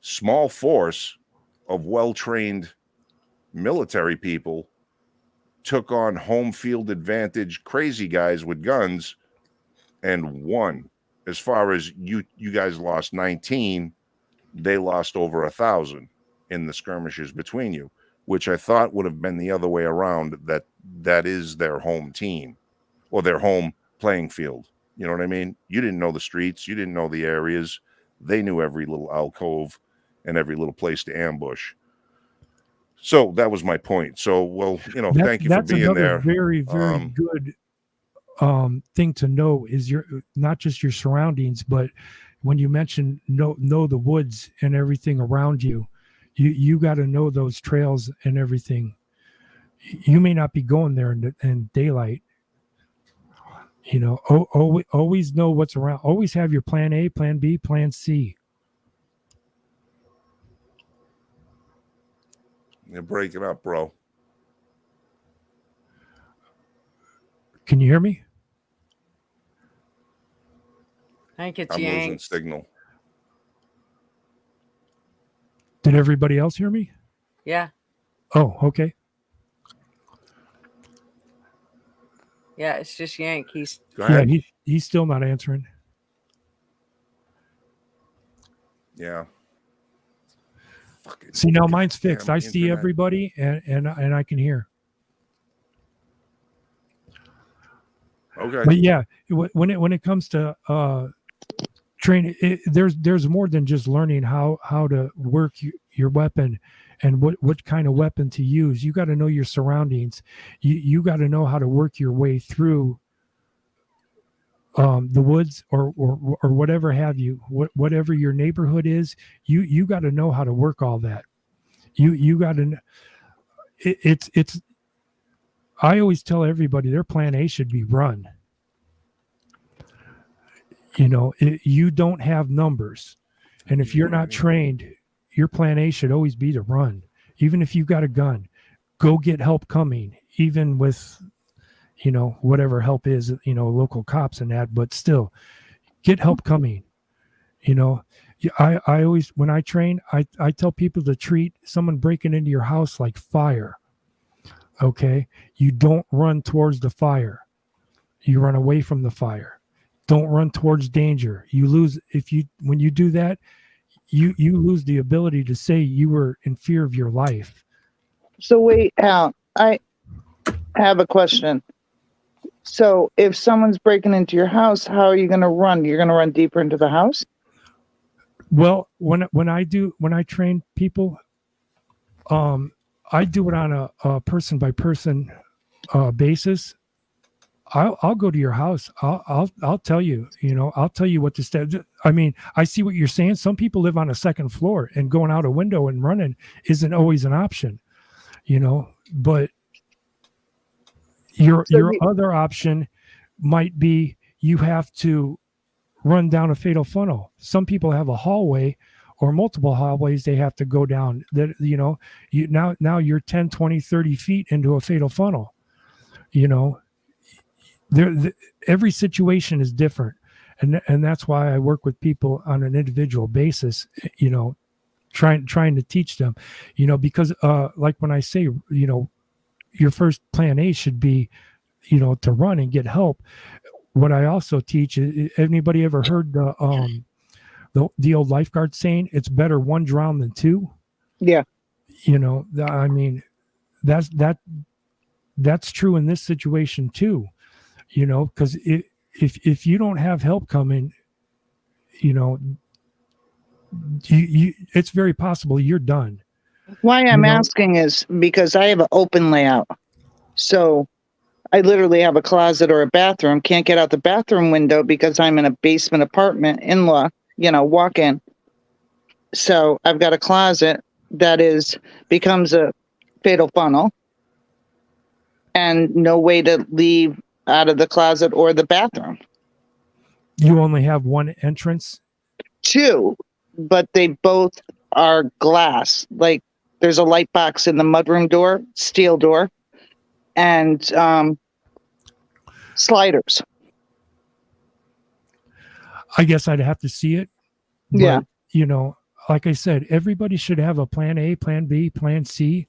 [SPEAKER 3] small force of well-trained military people took on home field advantage crazy guys with guns and won. As far as you guys lost 19, they lost over 1,000 in the skirmishes between you, which I thought would have been the other way around, that is their home team or their home playing field. You know what I mean? You didn't know the streets. You didn't know the areas. They knew every little alcove and every little place to ambush. So that was my point. So, well, you know, thank you for being there.
[SPEAKER 4] That's another very, very good thing to know is not just your surroundings, but when you mention know the woods and everything around you, you got to know those trails and everything. You may not be going there in daylight. You know, always know what's around. Always have your plan A, plan B, plan C.
[SPEAKER 3] You're breaking up, bro.
[SPEAKER 4] Can you hear me?
[SPEAKER 1] I think it's
[SPEAKER 3] I'm losing
[SPEAKER 1] Yanks.
[SPEAKER 3] signal.
[SPEAKER 4] Did everybody else hear me?
[SPEAKER 1] Yeah.
[SPEAKER 4] Oh, okay.
[SPEAKER 1] Yeah, it's just Yank.
[SPEAKER 3] Go ahead.
[SPEAKER 4] Yeah, he's still not answering.
[SPEAKER 3] Yeah. Fucking
[SPEAKER 4] See, now mine's fixed. I see
[SPEAKER 3] internet.
[SPEAKER 4] everybody and I can hear.
[SPEAKER 3] Okay.
[SPEAKER 4] But yeah, when it comes to there's more than just learning how to work your weapon and what kind of weapon to use. You got to know your surroundings. You got to know how to work your way through the woods or whatever have you, whatever your neighborhood is. You got to know how to work all that. You got to. It's. I always tell everybody their plan A should be run. You don't have numbers, and if you're not trained, your plan A should always be to run. Even if you've got a gun, go get help coming, even with, whatever help is, local cops and that, but still get help coming. I always, when I train, I tell people to treat someone breaking into your house like fire. Okay. You don't run towards the fire. You run away from the fire. Don't run towards danger. You lose when you do that, you lose the ability to say you were in fear of your life.
[SPEAKER 5] So wait, Al, I have a question. So if someone's breaking into your house, how are you going to run? You're going to run deeper into the house?
[SPEAKER 4] Well, when I train people, I do it on a person by person basis. I'll go to your house. I'll tell you, I'll tell you what to step. I mean, I see what you're saying. Some people live on a second floor, and going out a window and running isn't always an option, but your other option might be you have to run down a fatal funnel. Some people have a hallway or multiple hallways they have to go down that, now you're 10, 20, 30 feet into a fatal funnel. Every situation is different. And that's why I work with people on an individual basis, trying to teach them, because like when I say, your first plan A should be, to run and get help. What I also teach is, anybody ever heard the old lifeguard saying, it's better one drown than two?
[SPEAKER 5] Yeah.
[SPEAKER 4] I mean, that's true in this situation too, because if you don't have help coming, it's very possible you're done.
[SPEAKER 5] Why I'm asking is because I have an open layout. So I literally have a closet or a bathroom, can't get out the bathroom window because I'm in a basement apartment, in-law, walk in. So I've got a closet that becomes a fatal funnel and no way to leave out of the closet or the bathroom.
[SPEAKER 4] You only have one entrance?
[SPEAKER 5] Two, but they both are glass. Like there's a light box in the mudroom door, steel door, and sliders.
[SPEAKER 4] I guess I'd have to see it. But,
[SPEAKER 5] yeah.
[SPEAKER 4] Like I said, everybody should have a plan A, plan B, plan C.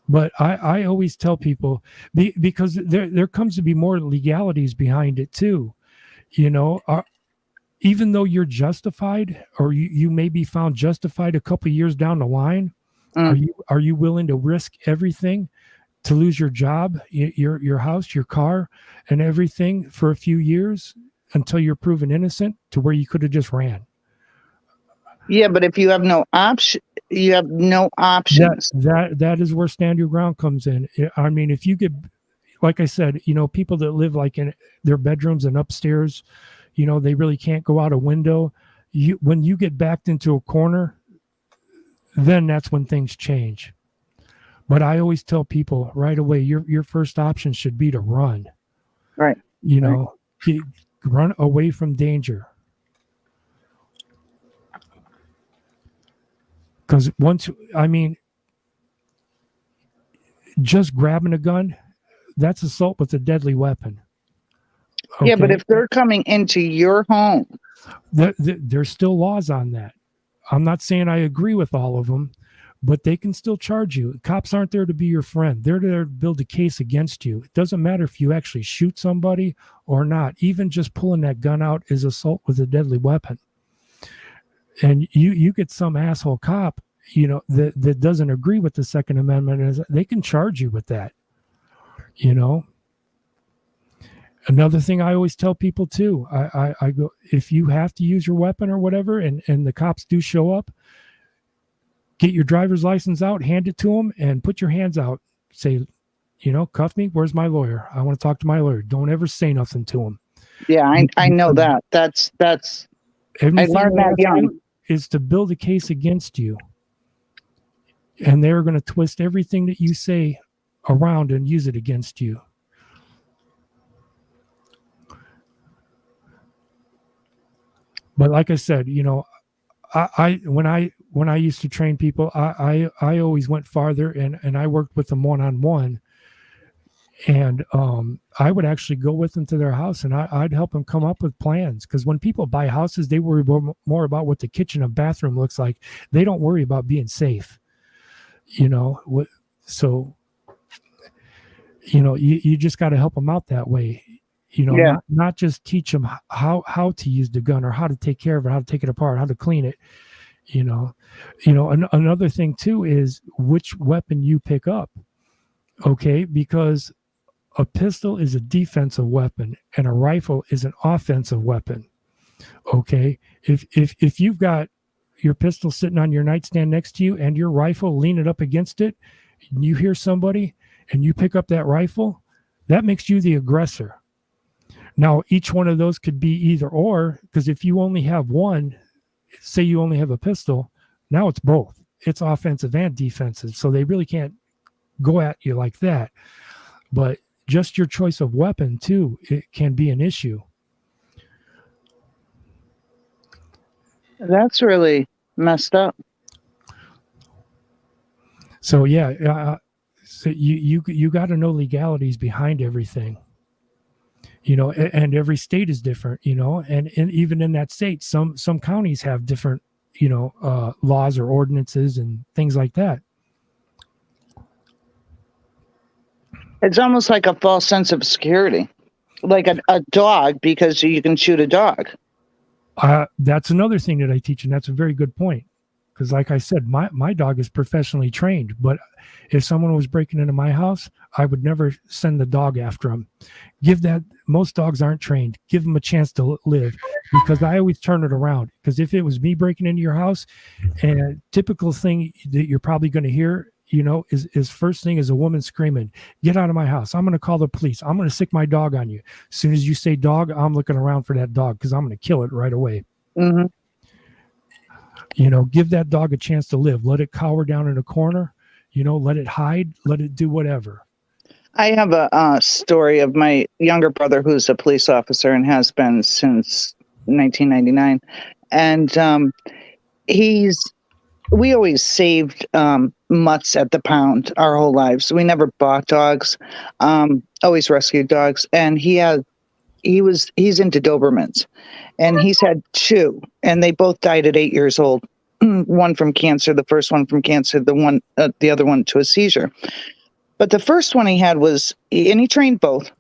[SPEAKER 4] But I always tell people, because there comes to be more legalities behind it too. Even though you're justified, or you may be found justified a couple of years down the line, are you willing to risk everything to lose your job, your house, your car, and everything for a few years until you're proven innocent, to where you could have just ran?
[SPEAKER 5] Yeah, but if you have no option, you have no options.
[SPEAKER 4] That is where stand your ground comes in. I mean, if you get, like I said, people that live like in their bedrooms and upstairs, they really can't go out a window. When you get backed into a corner, then that's when things change. But I always tell people right away, your first option should be to run.
[SPEAKER 5] Right.
[SPEAKER 4] Run away from danger. Because just grabbing a gun, that's assault with a deadly weapon. Okay?
[SPEAKER 5] Yeah, but if they're coming into your home,
[SPEAKER 4] there's still laws on that. I'm not saying I agree with all of them, but they can still charge you. Cops aren't there to be your friend. They're there to build a case against you. It doesn't matter if you actually shoot somebody or not. Even just pulling that gun out is assault with a deadly weapon. And you get some asshole cop, that doesn't agree with the Second Amendment, they can charge you with that, Another thing I always tell people too, I go, if you have to use your weapon or whatever, and the cops do show up, get your driver's license out, hand it to them, and put your hands out. Say, cuff me. Where's my lawyer? I want to talk to my lawyer. Don't ever say nothing to him.
[SPEAKER 5] Yeah, I know that. That's. I learned that young.
[SPEAKER 4] Is to build a case against you, and they're going to twist everything that you say around and use it against you. But like I said, I when I used to train people, I always went farther, and I worked with them one-on-one, and I would actually go with them to their house, and I'd help them come up with plans. Because when people buy houses, they worry more about what the kitchen and bathroom looks like. They don't worry about being safe, so you just got to help them out that way. Not just teach them how to use the gun or how to take care of it, how to take it apart, how to clean it. Another thing too is which weapon you pick up. Okay, because a pistol is a defensive weapon and a rifle is an offensive weapon. Okay, if you've got your pistol sitting on your nightstand next to you and your rifle leaning up against it, and you hear somebody and you pick up that rifle, that makes you the aggressor. Now, each one of those could be either or, because if you only have one, say you only have a pistol, now it's both. It's offensive and defensive. So they really can't go at you like that. But just your choice of weapon, too, it can be an issue.
[SPEAKER 5] That's really messed up.
[SPEAKER 4] So, yeah, so you got to know legalities behind everything. And every state is different, and even in that state, some counties have different, laws or ordinances and things like that.
[SPEAKER 5] It's almost like a false sense of security, like a dog, because you can shoot a dog.
[SPEAKER 4] That's another thing that I teach, and that's a very good point. Because like I said, my dog is professionally trained, but if someone was breaking into my house, I would never send the dog after them. Most dogs aren't trained. Give them a chance to live, because I always turn it around. Because if it was me breaking into your house, and a typical thing that you're probably going to hear, is first thing is a woman screaming, "Get out of my house. I'm going to call the police. I'm going to sick my dog on you." As soon as you say dog, I'm looking around for that dog, because I'm going to kill it right away.
[SPEAKER 5] Mm-hmm.
[SPEAKER 4] Give that dog a chance to live. Let it cower down in a corner, let it hide, let it do whatever.
[SPEAKER 5] I have a story of my younger brother who's a police officer and has been since 1999. And we always saved mutts at the pound our whole lives. We never bought dogs, always rescued dogs. And he's into Dobermans, and he's had 2, and they both died at 8 years old. One from cancer, the first one from cancer, the other one to a seizure. But the first one he had and he trained both.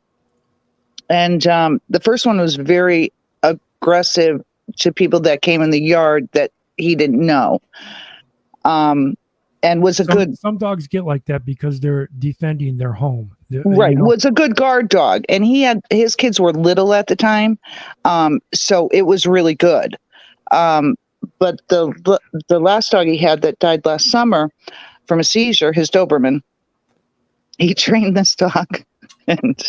[SPEAKER 5] And the first one was very aggressive to people that came in the yard that he didn't know. And was
[SPEAKER 4] some dogs get like that because they're defending their home.
[SPEAKER 5] Right. Was a good guard dog. And his kids were little at the time. So it was really good. But the last dog he had that died last summer from a seizure, his Doberman, he trained this dog. And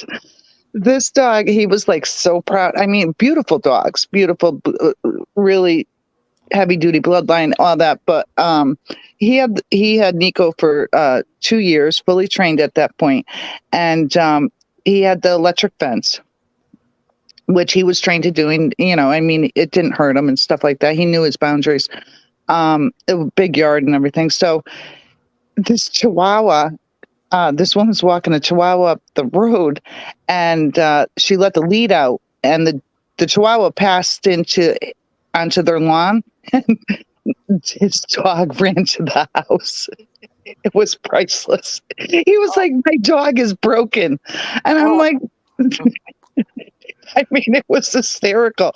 [SPEAKER 5] this dog, he was like so proud. I mean, beautiful dogs, beautiful, really heavy duty bloodline, all that. But he had Nico for 2 years, fully trained at that point. And he had the electric fence, which he was trained to doing, it didn't hurt him and stuff like that. He knew his boundaries, big yard and everything. So this Chihuahua, this woman's walking a Chihuahua up the road, and she let the lead out, and the Chihuahua passed onto their lawn, and his dog ran to the house. It was priceless. He was like, "My dog is broken." And I'm like, I mean, it was hysterical.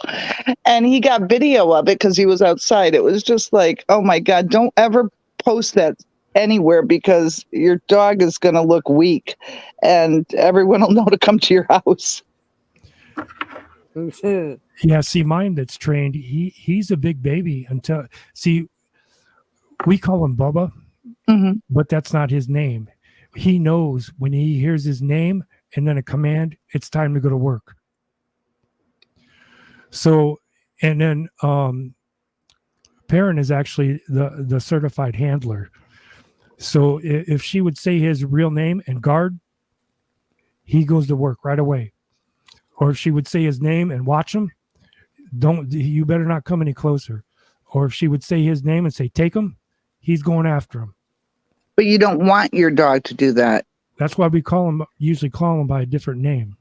[SPEAKER 5] And he got video of it because he was outside. It was just like, oh my God, don't ever post that anywhere, because your dog is going to look weak and everyone will know to come to your house.
[SPEAKER 4] Yeah, see, mine that's trained, he's a big baby until, see, we call him Bubba, but that's not his name. He knows when he hears his name and then a command, it's time to go to work. So, and then Perrin is actually the certified handler. So if she would say his real name and guard, he goes to work right away. Or if she would say his name and watch him, you better not come any closer. Or if she would say his name and say, take him, he's going after him.
[SPEAKER 5] But you don't want your dog to do that.
[SPEAKER 4] That's why we usually call him by a different name.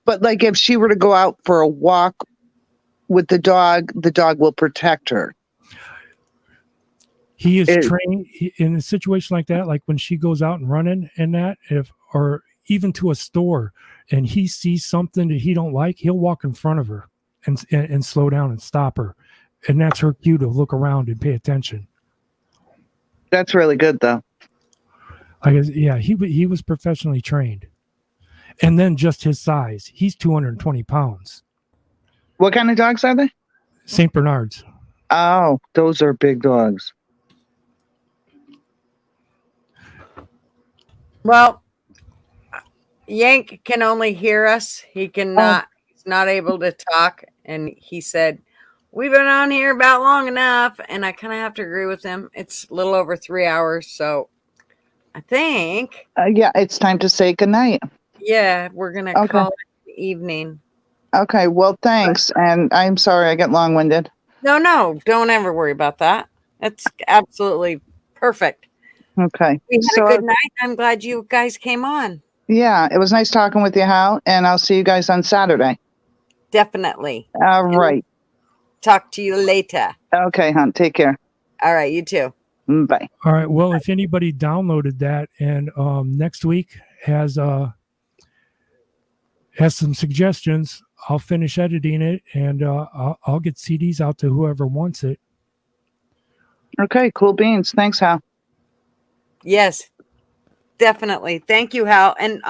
[SPEAKER 5] But like if she were to go out for a walk with the dog will protect her.
[SPEAKER 4] He is trained in a situation like that, like when she goes out and running and that, or even to a store and he sees something that he don't like, he'll walk in front of her and slow down and stop her. And that's her cue to look around and pay attention.
[SPEAKER 5] That's really good though.
[SPEAKER 4] I guess, yeah, he was professionally trained. And then just his size, he's 220 pounds.
[SPEAKER 5] What kind of dogs are they?
[SPEAKER 4] St. Bernards.
[SPEAKER 5] Oh, those are big dogs.
[SPEAKER 1] Well, Yank can only hear us. He cannot, he's not able to talk. And he said, we've been on here about long enough. And I kind of have to agree with him. It's a little over 3 hours. So I think.
[SPEAKER 5] Yeah, it's time to say goodnight.
[SPEAKER 1] Yeah, we're going to call it evening.
[SPEAKER 5] Okay, well, thanks. And I'm sorry I get long-winded.
[SPEAKER 1] No, don't ever worry about that. That's absolutely perfect.
[SPEAKER 5] Okay.
[SPEAKER 1] We had a good night. I'm glad you guys came on.
[SPEAKER 5] Yeah, it was nice talking with you, Hal, and I'll see you guys on Saturday.
[SPEAKER 1] Definitely.
[SPEAKER 5] All right.
[SPEAKER 1] Talk to you later.
[SPEAKER 5] Okay, hon. Take care.
[SPEAKER 1] All right, you too.
[SPEAKER 5] Bye.
[SPEAKER 4] All right. Well, if anybody downloaded that and next week has some suggestions, I'll finish editing it and I'll get CDs out to whoever wants it.
[SPEAKER 5] Okay, cool beans. Thanks, Hal.
[SPEAKER 1] Yes, definitely. Thank you, Hal. And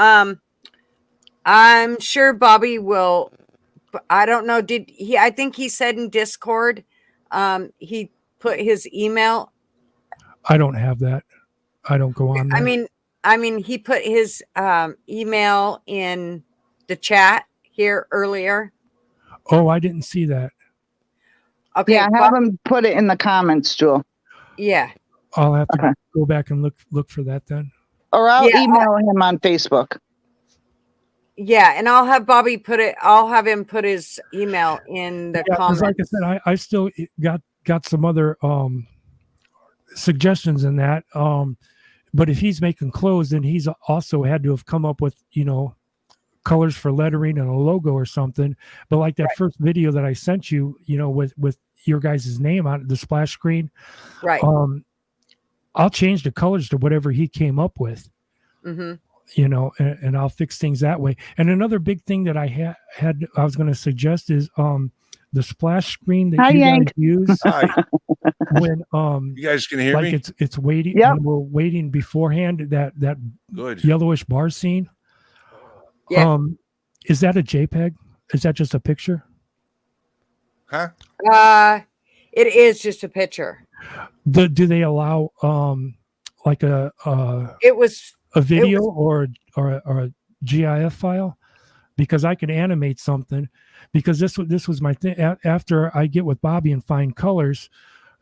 [SPEAKER 1] I'm sure Bobby will. I don't know. Did he? I think he said in Discord, he put his email.
[SPEAKER 4] I don't have that. I don't go on there.
[SPEAKER 1] I mean, he put his email in the chat here earlier.
[SPEAKER 4] Oh, I didn't see that.
[SPEAKER 1] Okay,
[SPEAKER 5] yeah, have him put it in the comments, Jewel.
[SPEAKER 1] Yeah.
[SPEAKER 4] I'll have to go back and look for that then.
[SPEAKER 5] Or I'll email him on Facebook.
[SPEAKER 1] Yeah, and I'll have Bobby put it. I'll have him put his email in the comments.
[SPEAKER 4] Like I said, I still got some other suggestions in that. But if he's making clothes, then he's also had to have come up with colors for lettering and a logo or something. But like that first video that I sent you, with your guys' name on the splash screen,
[SPEAKER 1] right?
[SPEAKER 4] I'll change the colors to whatever he came up with. Mm-hmm. And I'll fix things that way. And another big thing that I was going to suggest is the splash screen that you guys use when
[SPEAKER 3] you guys can hear me.
[SPEAKER 4] It's waiting. Yep. We're waiting beforehand. That
[SPEAKER 3] good
[SPEAKER 4] yellowish bar scene.
[SPEAKER 1] Yeah.
[SPEAKER 4] Is that a JPEG? Is that just a picture?
[SPEAKER 3] Huh?
[SPEAKER 1] It is just a picture.
[SPEAKER 4] Do they allow like a video or a GIF file? Because I can animate something. Because this was my thing. After I get with Bobby and find colors,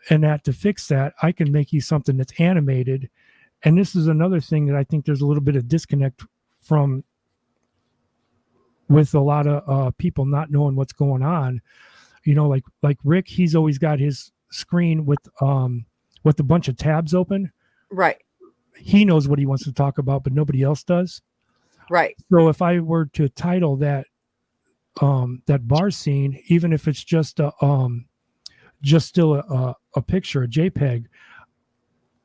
[SPEAKER 4] and that to fix that, I can make you something that's animated. And this is another thing that I think there's a little bit of disconnect from, with a lot of people not knowing what's going on. Like Rick, he's always got his screen with a bunch of tabs open.
[SPEAKER 1] Right.
[SPEAKER 4] He knows what he wants to talk about, but nobody else does.
[SPEAKER 1] Right.
[SPEAKER 4] So if I were to title that bar scene, even if it's just still a picture, a JPEG,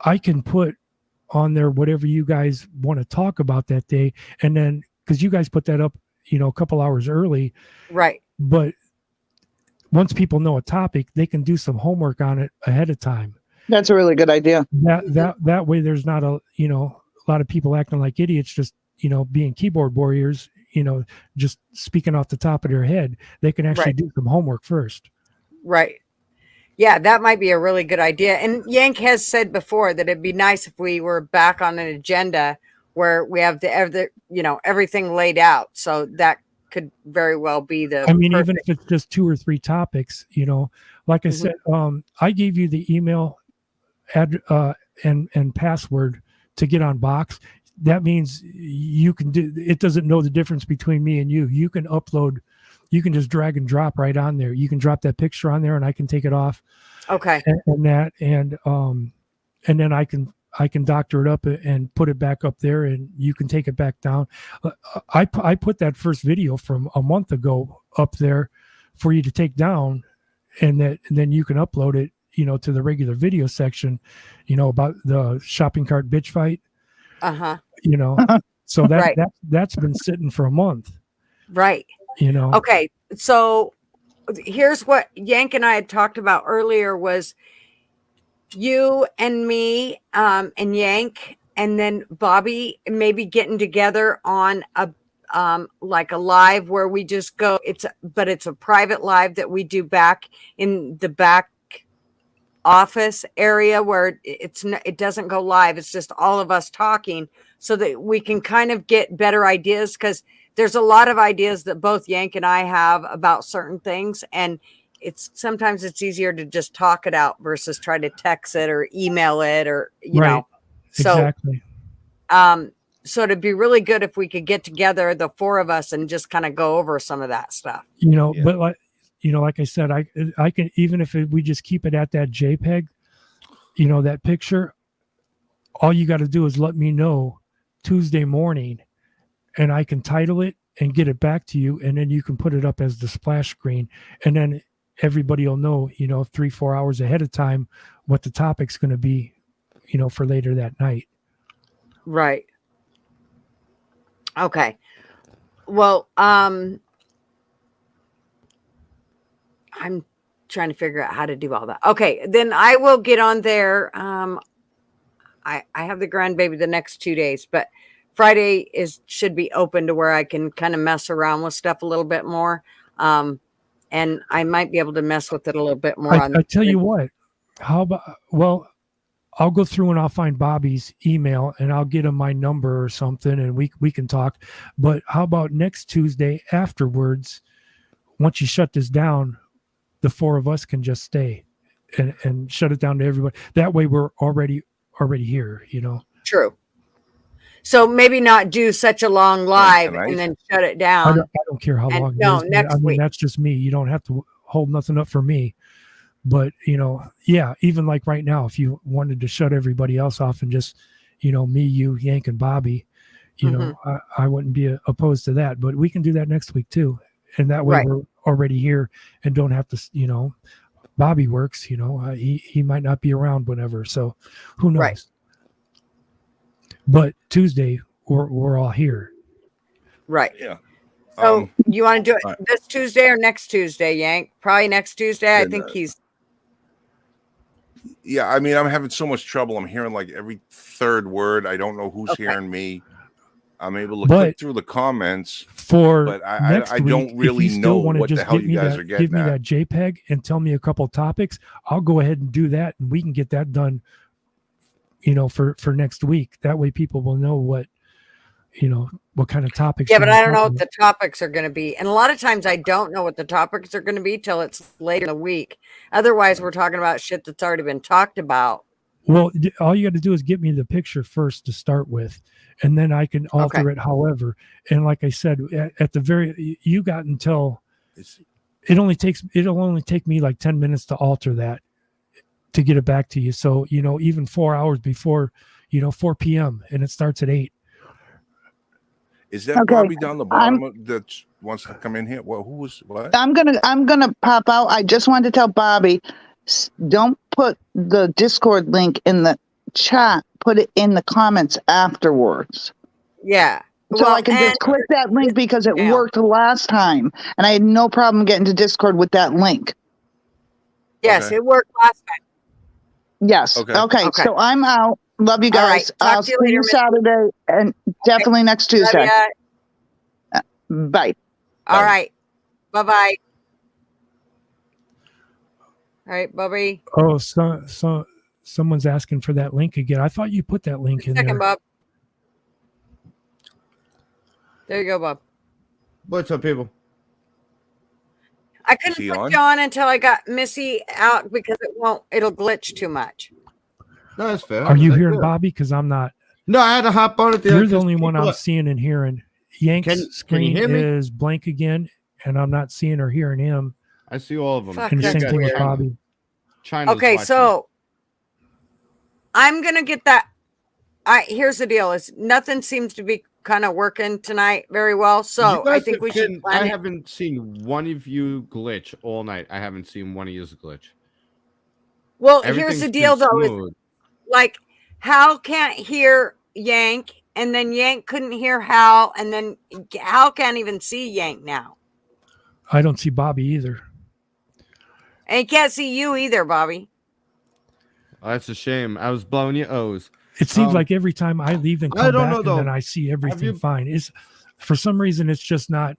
[SPEAKER 4] I can put on there whatever you guys want to talk about that day. And then, because you guys put that up, a couple hours early.
[SPEAKER 1] Right.
[SPEAKER 4] But once people know a topic, they can do some homework on it ahead of time.
[SPEAKER 5] That's a really good idea.
[SPEAKER 4] That way there's not a lot of people acting like idiots, just, being keyboard warriors, just speaking off the top of their head. They can actually do some homework first.
[SPEAKER 1] Right. Yeah, that might be a really good idea. And Yank has said before that it'd be nice if we were back on an agenda where we have everything laid out. So that could very well be
[SPEAKER 4] even if it's just 2 or 3 topics, like I said, I gave you the email and password to get on Box. That means you can do, it doesn't know the difference between me and you. You can upload, you can just drag and drop right on there. You can drop that picture on there and I can take it off.
[SPEAKER 1] Okay.
[SPEAKER 4] And then I can doctor it up and put it back up there, and you can take it back down. I put that first video from a month ago up there for you to take down, and then you can upload it, to the regular video section, about the shopping cart bitch fight. So that's been sitting for a month.
[SPEAKER 1] Right. Okay. So here's what Yank and I had talked about earlier was you and me, and Yank, and then Bobby maybe getting together on a like a live where we just go. It's a private live that we do back in the back office area where it doesn't go live. It's just all of us talking so that we can kind of get better ideas, because there's a lot of ideas that both Yank and I have about certain things, and sometimes it's easier to just talk it out versus try to text it or email it or, So,
[SPEAKER 4] exactly.
[SPEAKER 1] So it'd be really good if we could get together, the 4 of us, and just kind of go over some of that stuff.
[SPEAKER 4] But like I said, I can, even if we just keep it at that JPEG, that picture, all you got to do is let me know Tuesday morning and I can title it and get it back to you. And then you can put it up as the splash screen, and then everybody will know, 3-4 hours ahead of time what the topic's going to be, for later that night.
[SPEAKER 1] Right. Okay. Well, I'm trying to figure out how to do all that. Okay. Then I will get on there. I have the grandbaby the next 2 days, but Friday should be open to where I can kind of mess around with stuff a little bit more. And I might be able to mess with it a little bit more.
[SPEAKER 4] I tell you what, I'll go through and I'll find Bobby's email and I'll get him my number or something, and we can talk. But how about next Tuesday afterwards, once you shut this down, the 4 of us can just stay and shut it down to everybody. That way we're already here,
[SPEAKER 1] True. So maybe not do such a long live and then shut it down.
[SPEAKER 4] I don't care how long.
[SPEAKER 1] No, next week.
[SPEAKER 4] That's just me. You don't have to hold nothing up for me. But, even like right now, if you wanted to shut everybody else off and just, me, you, Yank, and Bobby, I wouldn't be opposed to that. But we can do that next week too. And that way we're already here and don't have to, Bobby works, he might not be around whenever. So who knows? Right. But Tuesday, we're all here.
[SPEAKER 1] Right. Yeah. So you want to do it this Tuesday or next Tuesday, Yank? Probably next Tuesday. I think he's.
[SPEAKER 3] Yeah, I mean, I'm having so much trouble. I'm hearing like every third word. I don't know who's hearing me. I'm able to click through the comments, but I don't really know what the hell you guys are getting at. Give me that
[SPEAKER 4] JPEG and tell me a couple topics. I'll go ahead and do that, and we can get that done, for next week. That way people will know what kind of topics.
[SPEAKER 1] Yeah, but I don't know what the topics are going to be. And a lot of times I don't know what the topics are going to be till it's later in the week. Otherwise, we're talking about shit that's already been talked about.
[SPEAKER 4] Well, all you got to do is get me the picture first to start with, and then I can alter it however. And like I said, at the you got until it'll only take me like 10 minutes to alter that to get it back to you. So, even 4 hours before, 4 p.m. and it starts at 8.
[SPEAKER 3] Is that Bobby down the bottom that wants to come in here? Well, who was what?
[SPEAKER 5] I'm gonna pop out. I just wanted to tell Bobby, don't put the Discord link in the chat. Put it in the comments afterwards.
[SPEAKER 1] Yeah.
[SPEAKER 5] So I can just click that link because it worked last time, and I had no problem getting to Discord with that link.
[SPEAKER 1] Yes, it worked last time.
[SPEAKER 5] Yes. Okay. So I'm out. Love you guys.
[SPEAKER 1] Right.
[SPEAKER 5] I'll see you Saturday and definitely next Tuesday. Bye.
[SPEAKER 1] All
[SPEAKER 3] Bye.
[SPEAKER 1] right. Bye-bye. All right, Bobby.
[SPEAKER 4] Oh, someone's asking for that link again. I thought you put that link in
[SPEAKER 1] Second,
[SPEAKER 4] there.
[SPEAKER 1] Bob. There you go, Bob.
[SPEAKER 6] What's up, people?
[SPEAKER 1] I couldn't
[SPEAKER 3] Is he
[SPEAKER 1] put
[SPEAKER 3] on?
[SPEAKER 1] you on until I got Missy out because it'll glitch too much.
[SPEAKER 6] No, that's fair.
[SPEAKER 4] Are you
[SPEAKER 6] That's
[SPEAKER 4] hearing
[SPEAKER 6] good.
[SPEAKER 4] Bobby? Because I'm not.
[SPEAKER 6] No, I had to hop on it.
[SPEAKER 4] You're the only one I'm seeing and hearing. Yank's
[SPEAKER 6] Can you
[SPEAKER 4] screen
[SPEAKER 6] hear me?
[SPEAKER 4] is blank again, and I'm not seeing or hearing him.
[SPEAKER 6] I see all of them.
[SPEAKER 1] Fuck,
[SPEAKER 4] And the
[SPEAKER 1] that's
[SPEAKER 4] same thing with
[SPEAKER 1] weird.
[SPEAKER 4] Bobby.
[SPEAKER 6] China's
[SPEAKER 1] Okay,
[SPEAKER 6] watching.
[SPEAKER 1] so I'm gonna get that. Here's the deal: is nothing seems to be kind of working tonight very well. So
[SPEAKER 6] You
[SPEAKER 1] I
[SPEAKER 6] guys
[SPEAKER 1] think we should
[SPEAKER 6] can-
[SPEAKER 1] plan
[SPEAKER 6] I
[SPEAKER 1] it.
[SPEAKER 6] haven't seen one of you glitch all night. I haven't seen one of you glitch.
[SPEAKER 1] Well, here's
[SPEAKER 6] Everything's
[SPEAKER 1] the
[SPEAKER 6] been
[SPEAKER 1] deal, though: is
[SPEAKER 6] smooth.
[SPEAKER 1] like Hal can't hear Yank, and then Yank couldn't hear Hal, and then Hal can't even see Yank now,
[SPEAKER 4] I don't see Bobby either.
[SPEAKER 1] and he can't see you either, Bobby.
[SPEAKER 6] Oh, that's a shame. I was blowing your O's.
[SPEAKER 4] It seems
[SPEAKER 6] Um,
[SPEAKER 4] like every time I leave and
[SPEAKER 6] I
[SPEAKER 4] come
[SPEAKER 6] don't
[SPEAKER 4] back,
[SPEAKER 6] know,
[SPEAKER 4] and
[SPEAKER 6] though.
[SPEAKER 4] then I see everything
[SPEAKER 6] you-
[SPEAKER 4] fine. It's for some reason it's just not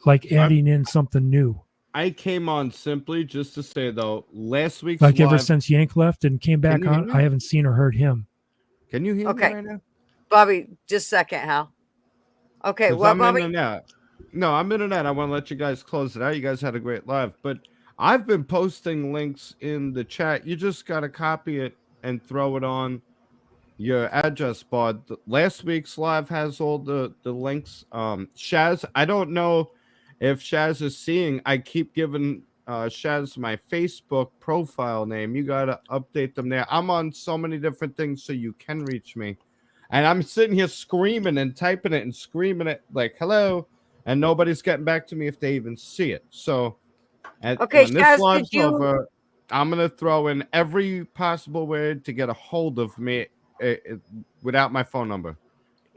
[SPEAKER 4] like adding in something new.
[SPEAKER 6] I came on simply just to say though, last week's
[SPEAKER 4] Like ever
[SPEAKER 6] live.
[SPEAKER 4] since Yank left and came back
[SPEAKER 6] you hear
[SPEAKER 4] on,
[SPEAKER 6] me?
[SPEAKER 4] I haven't seen or heard him.
[SPEAKER 6] Can you hear
[SPEAKER 1] Okay.
[SPEAKER 6] me right now?
[SPEAKER 1] Bobby, just a second, Hal. Okay,
[SPEAKER 6] 'Cause
[SPEAKER 1] what,
[SPEAKER 6] I'm
[SPEAKER 1] Bobby?
[SPEAKER 6] internet. No, I'm internet. I want to let you guys close it out. You guys had a great live, but I've been posting links in the chat. You just got to copy it and throw it on your address bar. Last week's live has all the links. Shaz, I don't know if Shaz is seeing. I keep giving Shaz my Facebook profile name. You got to update them there. I'm on so many different things so you can reach me. And I'm sitting here screaming and typing it and screaming it like, hello. And nobody's getting back to me if they even see it. So
[SPEAKER 1] Okay,
[SPEAKER 6] when this
[SPEAKER 1] Shaz,
[SPEAKER 6] live's
[SPEAKER 1] did you-
[SPEAKER 6] over, I'm going to throw in every possible way to get a hold of me without my phone number.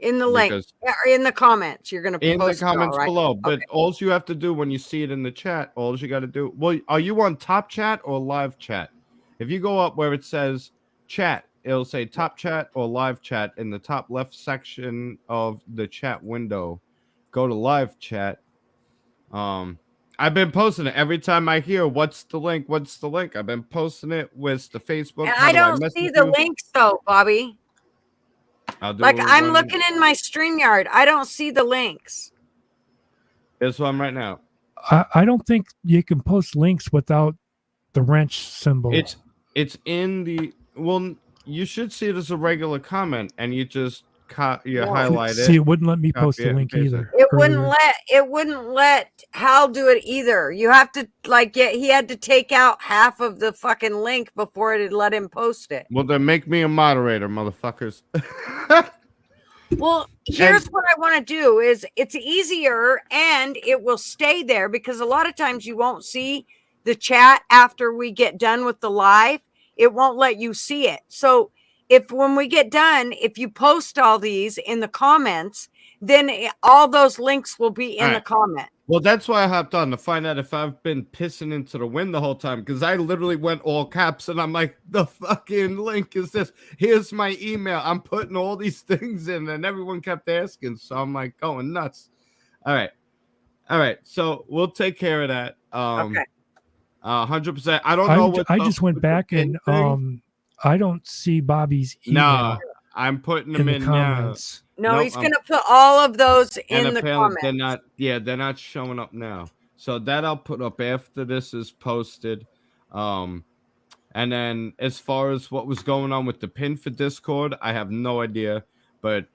[SPEAKER 1] In the link,
[SPEAKER 6] Because
[SPEAKER 1] or in the comments, you're gonna
[SPEAKER 6] in the
[SPEAKER 1] post it all,
[SPEAKER 6] comments
[SPEAKER 1] right?
[SPEAKER 6] below. But
[SPEAKER 1] Okay.
[SPEAKER 6] all you have to do when you see it in the chat, all you got to do. Well, are you on top chat or live chat? If you go up where it says chat, it'll say top chat or live chat in the top left section of the chat window. Go to live chat. I've been posting it every time I hear what's the link. I've been posting it with the Facebook.
[SPEAKER 1] And
[SPEAKER 6] How
[SPEAKER 1] I
[SPEAKER 6] do
[SPEAKER 1] don't
[SPEAKER 6] message
[SPEAKER 1] see the
[SPEAKER 6] you?
[SPEAKER 1] links though, Bobby.
[SPEAKER 6] I'll do
[SPEAKER 1] Like
[SPEAKER 6] it
[SPEAKER 1] I'm
[SPEAKER 6] when-
[SPEAKER 1] looking in my StreamYard. I don't see the links.
[SPEAKER 6] This one right now.
[SPEAKER 4] I don't think you can post links without the wrench symbol.
[SPEAKER 6] It's in the you should see it as a regular comment, and you just highlight
[SPEAKER 4] See,
[SPEAKER 6] it.
[SPEAKER 4] it wouldn't let me post
[SPEAKER 6] Copy it
[SPEAKER 4] the
[SPEAKER 6] and
[SPEAKER 4] link
[SPEAKER 6] paste it.
[SPEAKER 4] either.
[SPEAKER 1] It wouldn't
[SPEAKER 4] earlier.
[SPEAKER 1] let Hal do it either. You have to he had to take out half of the fucking link before it'd let him post it.
[SPEAKER 6] Well, then make me a moderator, motherfuckers.
[SPEAKER 1] Well, here's what I want to do is it's easier and it will stay there because a lot of times you won't see the chat after we get done with the live. It won't let you see it. So when we get done, if you post all these in the comments, then all those links will be in the comment.
[SPEAKER 6] Well, that's why I hopped on to find out if I've been pissing into the wind the whole time, because I literally went all caps and I'm like, the fucking link is this. Here's my email. I'm putting all these things in, and everyone kept asking. So I'm like going nuts. All right. So we'll take care of that.
[SPEAKER 1] Okay.
[SPEAKER 6] 100%. I don't know
[SPEAKER 4] I just went back and I don't see Bobby's email
[SPEAKER 6] no, I'm putting
[SPEAKER 4] in
[SPEAKER 6] them
[SPEAKER 4] the
[SPEAKER 6] in now.
[SPEAKER 4] comments.
[SPEAKER 1] No,
[SPEAKER 6] Nope,
[SPEAKER 1] he's going to put all of those in
[SPEAKER 6] And
[SPEAKER 1] the
[SPEAKER 6] apparently
[SPEAKER 1] comments.
[SPEAKER 6] they're not showing up now. So that I'll put up after this is posted. And then as far as what was going on with the pin for Discord, I have no idea. But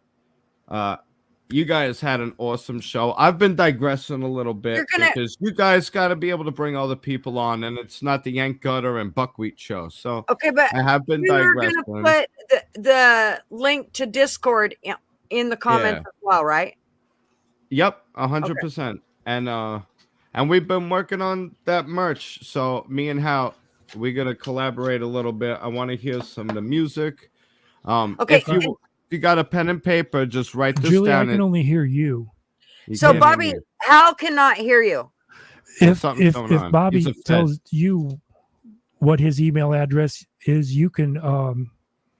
[SPEAKER 6] you guys had an awesome show. I've been digressing a little bit because you guys got to be able to bring other people on, and it's not the Yank Gutter and Buckwheat show. So
[SPEAKER 1] Okay, but
[SPEAKER 6] I have been
[SPEAKER 1] you're
[SPEAKER 6] digressing.
[SPEAKER 1] going to put the link to Discord in the comments as well, right?
[SPEAKER 6] Yep, 100%. And we've been working on that merch. So me and Hal, we're gonna collaborate a little bit. I want to hear some of the music.
[SPEAKER 1] Okay.
[SPEAKER 6] If you got a pen and paper, just write this
[SPEAKER 4] Julie,
[SPEAKER 6] down.
[SPEAKER 4] I can only hear you.
[SPEAKER 1] So
[SPEAKER 6] can't hear
[SPEAKER 1] Bobby,
[SPEAKER 6] me.
[SPEAKER 1] Hal cannot hear you.
[SPEAKER 6] There's something
[SPEAKER 4] If
[SPEAKER 6] going on.
[SPEAKER 4] Bobby
[SPEAKER 6] He's upset.
[SPEAKER 4] tells you what his email address is, you can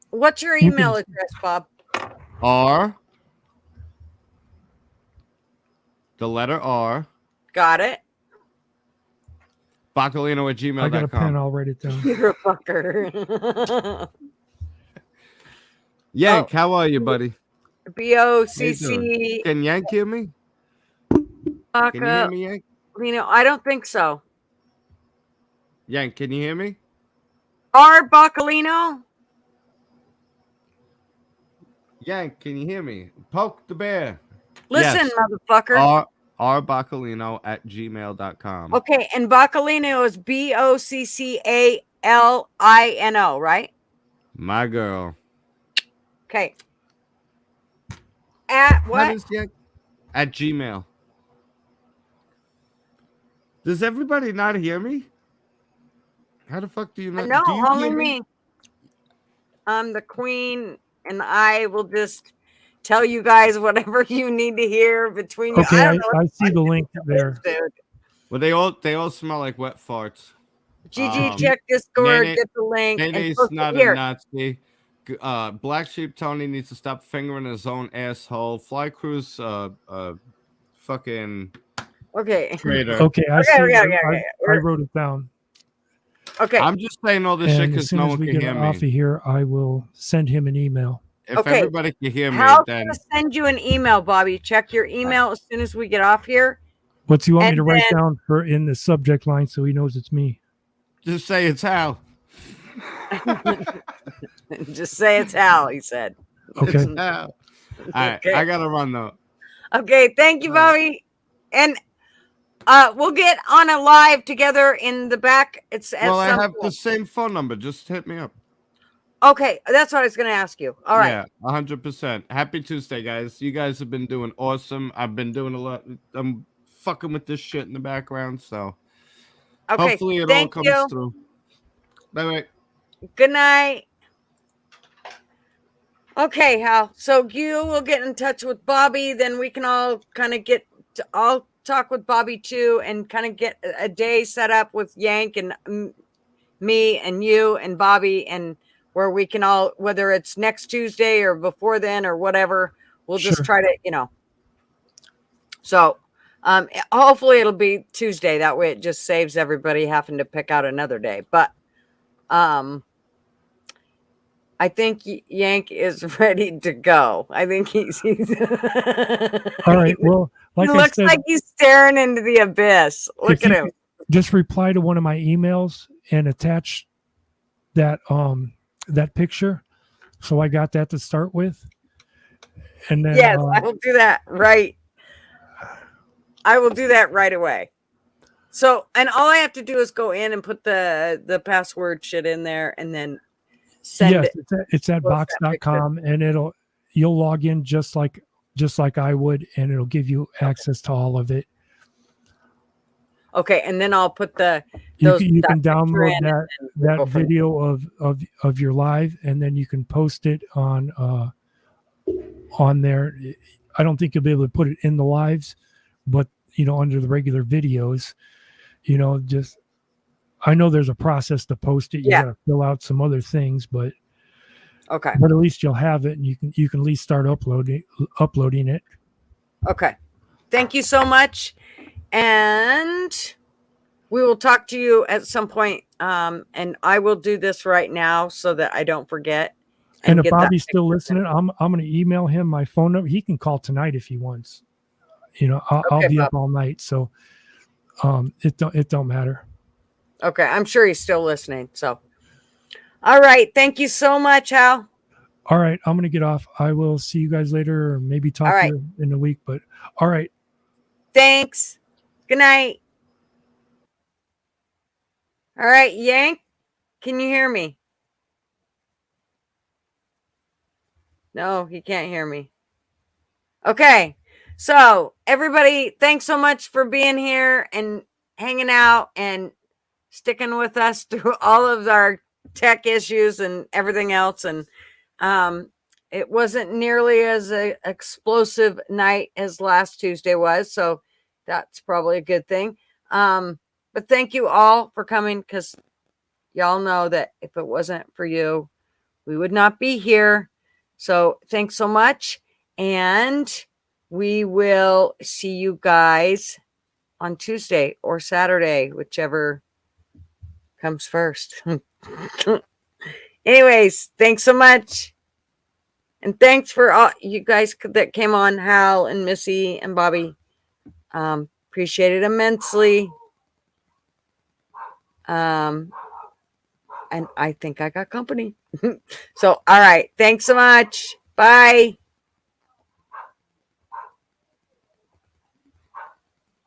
[SPEAKER 1] What's your
[SPEAKER 4] You
[SPEAKER 1] email
[SPEAKER 4] can-
[SPEAKER 1] address, Bob?
[SPEAKER 6] R the letter R,
[SPEAKER 1] Got it.
[SPEAKER 6] Boccolino at
[SPEAKER 4] I got a pen.
[SPEAKER 6] gmail.com.
[SPEAKER 4] I'll write it down.
[SPEAKER 1] You're a fucker.
[SPEAKER 6] Yank, how are you, buddy?
[SPEAKER 1] BOCC.
[SPEAKER 6] Can Yank hear me? Can you hear me, Yank?
[SPEAKER 1] I don't think so.
[SPEAKER 6] Yank, can you hear me?
[SPEAKER 1] R. Boccolino.
[SPEAKER 6] Yank, can you hear me? Poke the bear.
[SPEAKER 1] Listen,
[SPEAKER 6] Yes.
[SPEAKER 1] motherfucker.
[SPEAKER 6] R Boccolino at gmail.com.
[SPEAKER 1] Okay, and Boccolino is Boccalino, right?
[SPEAKER 6] My girl.
[SPEAKER 1] Okay. At
[SPEAKER 6] How
[SPEAKER 1] what?
[SPEAKER 6] does Yank? At Gmail. Does everybody not hear me? How the fuck do you not?
[SPEAKER 1] No,
[SPEAKER 6] do you
[SPEAKER 1] only
[SPEAKER 6] hear
[SPEAKER 1] me. I'm the queen, and I will just tell you guys whatever you need to hear between you.
[SPEAKER 4] Okay,
[SPEAKER 1] I don't know.
[SPEAKER 4] I see the link there.
[SPEAKER 1] Dude.
[SPEAKER 6] Well, they all smell like wet farts.
[SPEAKER 1] GG, check Discord,
[SPEAKER 6] Nene-
[SPEAKER 1] get the link. and
[SPEAKER 6] Nene's
[SPEAKER 1] post it
[SPEAKER 6] not
[SPEAKER 1] here.
[SPEAKER 6] a Nazi. Black Sheep Tony needs to stop fingering his own asshole. Fly Cruise, fucking
[SPEAKER 1] Okay.
[SPEAKER 6] traitor.
[SPEAKER 4] Okay, I see.
[SPEAKER 1] okay.
[SPEAKER 4] I wrote it down.
[SPEAKER 1] Okay.
[SPEAKER 6] I'm just saying all this shit
[SPEAKER 4] And as
[SPEAKER 6] because
[SPEAKER 4] soon
[SPEAKER 6] no
[SPEAKER 4] as
[SPEAKER 6] one
[SPEAKER 4] we
[SPEAKER 6] can
[SPEAKER 4] get
[SPEAKER 6] hear
[SPEAKER 4] off of
[SPEAKER 6] me.
[SPEAKER 4] here, I will send him an email.
[SPEAKER 6] If
[SPEAKER 1] Okay.
[SPEAKER 6] everybody can hear me,
[SPEAKER 1] How's
[SPEAKER 6] then
[SPEAKER 1] gonna send you an email, Bobby? Check your email as soon as we get off here.
[SPEAKER 4] What do you want me
[SPEAKER 1] And
[SPEAKER 4] to write
[SPEAKER 1] then-
[SPEAKER 4] down for in the subject line so he knows it's me?
[SPEAKER 6] just say it's Hal.
[SPEAKER 1] Just say it's Hal, he said.
[SPEAKER 4] Okay.
[SPEAKER 6] It's Hal. All right,
[SPEAKER 1] Okay.
[SPEAKER 6] I gotta run though.
[SPEAKER 1] Okay, thank you, Bobby. And we'll get on a live together in the back. It's at
[SPEAKER 6] Well, I
[SPEAKER 1] some
[SPEAKER 6] have the
[SPEAKER 1] point.
[SPEAKER 6] same phone number. Just hit me up.
[SPEAKER 1] Okay, that's what I was gonna ask you. All right.
[SPEAKER 6] Yeah, 100%. Happy Tuesday, guys. You guys have been doing awesome. I've been doing a lot. I'm fucking with this shit in the background, so
[SPEAKER 1] Okay.
[SPEAKER 6] hopefully it all
[SPEAKER 1] Thank
[SPEAKER 6] comes
[SPEAKER 1] you.
[SPEAKER 6] through. Bye bye.
[SPEAKER 1] Good night. Okay, Hal. So you will get in touch with Bobby, then we can all kind of I'll talk with Bobby too and kind of get a day set up with Yank and me and you and Bobby, and where we can all, whether it's next Tuesday or before then or whatever, we'll just
[SPEAKER 4] Sure.
[SPEAKER 1] try to, So hopefully it'll be Tuesday. That way it just saves everybody having to pick out another day. But I think Yank is ready to go. I think he's
[SPEAKER 4] All right. Well, like
[SPEAKER 1] he
[SPEAKER 4] I
[SPEAKER 1] looks
[SPEAKER 4] said,
[SPEAKER 1] like he's staring into the abyss. Look
[SPEAKER 4] if
[SPEAKER 1] at
[SPEAKER 4] you
[SPEAKER 1] him.
[SPEAKER 4] could just reply to one of my emails and attach that that picture. So I got that to start with. And then
[SPEAKER 1] Yes, I will do that right. I will do that right away. So, and all I have to do is go in and put the password shit in there and then send
[SPEAKER 4] yes,
[SPEAKER 1] it.
[SPEAKER 4] it's at
[SPEAKER 1] Post that
[SPEAKER 4] box.com and you'll log in just like I would, and it'll give you access to all of it.
[SPEAKER 1] Okay, and then I'll put
[SPEAKER 4] You
[SPEAKER 1] those
[SPEAKER 4] can, you can
[SPEAKER 1] that picture
[SPEAKER 4] download
[SPEAKER 1] in
[SPEAKER 4] that
[SPEAKER 1] and we'll go from
[SPEAKER 4] video of your live, and then you can post it on there. I don't think you'll be able to put it in the lives, but under the regular videos, just I know there's a process to post it. You
[SPEAKER 1] Yeah.
[SPEAKER 4] got to fill out some other things, but
[SPEAKER 1] Okay.
[SPEAKER 4] at least you'll have it, and you can at least start uploading it.
[SPEAKER 1] Okay. Thank you so much. And we will talk to you at some point. And I will do this right now so that I don't forget.
[SPEAKER 4] And if
[SPEAKER 1] get that
[SPEAKER 4] Bobby's still
[SPEAKER 1] picture sent.
[SPEAKER 4] listening, I'm going to email him my phone number. He can call tonight if he wants. I'll
[SPEAKER 1] Okay,
[SPEAKER 4] be
[SPEAKER 1] Bob.
[SPEAKER 4] up all night, so it don't matter.
[SPEAKER 1] Okay. I'm sure he's still listening. So, all right. Thank you so much, Hal.
[SPEAKER 4] All right, I'm going to get off. I will see you guys later, or maybe talk
[SPEAKER 1] All right.
[SPEAKER 4] to you in a week. But all right.
[SPEAKER 1] Thanks. Good night. All right, Yank, can you hear me? No, he can't hear me. Okay. So, everybody, thanks so much for being here and hanging out and sticking with us through all of our tech issues and everything else. And it wasn't nearly as explosive night as last Tuesday was. So, that's probably a good thing. But thank you all for coming, because y'all know that if it wasn't for you, we would not be here. So thanks so much. And we will see you guys on Tuesday or Saturday, whichever comes first. Anyways, thanks so much. And thanks for all you guys that came on, Hal and Missy and Bobby. Appreciate it immensely. And I think I got company. So, all right. Thanks so much. Bye.